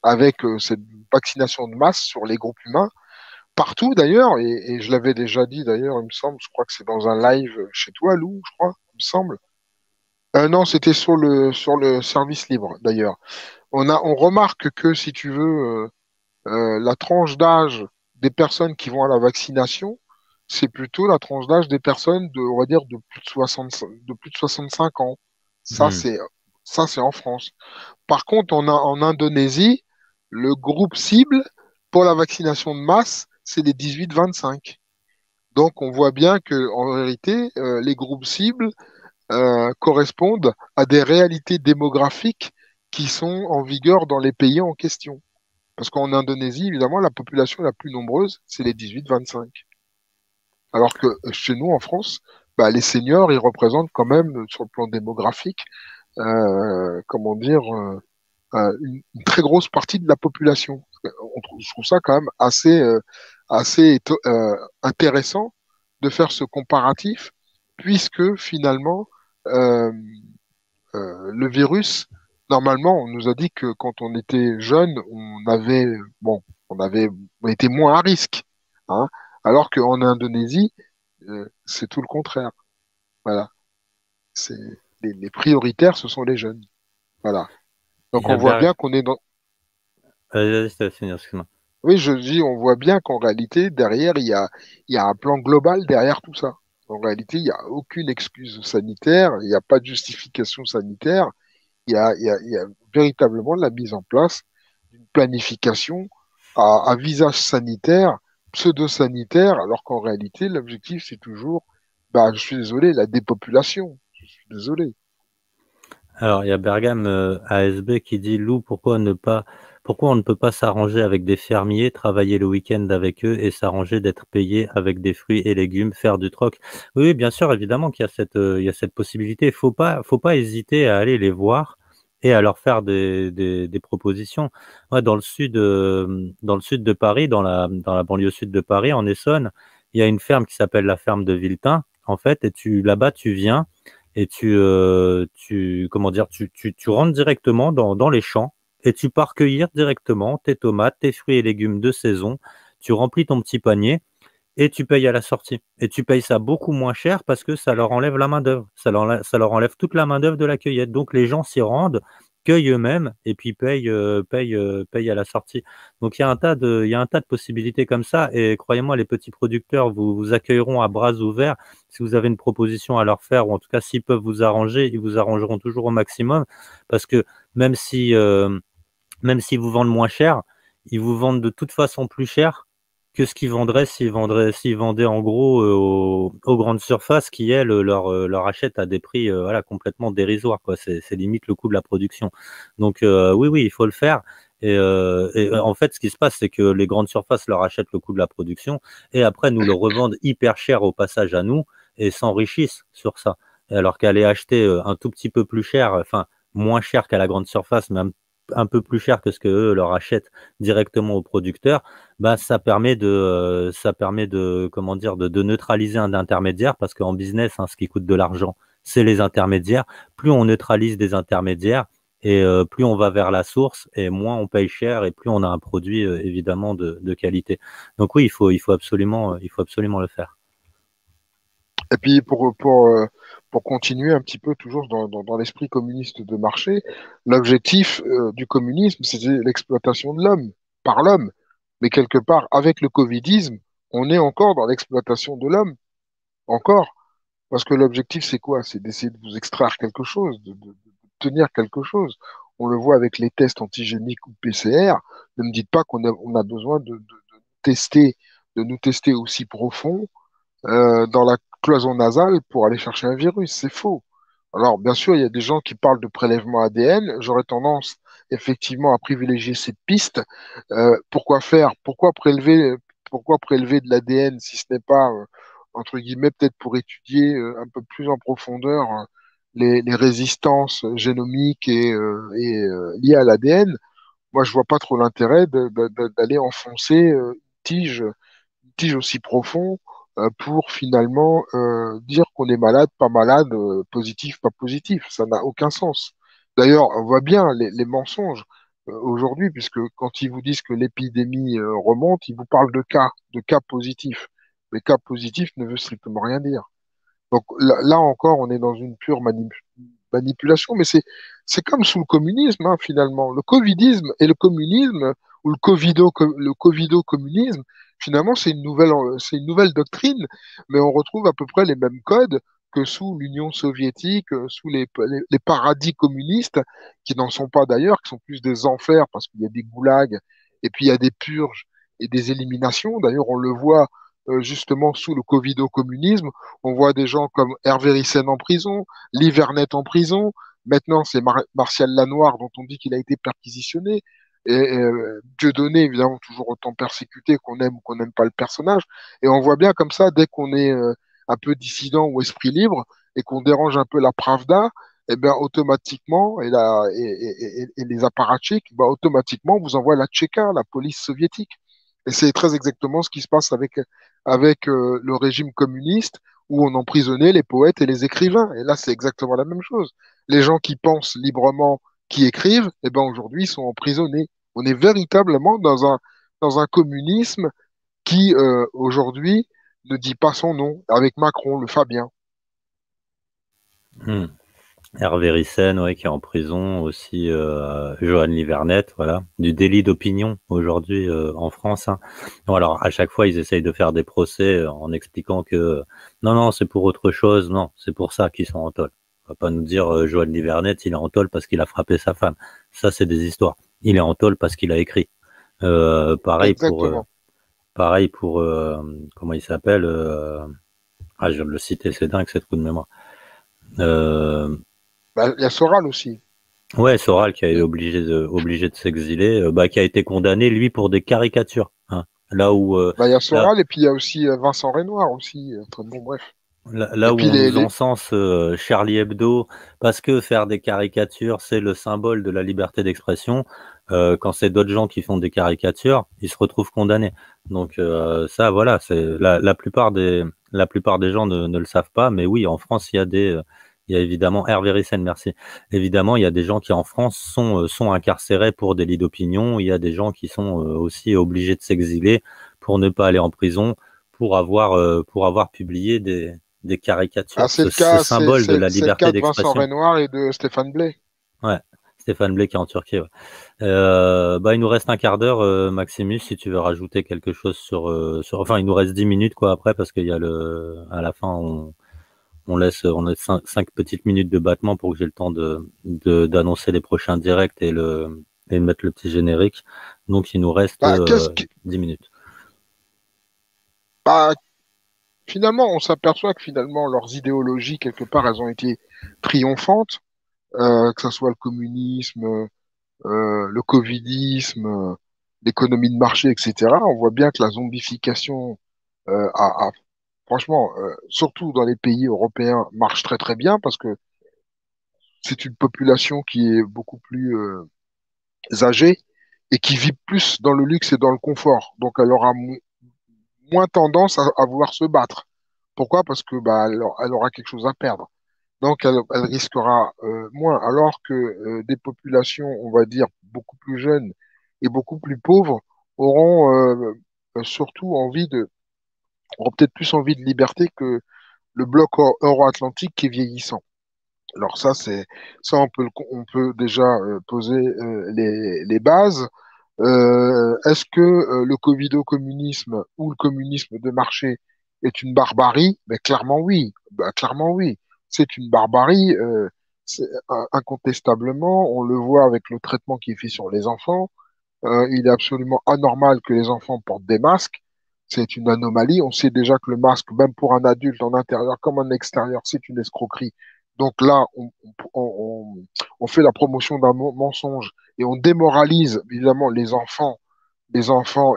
avec cette vaccination de masse sur les groupes humains, partout d'ailleurs, et je l'avais déjà dit d'ailleurs, il me semble, je crois que c'est dans un live chez toi, Lou, je crois, il me semble. Non, c'était sur le service libre d'ailleurs. On remarque que si tu veux, la tranche d'âge des personnes qui vont à la vaccination, c'est plutôt la tranche d'âge des personnes on va dire, de plus de 65 ans. Ça, Hmm. c'est, ça, c'est en France. Par contre, en Indonésie, le groupe cible pour la vaccination de masse, c'est les 18-25. Donc, on voit bien que en réalité, les groupes cibles correspondent à des réalités démographiques qui sont en vigueur dans les pays en question. Parce qu'en Indonésie, évidemment, la population la plus nombreuse, c'est les 18-25. Alors que chez nous, en France, bah, les seniors, ils représentent quand même, sur le plan démographique, comment dire, une très grosse partie de la population. Je trouve ça quand même assez intéressant de faire ce comparatif, puisque finalement, euh, le virus, normalement, on nous a dit que quand on était jeune, bon, on était moins à risque, hein, alors qu'en Indonésie, c'est tout le contraire. Voilà, c'est les prioritaires, ce sont les jeunes. Voilà. Il Donc y on a voit Ber- bien qu'on est dans. Vas-y, je te laisse finir, excuse-moi. Oui, je dis, on voit bien qu'en réalité, derrière, il y a un plan global derrière tout ça. En réalité, il n'y a aucune excuse sanitaire, il n'y a pas de justification sanitaire, il y a véritablement la mise en place d'une planification à visage sanitaire, pseudo-sanitaire, alors qu'en réalité, l'objectif, c'est toujours, bah, je suis désolé, la dépopulation. Je suis désolé. Alors, il y a Bergame ASB qui dit Lou, pourquoi on ne peut pas s'arranger avec des fermiers, travailler le week-end avec eux et s'arranger d'être payé avec des fruits et légumes, faire du troc? Oui, oui, bien sûr, évidemment qu'il y a il y a cette possibilité. Faut pas hésiter à aller les voir et à leur faire des propositions. Ouais, dans le sud de Paris, dans la banlieue sud de Paris, en Essonne, il y a une ferme qui s'appelle la ferme de Villepin, en fait, et là-bas, tu viens et comment dire, tu rentres directement dans les champs et tu pars cueillir directement tes tomates, tes fruits et légumes de saison. Tu remplis ton petit panier et tu payes à la sortie. Et tu payes ça beaucoup moins cher parce que ça leur enlève la main-d'œuvre. Ça leur enlève toute la main-d'œuvre de la cueillette. Donc les gens s'y rendent, cueillent eux-mêmes et puis payent à la sortie. Donc il y a un tas de possibilités comme ça. Et croyez-moi, les petits producteurs vous accueilleront à bras ouverts. Si vous avez une proposition à leur faire, ou en tout cas s'ils peuvent vous arranger, ils vous arrangeront toujours au maximum. Parce que même si, euh, même s'ils vous vendent moins cher, ils vous vendent de toute façon plus cher que ce qu'ils vendraient s'ils vendaient en gros aux grandes surfaces qui, elles, leur achètent à des prix voilà, complètement dérisoires, quoi. C'est limite le coût de la production. Donc oui, oui, il faut le faire. En fait, ce qui se passe, c'est que les grandes surfaces leur achètent le coût de la production et après nous le revendent hyper cher au passage à nous et s'enrichissent sur ça. Alors qu'aller acheter un tout petit peu plus cher, enfin moins cher qu'à la grande surface, mais un peu plus cher que ce que eux leur achètent directement aux producteurs, bah ça permet de comment dire de neutraliser un intermédiaire parce qu'en business, hein, ce qui coûte de l'argent, c'est les intermédiaires. Plus on neutralise des intermédiaires et plus on va vers la source et moins on paye cher et plus on a un produit évidemment de qualité. Donc oui, il faut absolument le faire. Et puis pour continuer un petit peu toujours dans l'esprit communiste de marché, l'objectif du communisme, c'était l'exploitation de l'homme par l'homme. Mais quelque part, avec le covidisme, on est encore dans l'exploitation de l'homme, encore. Parce que l'objectif, c'est quoi? C'est d'essayer de vous extraire quelque chose, de tenir quelque chose. On le voit avec les tests antigéniques ou PCR. Ne me dites pas on a besoin tester, de nous tester aussi profond dans la cloison nasale pour aller chercher un virus. C'est faux. Alors, bien sûr, il y a des gens qui parlent de prélèvement ADN. J'aurais tendance effectivement à privilégier cette piste. Pourquoi faire? Pourquoi prélever de l'ADN si ce n'est pas, entre guillemets, peut-être pour étudier un peu plus en profondeur les résistances génomiques liées à l'ADN? Moi, je vois pas trop l'intérêt d'aller enfoncer une tige aussi profond pour finalement dire qu'on est malade, pas malade, positif, pas positif. Ça n'a aucun sens. D'ailleurs, on voit bien les mensonges aujourd'hui, puisque quand ils vous disent que l'épidémie remonte, ils vous parlent de cas positifs. Mais cas positif ne veut strictement rien dire. Donc là encore, on est dans une pure manipulation, mais c'est comme sous le communisme, hein, finalement. Le covidisme et le communisme, ou le covido-communisme, finalement, c'est une nouvelle doctrine, mais on retrouve à peu près les mêmes codes que sous l'Union soviétique, sous les paradis communistes, qui n'en sont pas d'ailleurs, qui sont plus des enfers, parce qu'il y a des goulags, et puis il y a des purges et des éliminations. D'ailleurs, on le voit justement sous le covido-communisme. On voit des gens comme Hervé Ryssen en prison, Lee Vernet en prison. Maintenant, c'est Martial Lanoir dont on dit qu'il a été perquisitionné. Et Dieudonné, évidemment, toujours autant persécuté qu'on aime ou qu'on n'aime pas le personnage. Et on voit bien comme ça, dès qu'on est un peu dissident ou esprit libre et qu'on dérange un peu la Pravda, eh bien, automatiquement, et les apparatchiks, bah, automatiquement, vous envoie la Tchéka, la police soviétique. Et c'est très exactement ce qui se passe avec le régime communiste où on emprisonnait les poètes et les écrivains. Et là, c'est exactement la même chose. Les gens qui pensent librement, qui écrivent, eh ben aujourd'hui, sont emprisonnés. On est véritablement dans un communisme qui, aujourd'hui, ne dit pas son nom, avec Macron, le Fabien. Hmm. Hervé Ryssen, ouais, qui est en prison aussi, Johan Livernet, voilà, du délit d'opinion aujourd'hui en France. Hein. Bon, alors à chaque fois, ils essayent de faire des procès en expliquant que non, non, c'est pour autre chose, non, c'est pour ça qu'ils sont en tôle. On va pas nous dire Johan Livernet, il est en tôle parce qu'il a frappé sa femme. Ça, c'est des histoires. Il est en tôle parce qu'il a écrit. Euh, pareil pour, euh, Exactement. pareil pour, comment il s'appelle ah, je viens de le citer, c'est dingue cette coup de mémoire. Euh, Bah, il y a Soral aussi. Ouais, Soral qui a été obligé de s'exiler, bah, qui a été condamné lui pour des caricatures. Hein. Là où Bah, il y a là, Soral et puis il y a aussi Vincent Renoir aussi. Enfin, bon, bref. là Et où puis on nous encense Charlie Hebdo, parce que faire des caricatures c'est le symbole de la liberté d'expression. Quand c'est d'autres gens qui font des caricatures, ils se retrouvent condamnés. Donc ça, voilà, c'est la plupart des gens ne le savent pas, mais oui, en France il y a évidemment Hervé Ryssen, merci. Évidemment, il y a des gens qui en France sont incarcérés pour délit d'opinion. Il y a des gens qui sont aussi obligés de s'exiler pour ne pas aller en prison, pour avoir publié des Ah, caricatures. c'est le Ce cas, symbole de la c'est le cas liberté de Vincent d'expression. Renoir et de Stéphane Blay. Ouais, Stéphane Blé qui est en Turquie. Ouais. Il nous reste un quart d'heure, Maximus, si tu veux rajouter quelque chose enfin, il nous reste 10 minutes quoi après parce qu'il y a à la fin on laisse 5 petites minutes de battement pour que j'ai le temps d'annoncer les prochains directs et de mettre le petit générique. Donc il nous reste Bah, 10 minutes. bah, finalement, on s'aperçoit que finalement, leurs idéologies, quelque part, elles ont été triomphantes, que ce soit le communisme, le covidisme, l'économie de marché, etc. On voit bien que la zombification franchement, surtout dans les pays européens, marche très très bien parce que c'est une population qui est beaucoup plus âgée et qui vit plus dans le luxe et dans le confort. Donc, elle aura moins tendance à vouloir se battre. Pourquoi? Parce que bah, elle aura quelque chose à perdre. Donc, elle risquera moins. Alors que des populations, on va dire, beaucoup plus jeunes et beaucoup plus pauvres auront surtout auront peut-être plus envie de liberté que le bloc euro-atlantique qui est vieillissant. Alors ça, on peut déjà poser les bases. Est-ce que le covido-communisme ou le communisme de marché est une barbarie? Ben, clairement oui. Ben, clairement oui. C'est une barbarie. Incontestablement, on le voit avec le traitement qui est fait sur les enfants. Il est absolument anormal que les enfants portent des masques. C'est une anomalie. On sait déjà que le masque, même pour un adulte en intérieur comme en extérieur, c'est une escroquerie. Donc là, on fait la promotion d'un mensonge et on démoralise évidemment les enfants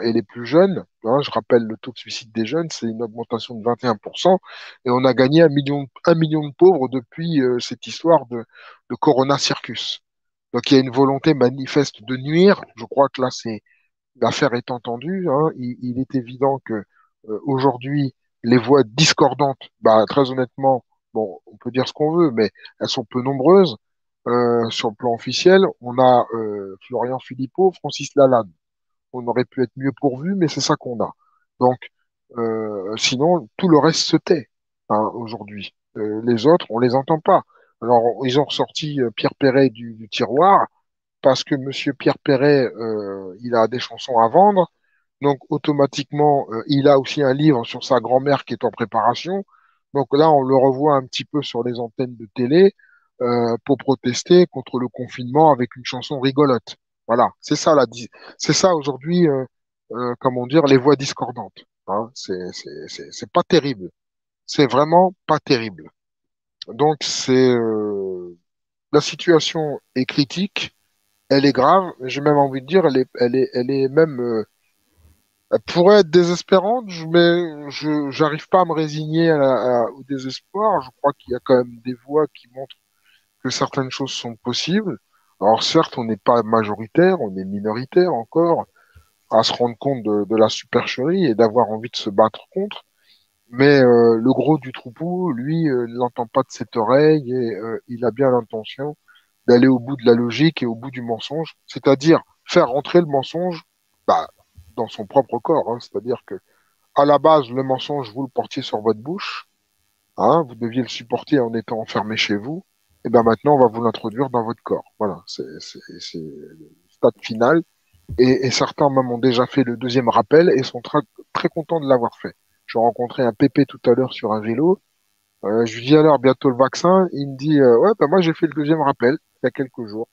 et les plus jeunes. Hein, je rappelle le taux de suicide des jeunes, c'est une augmentation de 21%. Et on a gagné 1 million de pauvres depuis cette histoire de Corona Circus. Donc il y a une volonté manifeste de nuire. Je crois que là, l'affaire est entendue. Hein. Il est évident que aujourd'hui, les voix discordantes, bah, très honnêtement, bon, on peut dire ce qu'on veut, mais elles sont peu nombreuses. Sur le plan officiel, on a Florian Philippot, Francis Lalanne. On aurait pu être mieux pourvu, mais c'est ça qu'on a. Donc, sinon, tout le reste se tait hein, aujourd'hui. Les autres, on les entend pas. Alors, ils ont ressorti Pierre Perret du tiroir parce que Monsieur Pierre Perret, il a des chansons à vendre. Donc, automatiquement, il a aussi un livre sur sa grand-mère qui est en préparation. Donc là, on le revoit un petit peu sur les antennes de télé pour protester contre le confinement avec une chanson rigolote. Voilà, c'est ça aujourd'hui, comment dire, les voix discordantes. Hein. C'est pas terrible. C'est vraiment pas terrible. Donc, la situation est critique, elle est grave. J'ai même envie de dire, elle est même elle pourrait être désespérante, mais j'arrive pas à me résigner au désespoir. Je crois qu'il y a quand même des voix qui montrent que certaines choses sont possibles. Alors certes, on n'est pas majoritaire, on est minoritaire encore, à se rendre compte de la supercherie et d'avoir envie de se battre contre. Mais le gros du troupeau, lui, ne l'entend pas de cette oreille et il a bien l'intention d'aller au bout de la logique et au bout du mensonge, c'est-à-dire faire rentrer le mensonge bah, dans son propre corps. Hein. C'est-à-dire que à la base, le mensonge, vous le portiez sur votre bouche, hein, vous deviez le supporter en étant enfermé chez vous, et bien maintenant, on va vous l'introduire dans votre corps. Voilà, c'est le stade final. Et certains même ont déjà fait le deuxième rappel et sont très contents de l'avoir fait. J'ai rencontré un pépé tout à l'heure sur un vélo. Je lui dis alors bientôt le vaccin. Il me dit ouais, bah, moi j'ai fait le deuxième rappel il y a quelques jours.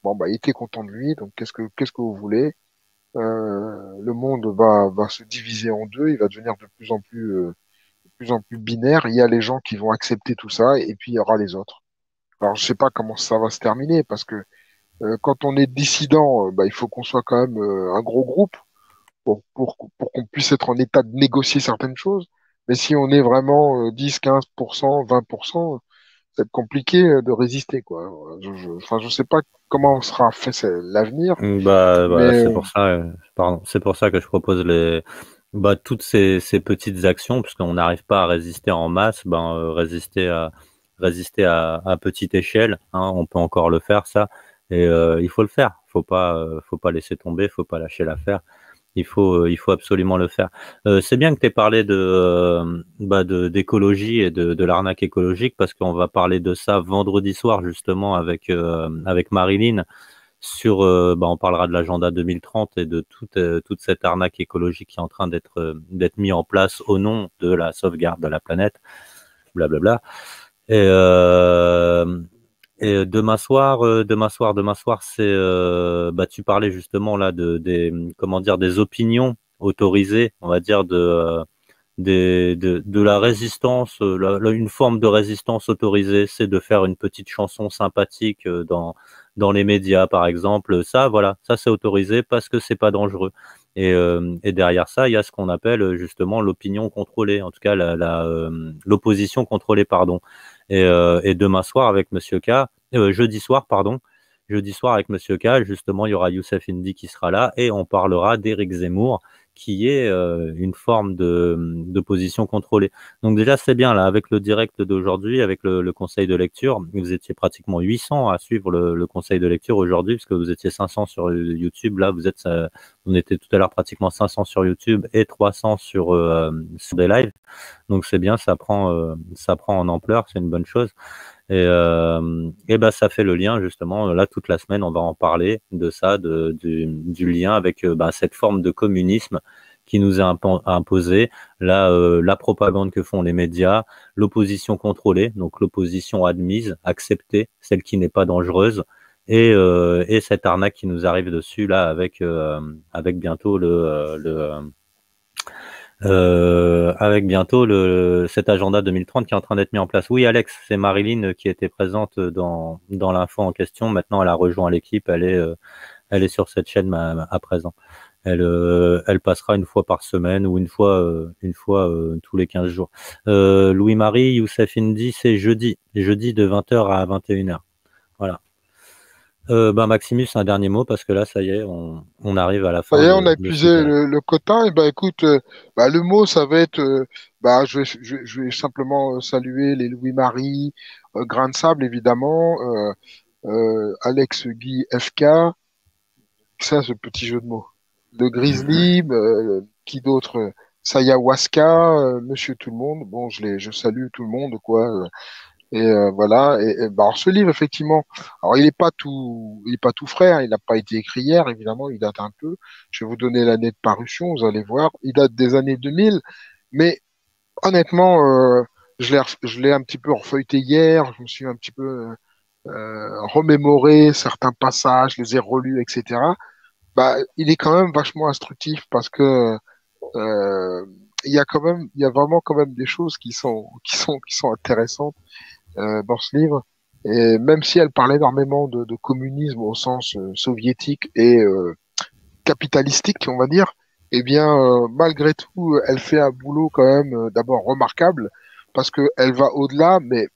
Bon, bah, il était content de lui, donc qu'est-ce que vous voulez? Le monde va se diviser en deux, il va devenir de plus en plus binaire. Il y a les gens qui vont accepter tout ça, et puis il y aura les autres. Alors, je sais pas comment ça va se terminer, parce que quand on est dissident, bah, il faut qu'on soit quand même un gros groupe pour qu'on puisse être en état de négocier certaines choses. Mais si on est vraiment 10, 15%, 20%, ça va être compliqué de résister, quoi. Enfin, je sais pas comment sera fait l'avenir, Bah, mais c'est pour ça, pardon, c'est pour ça que je propose toutes ces petites actions, puisqu'on n'arrive pas à résister en masse, résister à petite échelle, hein, on peut encore le faire, ça, et il faut le faire. Faut pas laisser tomber, faut pas lâcher l'affaire. Il faut absolument le faire. C'est bien que tu aies parlé d'écologie et de l'arnaque écologique parce qu'on va parler de ça vendredi soir justement avec Marilyn on parlera de l'agenda 2030 et de toute cette arnaque écologique qui est en train d'être mis en place au nom de la sauvegarde de la planète, blablabla. Et, euh, et demain soir, tu parlais justement là comment dire, des opinions autorisées, on va dire de la résistance, une forme de résistance autorisée, c'est de faire une petite chanson sympathique dans les médias, par exemple. Ça, voilà, ça c'est autorisé parce que c'est pas dangereux. Et derrière ça, il y a ce qu'on appelle justement l'opinion contrôlée, en tout cas l'opposition contrôlée, pardon. Et demain soir avec Monsieur K, jeudi soir, pardon, jeudi soir avec Monsieur K, justement, il y aura Youssef Indy qui sera là et on parlera d'Éric Zemmour qui est une forme d'opposition contrôlée. Donc déjà, c'est bien, là, avec le direct d'aujourd'hui, avec le conseil de lecture, vous étiez pratiquement 800 à suivre le conseil de lecture aujourd'hui, parce que vous étiez 500 sur YouTube, là, on était tout à l'heure pratiquement 500 sur YouTube et 300 sur des lives. Donc c'est bien, ça prend en ampleur, c'est une bonne chose. Et ben ça fait le lien justement. Là toute la semaine, on va en parler de ça, du lien avec cette forme de communisme qui nous est imposée, la propagande que font les médias, l'opposition contrôlée, donc l'opposition admise, acceptée, celle qui n'est pas dangereuse, et cette arnaque qui nous arrive dessus là avec bientôt avec bientôt cet agenda 2030 qui est en train d'être mis en place. Oui, Alex, c'est Marilyn qui était présente dans l'info en question. Maintenant, elle a rejoint l'équipe. Elle est sur cette chaîne à présent. Elle passera une fois par semaine ou une fois tous les 15 jours. Louis-Marie, Youssef Indy, c'est jeudi de 20h à 21h. Voilà. Maximus, un dernier mot parce que là, ça y est, on arrive à la Ça fin y est, on a de ce épuisé direct. le quota. Et ben écoute, le mot, ça va être, je vais simplement saluer les Louis-Marie, Grain de Sable, évidemment, Alex Guy FK, ça, ce petit jeu de mots. De Grizzly, qui d'autre? Sayahuasca, Monsieur Tout le Monde. Bon, je salue tout le monde, quoi. Voilà. Alors ce livre, effectivement, alors il est pas tout frais, hein, il n'a pas été écrit hier, évidemment, il date un peu. Je vais vous donner l'année de parution, vous allez voir. Il date des années 2000, mais honnêtement, je l'ai un petit peu refeuilleté hier. Je me suis un petit peu remémoré certains passages, les ai relus, etc. Il est quand même vachement instructif parce que euh, il y a vraiment quand même des choses qui sont intéressantes dans ce livre. Et même si elle parle énormément de communisme au sens soviétique et capitalistique, on va dire, eh bien, malgré tout, elle fait un boulot quand même d'abord remarquable parce que elle va au-delà, mais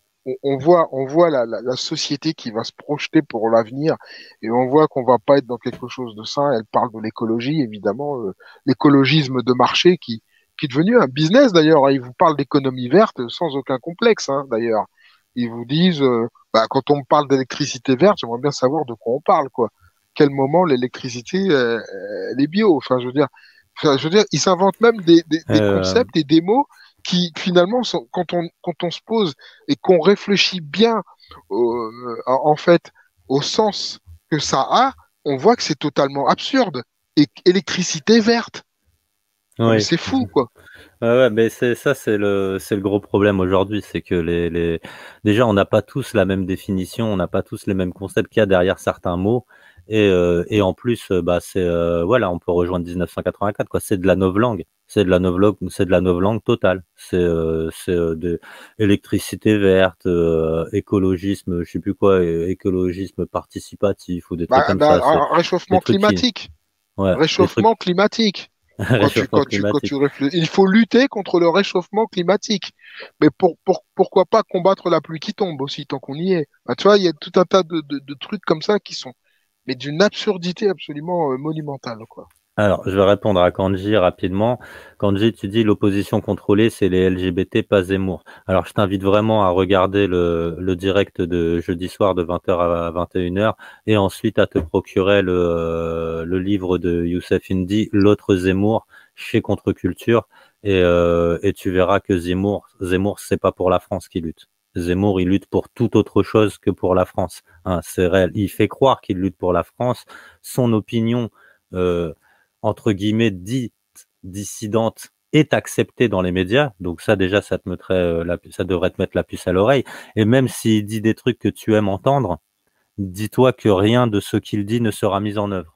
on voit la société qui va se projeter pour l'avenir et on voit qu'on va pas être dans quelque chose de sain. Elle parle de l'écologie, évidemment, l'écologisme de marché qui est devenu un business d'ailleurs. Ils vous parlent d'économie verte sans aucun complexe, hein, d'ailleurs. Ils vous disent, quand on parle d'électricité verte, j'aimerais bien savoir de quoi on parle, quoi. Quel moment l'électricité, elle est bio. Je veux dire, ils s'inventent même des Euh, concepts et des mots qui finalement, sont, quand on se pose et qu'on réfléchit bien, en fait, au sens que ça a, on voit que c'est totalement absurde. Et électricité verte. Non mais oui. c'est fou, quoi. Ouais, mais c'est le gros problème aujourd'hui, c'est que déjà on n'a pas tous la même définition, on n'a pas tous les mêmes concepts qu'il y a derrière certains mots, et en plus, voilà, on peut rejoindre 1984, quoi. C'est de la novlangue, c'est de la novlangue totale. De électricité verte, écologisme, je sais plus quoi, écologisme participatif ou des trucs comme ça. C'est des Réchauffement trucs qui, climatique. ouais, des trucs Réchauffement climatique. réchauffement Quand tu climatique. réfléchis, il faut lutter contre le réchauffement climatique. Mais pourquoi pas combattre la pluie qui tombe aussi, tant qu'on y est. Tu vois, il y a tout un tas de trucs comme ça qui sont, mais d'une absurdité absolument monumentale, quoi. Alors, je vais répondre à Kanji rapidement. Kanji, tu dis l'opposition contrôlée, c'est les LGBT, pas Zemmour. Alors, je t'invite vraiment à regarder le direct de jeudi soir de 20h à 21h et ensuite à te procurer le livre de Youssef Indy, L'autre Zemmour, chez Contre-Culture. Et tu verras que Zemmour, c'est pas pour la France qu'il lutte. Zemmour, il lutte pour toute autre chose que pour la France. Hein, c'est réel. Il fait croire qu'il lutte pour la France. Son opinion, euh, entre guillemets, dite dissidente est acceptée dans les médias. Donc ça, déjà, ça devrait te mettre la puce à l'oreille. Et même s'il dit des trucs que tu aimes entendre, dis-toi que rien de ce qu'il dit ne sera mis en œuvre.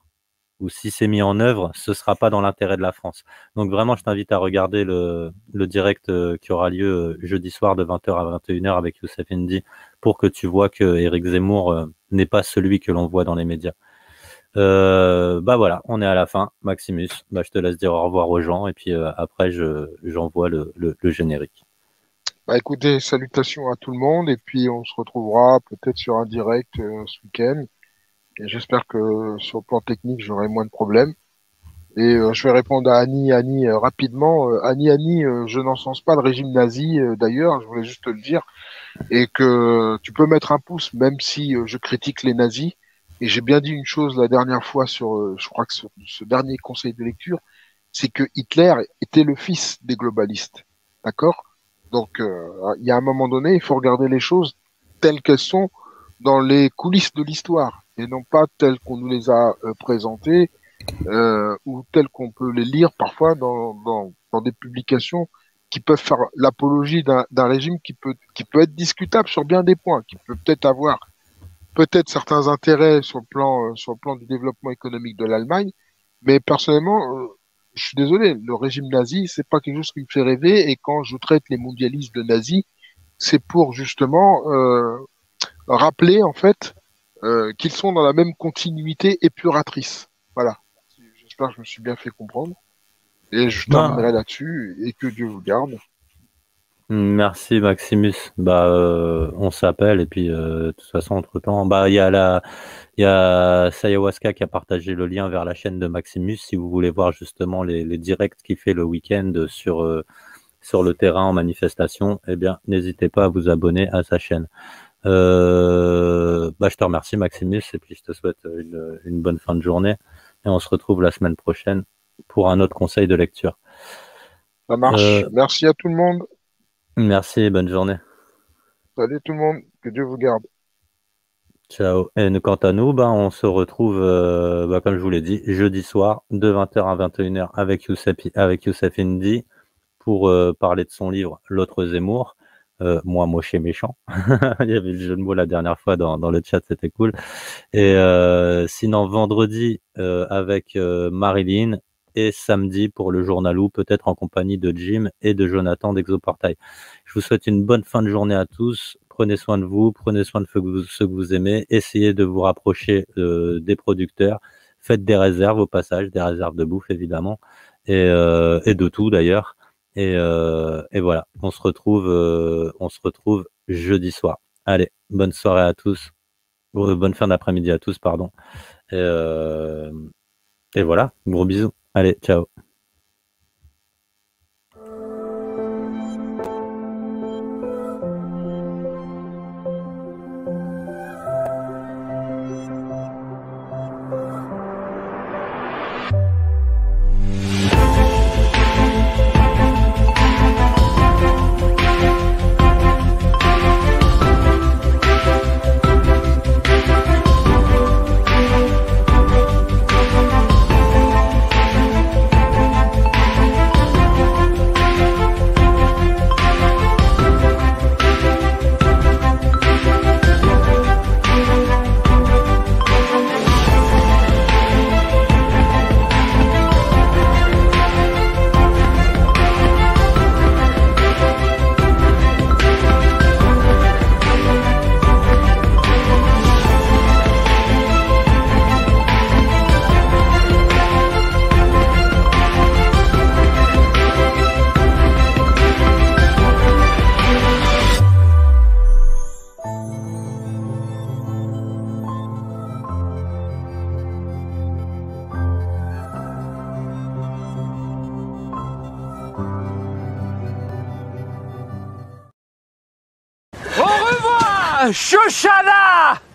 Ou si c'est mis en œuvre, ce sera pas dans l'intérêt de la France. Donc vraiment, je t'invite à regarder le direct qui aura lieu jeudi soir de 20h à 21h avec Youssef Indy pour que tu vois que Éric Zemmour n'est pas celui que l'on voit dans les médias. Bah voilà, on est à la fin, Maximus. Bah, je te laisse dire au revoir aux gens et puis après j'envoie le générique. Bah écoutez, salutations à tout le monde et puis on se retrouvera peut-être sur un direct ce week-end. Et j'espère que sur le plan technique, j'aurai moins de problèmes. Et je vais répondre à Annie rapidement. Annie, je n'encense pas le régime nazi d'ailleurs, je voulais juste te le dire. Et que tu peux mettre un pouce même si je critique les nazis. Et j'ai bien dit une chose la dernière fois je crois que sur ce dernier conseil de lecture, c'est que Hitler était le fils des globalistes. D'accord? Donc, il y a un moment donné, il faut regarder les choses telles qu'elles sont dans les coulisses de l'histoire et non pas telles qu'on nous les a présentées ou telles qu'on peut les lire parfois dans des publications qui peuvent faire l'apologie d'un régime qui peut être discutable sur bien des points, qui peut peut-être avoir peut-être certains intérêts sur le plan du développement économique de l'Allemagne, mais personnellement, je suis désolé, le régime nazi, c'est pas quelque chose qui me fait rêver, et quand je traite les mondialistes de nazis, c'est pour justement rappeler en fait qu'ils sont dans la même continuité épuratrice. Voilà. J'espère que je me suis bien fait comprendre. Et je Bah, terminerai là-dessus, et que Dieu vous garde. merci Maximus. Bah on s'appelle et puis de toute façon entre-temps, bah il y a Sayawaska qui a partagé le lien vers la chaîne de Maximus si vous voulez voir justement les directs qu'il fait le week-end sur le terrain en manifestation, eh bien, n'hésitez pas à vous abonner à sa chaîne. Bah, je te remercie, Maximus, et puis je te souhaite une bonne fin de journée. Et on se retrouve la semaine prochaine pour un autre conseil de lecture. Ça marche. Euh, Merci à tout le monde. merci et bonne journée. Salut tout le monde. Que Dieu vous garde. Ciao. Et quant à nous, bah, on se retrouve, bah, comme je vous l'ai dit, jeudi soir, de 20h à 21h avec Youssef Indy pour parler de son livre L'autre Zemmour. Moi, moche et méchant. Il y avait le jeu de mots la dernière fois dans le chat, c'était cool. Et sinon, vendredi avec Marilyn et samedi pour le journal ou peut-être en compagnie de Jim et de Jonathan d'Exoportail. Je vous souhaite une bonne fin de journée à tous. Prenez soin de vous, prenez soin de ceux que vous aimez. Essayez de vous rapprocher des producteurs. Faites des réserves au passage, des réserves de bouffe évidemment, et de tout d'ailleurs. Et voilà, on se retrouve jeudi soir. Allez, bonne soirée à tous. Bonne fin d'après-midi à tous, pardon. Et, euh, et voilà, gros bisous. Allez, ciao. Shoshana!